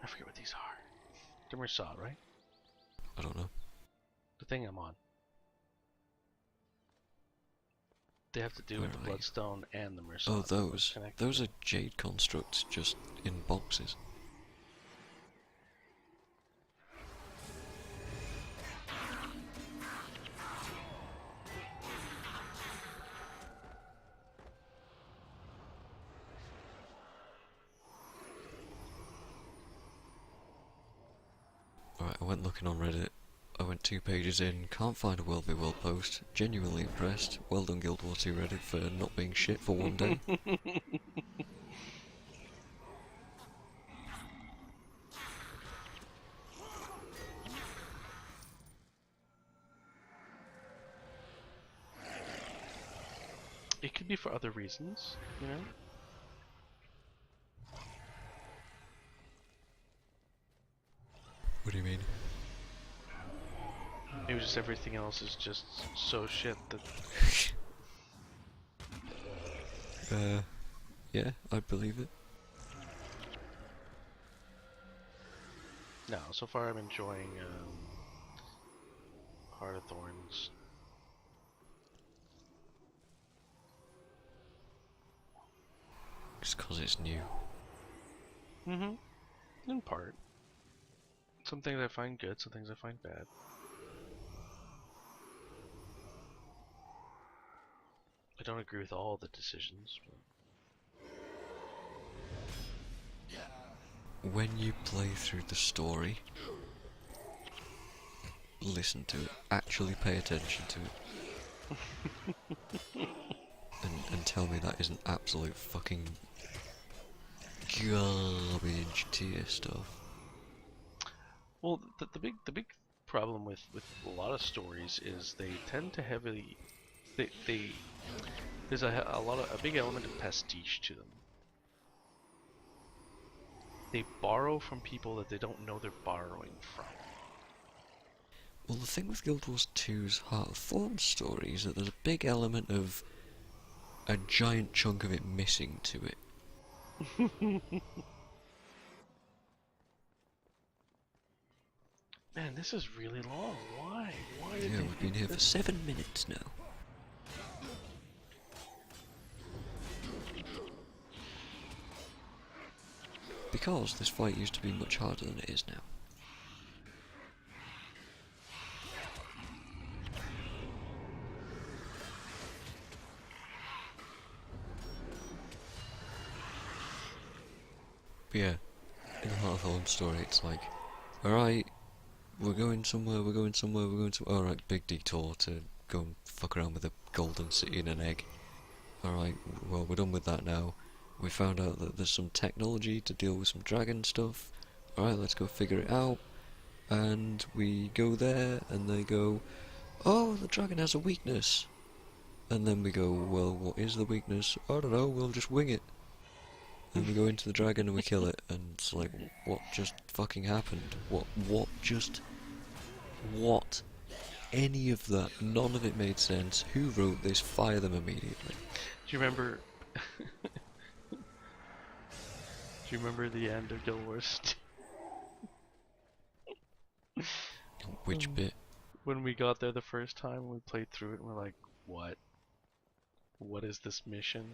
I forget what these are. They're Mersat, right? I don't know. The thing I'm on. They have to do with the Bloodstone and the Mersat. Oh, those. Those are Jade constructs, just in boxes. Alright, I went looking on Reddit. I went 2 pages in, can't find a World v World post. Genuinely impressed. Well done Guild Wars 2 Reddit for not being shit for one day. It could be for other reasons, you know? What do you mean? Maybe just everything else is just so shit that... Yeah, I believe it. No, so far I'm enjoying Heart of Thorns. Just 'cause it's new. Mm-hmm. In part. Some things I find good, some things I find bad. I don't agree with all the decisions, but... When you play through the story, listen to it. Actually pay attention to it. and tell me that isn't absolute fucking garbage tier stuff. Well, the big problem with a lot of stories is they tend to heavily there's a big element of pastiche to them. They borrow from people that they don't know they're borrowing from. Well, the thing with Guild Wars 2's Heart of Thorn story is that there's a big element of a giant chunk of it missing to it. Man, this is really long. Why? Why did Yeah, they we've been do here for this? 7 minutes now. Because this fight used to be much harder than it is now. But yeah, in the Heart of Thorn story it's like, alright, we're going somewhere, alright, big detour to go and fuck around with a golden city and an egg. Alright, well we're done with that now. We found out that there's some technology to deal with some dragon stuff. Alright, let's go figure it out. And we go there, and they go, oh, the dragon has a weakness. And then we go, well, what is the weakness? I don't know, we'll just wing it. And we go into the dragon and we kill it, and it's like, what just fucking happened? What any of that, none of it made sense. Who wrote this? Fire them immediately. Do you remember? Do you remember the end of Guild Wars 2? Which bit? When we got there the first time, we played through it and we're like, what? What is this mission?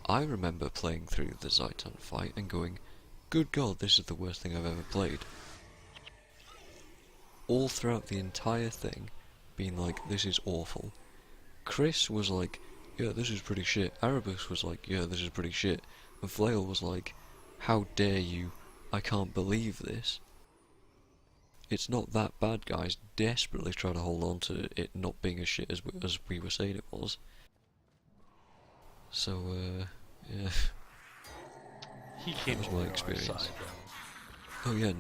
I remember playing through the Zaitan fight and going, good god, this is the worst thing I've ever played. All throughout the entire thing, being like, this is awful. Chris was like, yeah, this is pretty shit. Erebus was like, yeah, this is pretty shit. And Flail was like, how dare you? I can't believe this. It's not that bad, guys. Desperately try to hold on to it not being as shit as we were saying it was. So, yeah. He came That was over my to our experience. side, though. Oh yeah,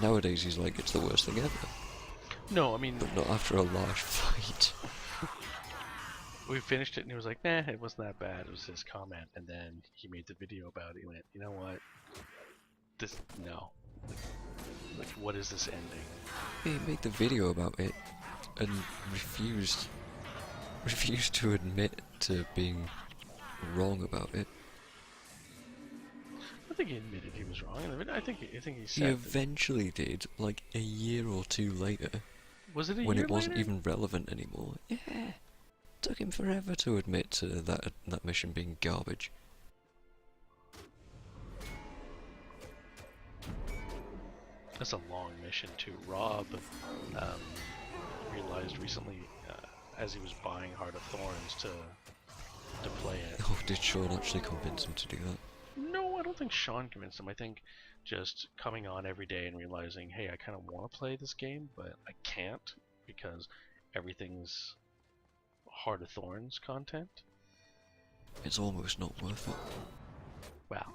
nowadays he's like, it's the worst thing ever. No, I mean, But not after a large fight. we finished it and he was like, nah, it wasn't that bad. It was his comment. And then he made the video about it. He went, you know what? No. Like, what is this ending? He made the video about it and refused to admit to being wrong about it. I think he admitted he was wrong. I think he He said. eventually did, like a year or two later, Was it a when year it wasn't later? even relevant anymore. Yeah, took him forever to admit to that mission being garbage. That's a long mission too. Rob realized recently, as he was buying Heart of Thorns to play it. Oh, did Sean actually convince him to do that? No, I don't think Sean convinced him. I think just coming on every day and realizing, hey, I kind of want to play this game, but I can't because everything's Heart of Thorns content. It's almost not worth it. Wow.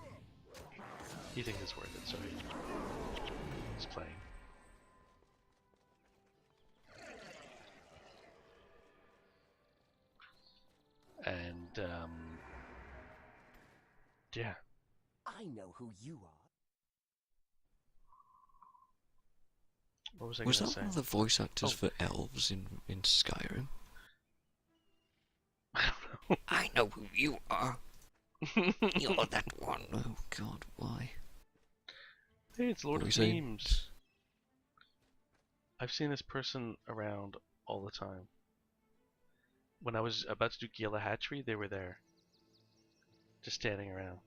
He thinks it's worth it, so he's playing. And, yeah. I know who you are. What was I Was gonna that say? one of the voice actors Oh. for elves in Skyrim? I don't know. I know who you are. You're that one. Oh god, why? Hey, it's Lord What were of you saying? Memes. I've seen this person around all the time. When I was about to do Gila Hatchery, they were there. Just standing around.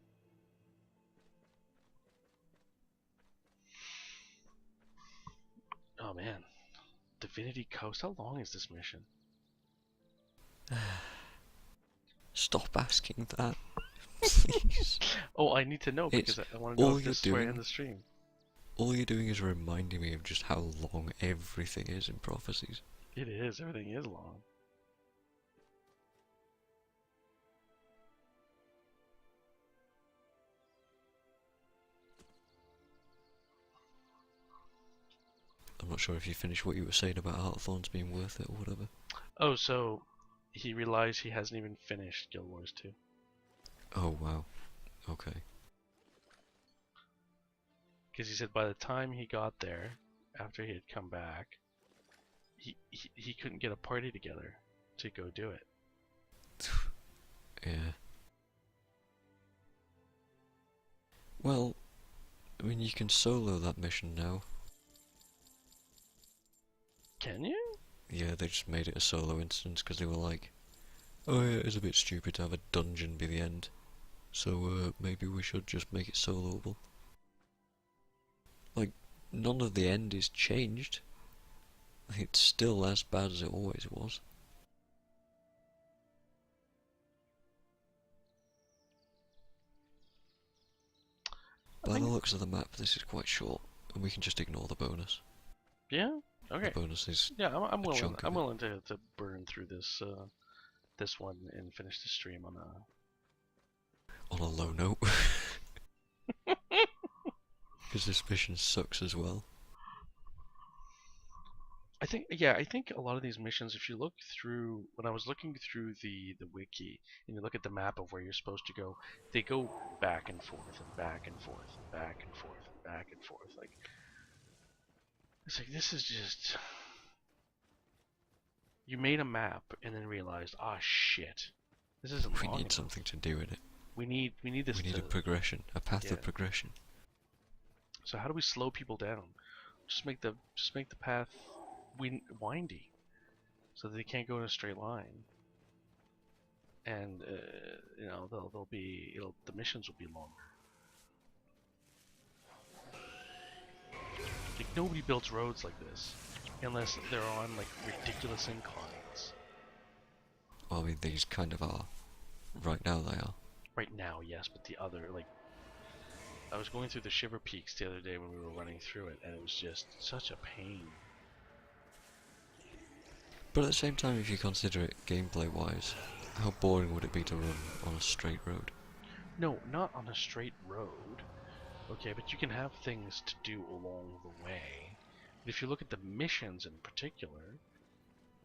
man. Divinity Coast. How long is this mission? Stop asking that, please. Oh, I need to know because I want to know all if you're this is where I doing- end the stream. All you're doing is reminding me of just how long everything is in Prophecies. It is. Everything is long. I'm not sure if you finished what you were saying about Heartthorns being worth it or whatever. Oh, so he realized he hasn't even finished Guild Wars 2. Oh wow. Okay. Because he said by the time he got there, after he had come back, he couldn't get a party together to go do it. Yeah. Well, I mean, you can solo that mission now. Can you? Yeah, they just made it a solo instance because they were like, oh yeah, it's a bit stupid to have a dungeon be the end. So maybe we should just make it soloable. Like, none of the end is changed. It's still as bad as it always was. By the looks of the map, this is quite short, and we can just ignore the bonus. Yeah. Okay. The bonus is Yeah, I'm a willing. chunk of I'm it. willing to burn through this this one and finish the stream on a. on a low note. Because this mission sucks as well. I think a lot of these missions, if you look through, when I was looking through the wiki and you look at the map of where you're supposed to go, they go back and forth and back and forth and back and forth and back and forth. Like, it's like, this is just, you made a map and then realized, ah, shit, this isn't We long need enough. something to do with it. We need this. We need to, a progression, a path yeah. of progression. So how do we slow people down? Just make the path windy, so that they can't go in a straight line. And you know, the missions will be longer. Like, nobody builds roads like this unless they're on like ridiculous inclines. Well, I mean, these kind of are. Right now they are. Right now, yes, but the other, like, I was going through the Shiver Peaks the other day when we were running through it, and it was just such a pain. But at the same time, if you consider it gameplay-wise, how boring would it be to run on a straight road? No, not on a straight road. Okay, but you can have things to do along the way. But if you look at the missions in particular,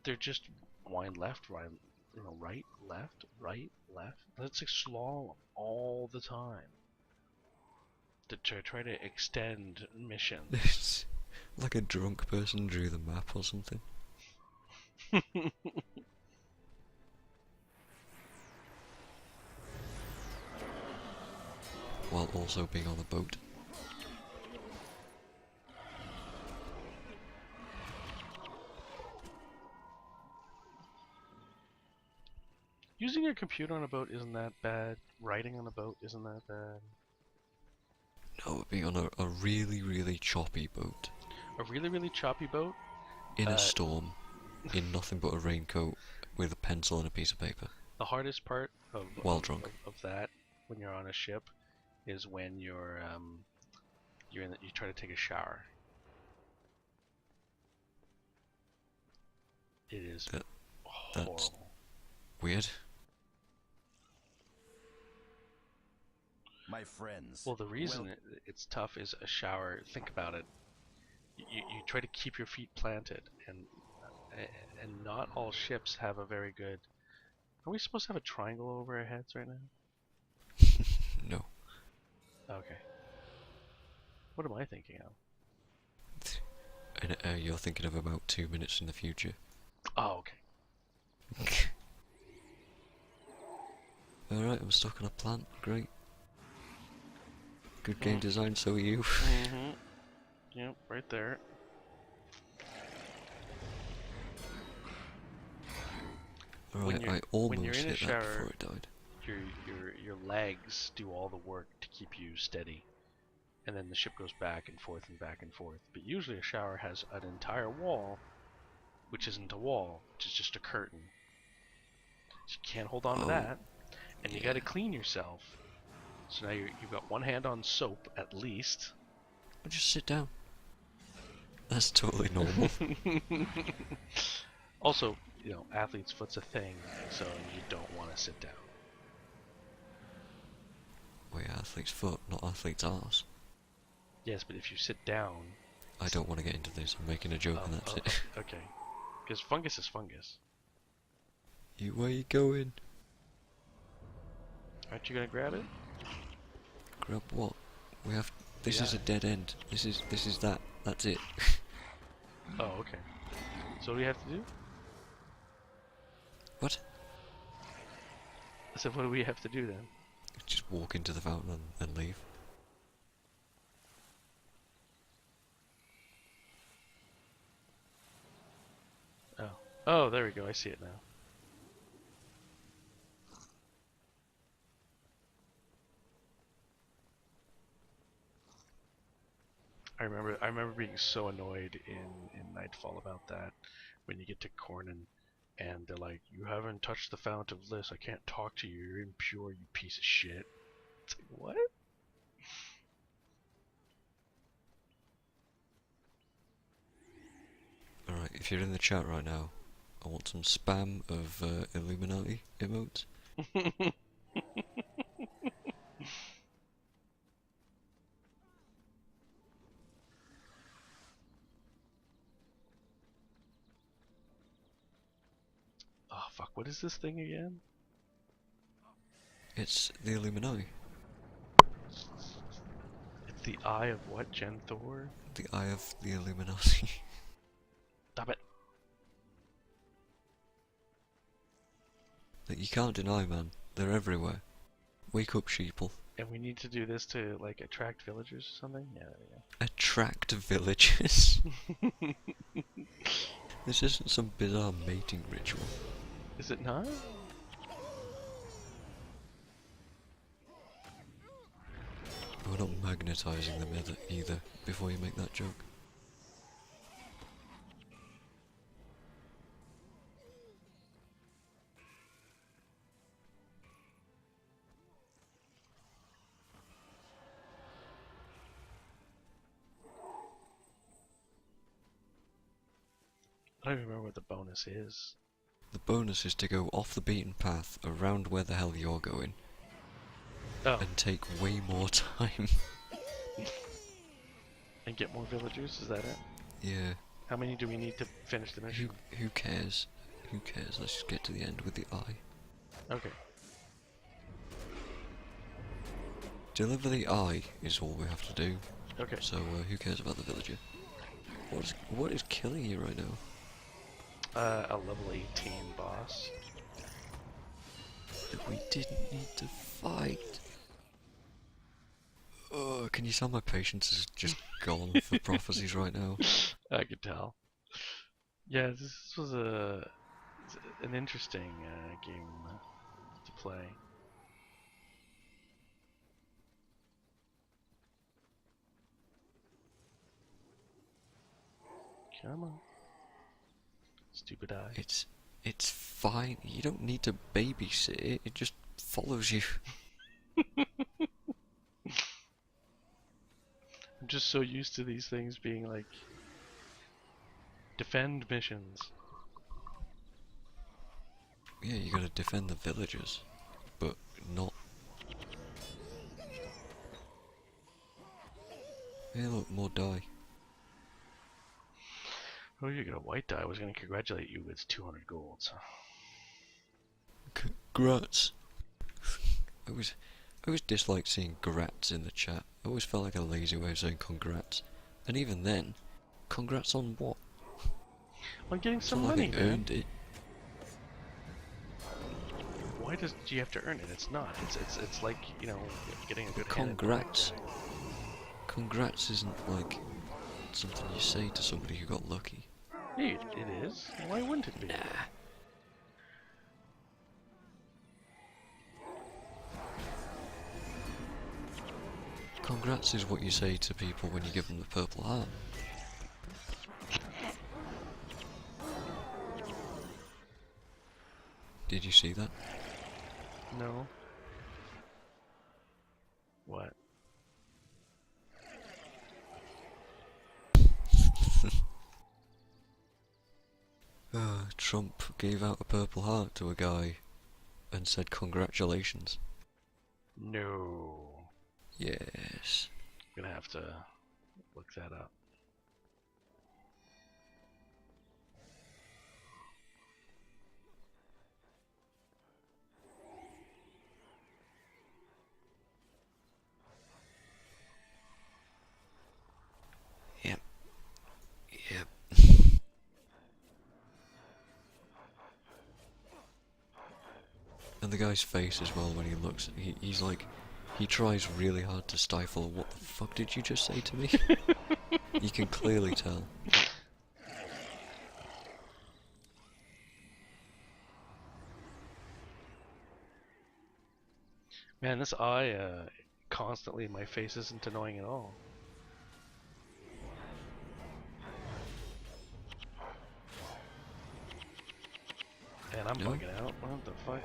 they're just wind left, right, you know, right, left, right, left. Let's like slalom all the time to try to extend missions. It's like a drunk person drew the map or something. While also being on a boat. Using your computer on a boat isn't that bad. Writing on a boat isn't that bad. No, being on a really, really choppy boat. A really, really choppy boat? In a storm. In nothing but a raincoat with a pencil and a piece of paper. The hardest part of While drunk. of that when you're on a ship is when you try to take a shower. It is That's horrible. weird. My friends. Well, the reason it's tough is a shower. Think about it. You try to keep your feet planted, and not all ships have a very good. Are we supposed to have a triangle over our heads right now? No. Okay. What am I thinking of? And you're thinking of about 2 minutes in the future. Oh, okay. Alright, I'm stuck on a plant. Great. Good game design, so are you. Mm-hmm. Yep, right there. Alright, you're- I when you're almost in a hit that shower- before it died. Your legs do all the work to keep you steady, and then the ship goes back and forth and back and forth. But usually a shower has an entire wall, which isn't a wall, which is just a curtain. So you can't hold on to that, and you got to clean yourself. So now you've got one hand on soap at least. Well, just sit down. That's totally normal. Also, you know, athlete's foot's a thing, so you don't want to sit down. Wait, athlete's foot, not athlete's arse. Yes, but if you sit down... I don't want to get into this. I'm making a joke and that's it. Okay. Because fungus is fungus. Where you going? Aren't you gonna grab it? Grab what? We have. This is a dead end. This is that. That's it. Oh, okay. So what do we have to do? What? I said, what do we have to do then? Just walk into the fountain and leave. Oh. Oh, there we go. I see it now. I remember being so annoyed in Nightfall about that when you get to Cornan and they're like, you haven't touched the Fount of Bliss, I can't talk to you, you're impure, you piece of shit. It's like, what? Alright, if you're in the chat right now, I want some spam of Illuminati emotes. Oh fuck, what is this thing again? It's the Illuminati. It's the Eye of what, Gen Thor? The Eye of the Illuminati. Stop it. That you can't deny, man. They're everywhere. Wake up, sheeple. And we need to do this to, like, attract villagers or something? Yeah, there we go. Attract villagers? This isn't some bizarre mating ritual. Is it not? We're not magnetizing them either before you make that joke. I don't even remember what the bonus is. The bonus is to go off the beaten path around where the hell you're going Oh, and take way more time. and get more villagers, is that it? Yeah. How many do we need to finish the mission? Who cares? Who cares? Let's just get to the end with the eye. Okay. Deliver the eye is all we have to do. Okay. So who cares about the villager? What is killing you right now? A level 18 boss. That we didn't need to fight. Oh, can you tell my patience is just gone for prophecies right now? I could tell. Yeah, this was an interesting game to play. Come on. Stupid eye. It's fine. You don't need to babysit it. It just follows you. I'm just so used to these things being like defend missions. Yeah, you gotta defend the villagers, but not. Hey, look, more die. Oh, you got a white die. I was going to congratulate you with 200 gold. So. Congrats. I always disliked seeing grats in the chat. I always felt like a lazy way of saying congrats. And even then, congrats on what? On getting some It's not money, like I man. earned it. Why do you have to earn it? It's not. It's like, you know, getting a good hand at Congrats. Congrats isn't like something you say to somebody who got lucky. Yeah, it is. Why wouldn't it be? Nah. Congrats is what you say to people when you give them the purple heart. Did you see that? No. What? Trump gave out a purple heart to a guy and said congratulations. No. Yes. I'm gonna have to look that up. Yep. Yep. And the guy's face as well when he looks, he's like, he tries really hard to stifle, what the fuck did you just say to me? You can clearly tell. Man, this eye constantly in my face isn't annoying at all. And I'm No. bugging out. What the fuck?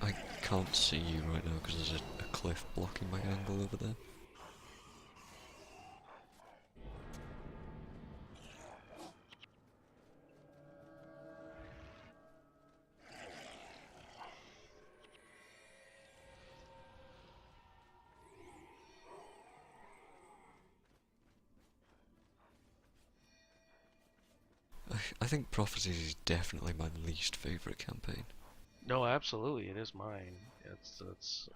I can't see you right now because there's a cliff blocking my angle over there. I think Prophecies is definitely my least favourite campaign. No, absolutely, it is mine. It's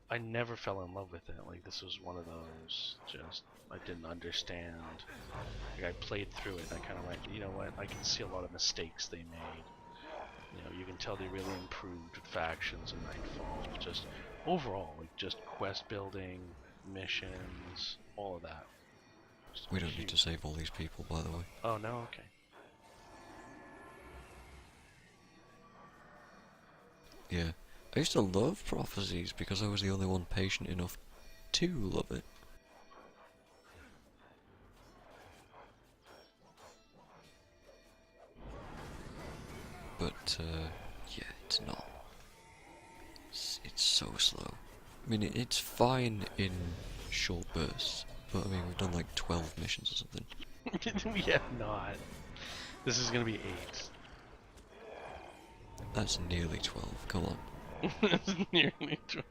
I never fell in love with it. Like, this was one of those, just, I didn't understand. Like, I played through it and I kind of went, you know what, I can see a lot of mistakes they made. You know, you can tell they really improved with factions and Nightfall. Just overall, like, just quest building, missions, all of that. Just We don't need huge. to save all these people, by the way. Oh, no? Okay. Yeah. I used to love Prophecies because I was the only one patient enough to love it. But, yeah, it's not. It's so slow. I mean, it's fine in short bursts, but I mean, we've done like 12 missions or something. We have not. This is gonna be 8. That's nearly 12, come on. It's nearly 12.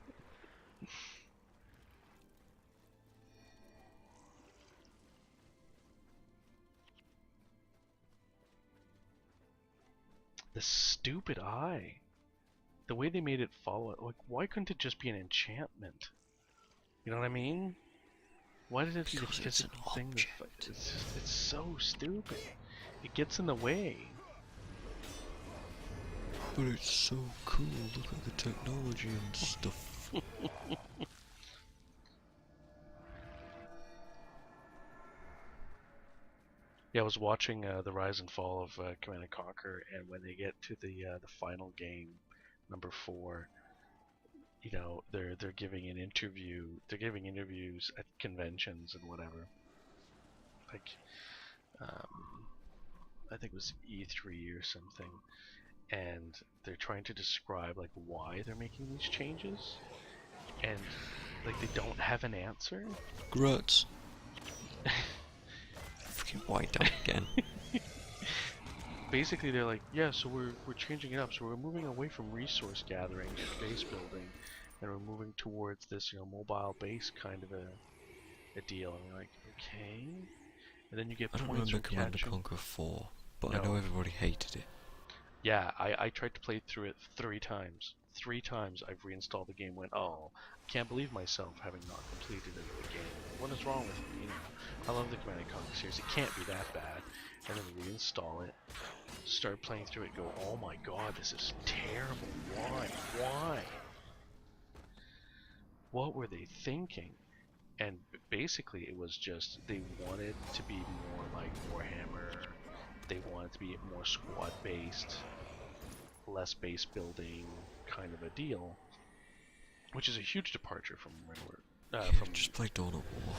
The stupid eye. The way they made it follow it. Like, why couldn't it just be an enchantment? You know what I mean? Why did it be the Because it's an physical thing? object. It's so stupid. It gets in the way. But it's so cool, look at the technology and stuff. Yeah, I was watching the rise and fall of Command & Conquer, and when they get to the final game, number 4, you know, they're giving an interview. They're giving interviews at conventions and whatever. Like, I think it was E3 or something, and they're trying to describe like why they're making these changes, and like they don't have an answer. Gruts. Fucking white out again. Basically, they're like, yeah, so we're changing it up. So we're moving away from resource gathering and base building, and we're moving towards this, you know, mobile base kind of a deal. And you're like, okay. And then you get I don't points remember for Command & catching. Conquer 4, but I No. know everybody hated it. Yeah, I tried to play through it 3 times. 3 times I've reinstalled the game. Went, oh, I can't believe myself having not completed the game. What is wrong with me? You know, I love the Command & Conquer series. It can't be that bad. And then reinstall it, start playing through it, go, oh my god, this is terrible. Why? Why? What were they thinking? And basically, it was just they wanted to be more like Warhammer. They wanted to be more squad based, less base building, kind of a deal, which is a huge departure from Red Alert. Just play Dawn of War.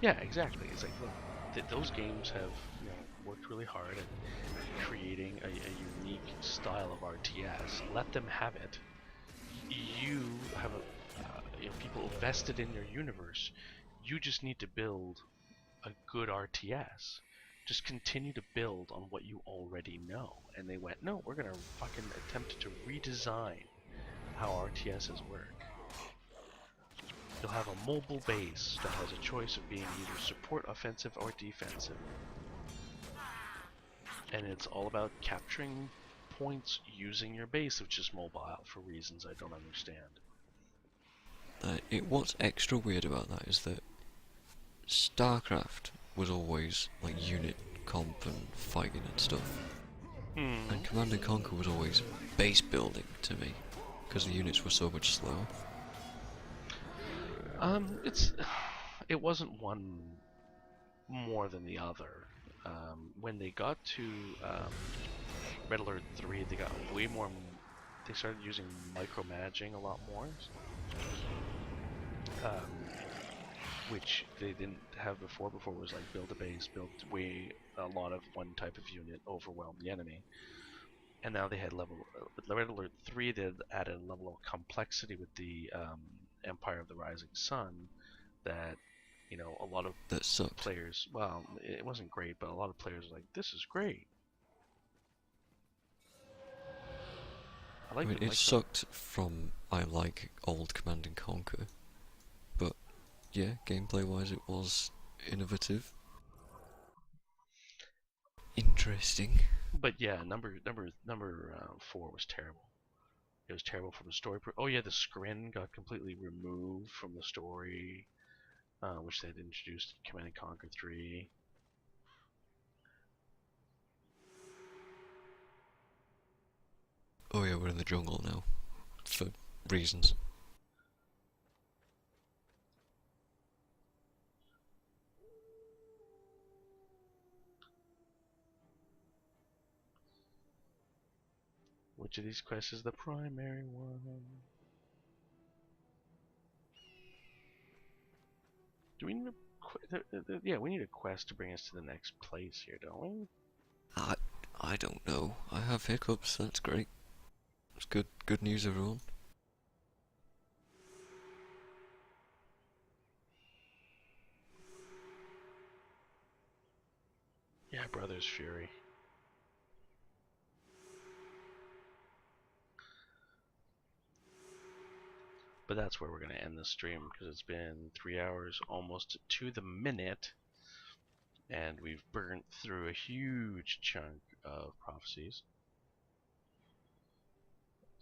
Yeah, exactly. It's like, look, those games have worked really hard at creating a unique style of RTS. Let them have it. You have people vested in your universe. You just need to build a good RTS. Just continue to build on what you already know. And they went, no, we're gonna fucking attempt to redesign how RTSs work. You'll have a mobile base that has a choice of being either support offensive or defensive. And it's all about capturing points using your base, which is mobile, for reasons I don't understand. What's extra weird about that is that StarCraft was always like unit comp and fighting and stuff. And Command & Conquer was always base building to me, because the units were so much slower. It wasn't one more than the other. When they got to Red Alert 3, they got way more. They started using micromanaging a lot more, which they didn't have before. Before was like build a base, build a lot of one type of unit, overwhelm the enemy. And now they had with Red Alert 3, they added a level of complexity with the Empire of the Rising Sun that, a lot of players, well, it wasn't great, but a lot of players were like, this is great. It sucked from I like old Command & Conquer, but yeah, gameplay wise it was innovative. Interesting. But yeah, number 4 was terrible. It was terrible from the story. Oh yeah, the Scrin got completely removed from the story, which they had introduced in Command & Conquer 3. Oh yeah, we're in the jungle now, for reasons. Which of these quests is the primary one? Do we need a we need a quest to bring us to the next place here, don't we? I don't know. I have hiccups. That's great. It's good news, everyone. Yeah, Brothers Fury. But that's where we're going to end the stream, because it's been 3 hours almost to the minute, and we've burnt through a huge chunk of prophecies.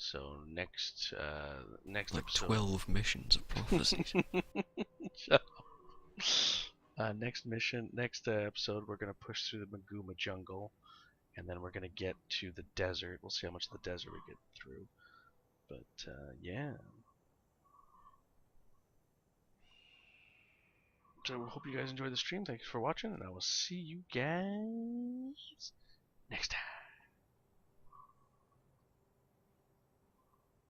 So next like episode, 12 missions of prophecies. next episode, we're going to push through the Maguma jungle, and then we're going to get to the desert. We'll see how much of the desert we get through. But yeah. So I hope you guys enjoyed the stream. Thanks for watching, and I will see you guys next time.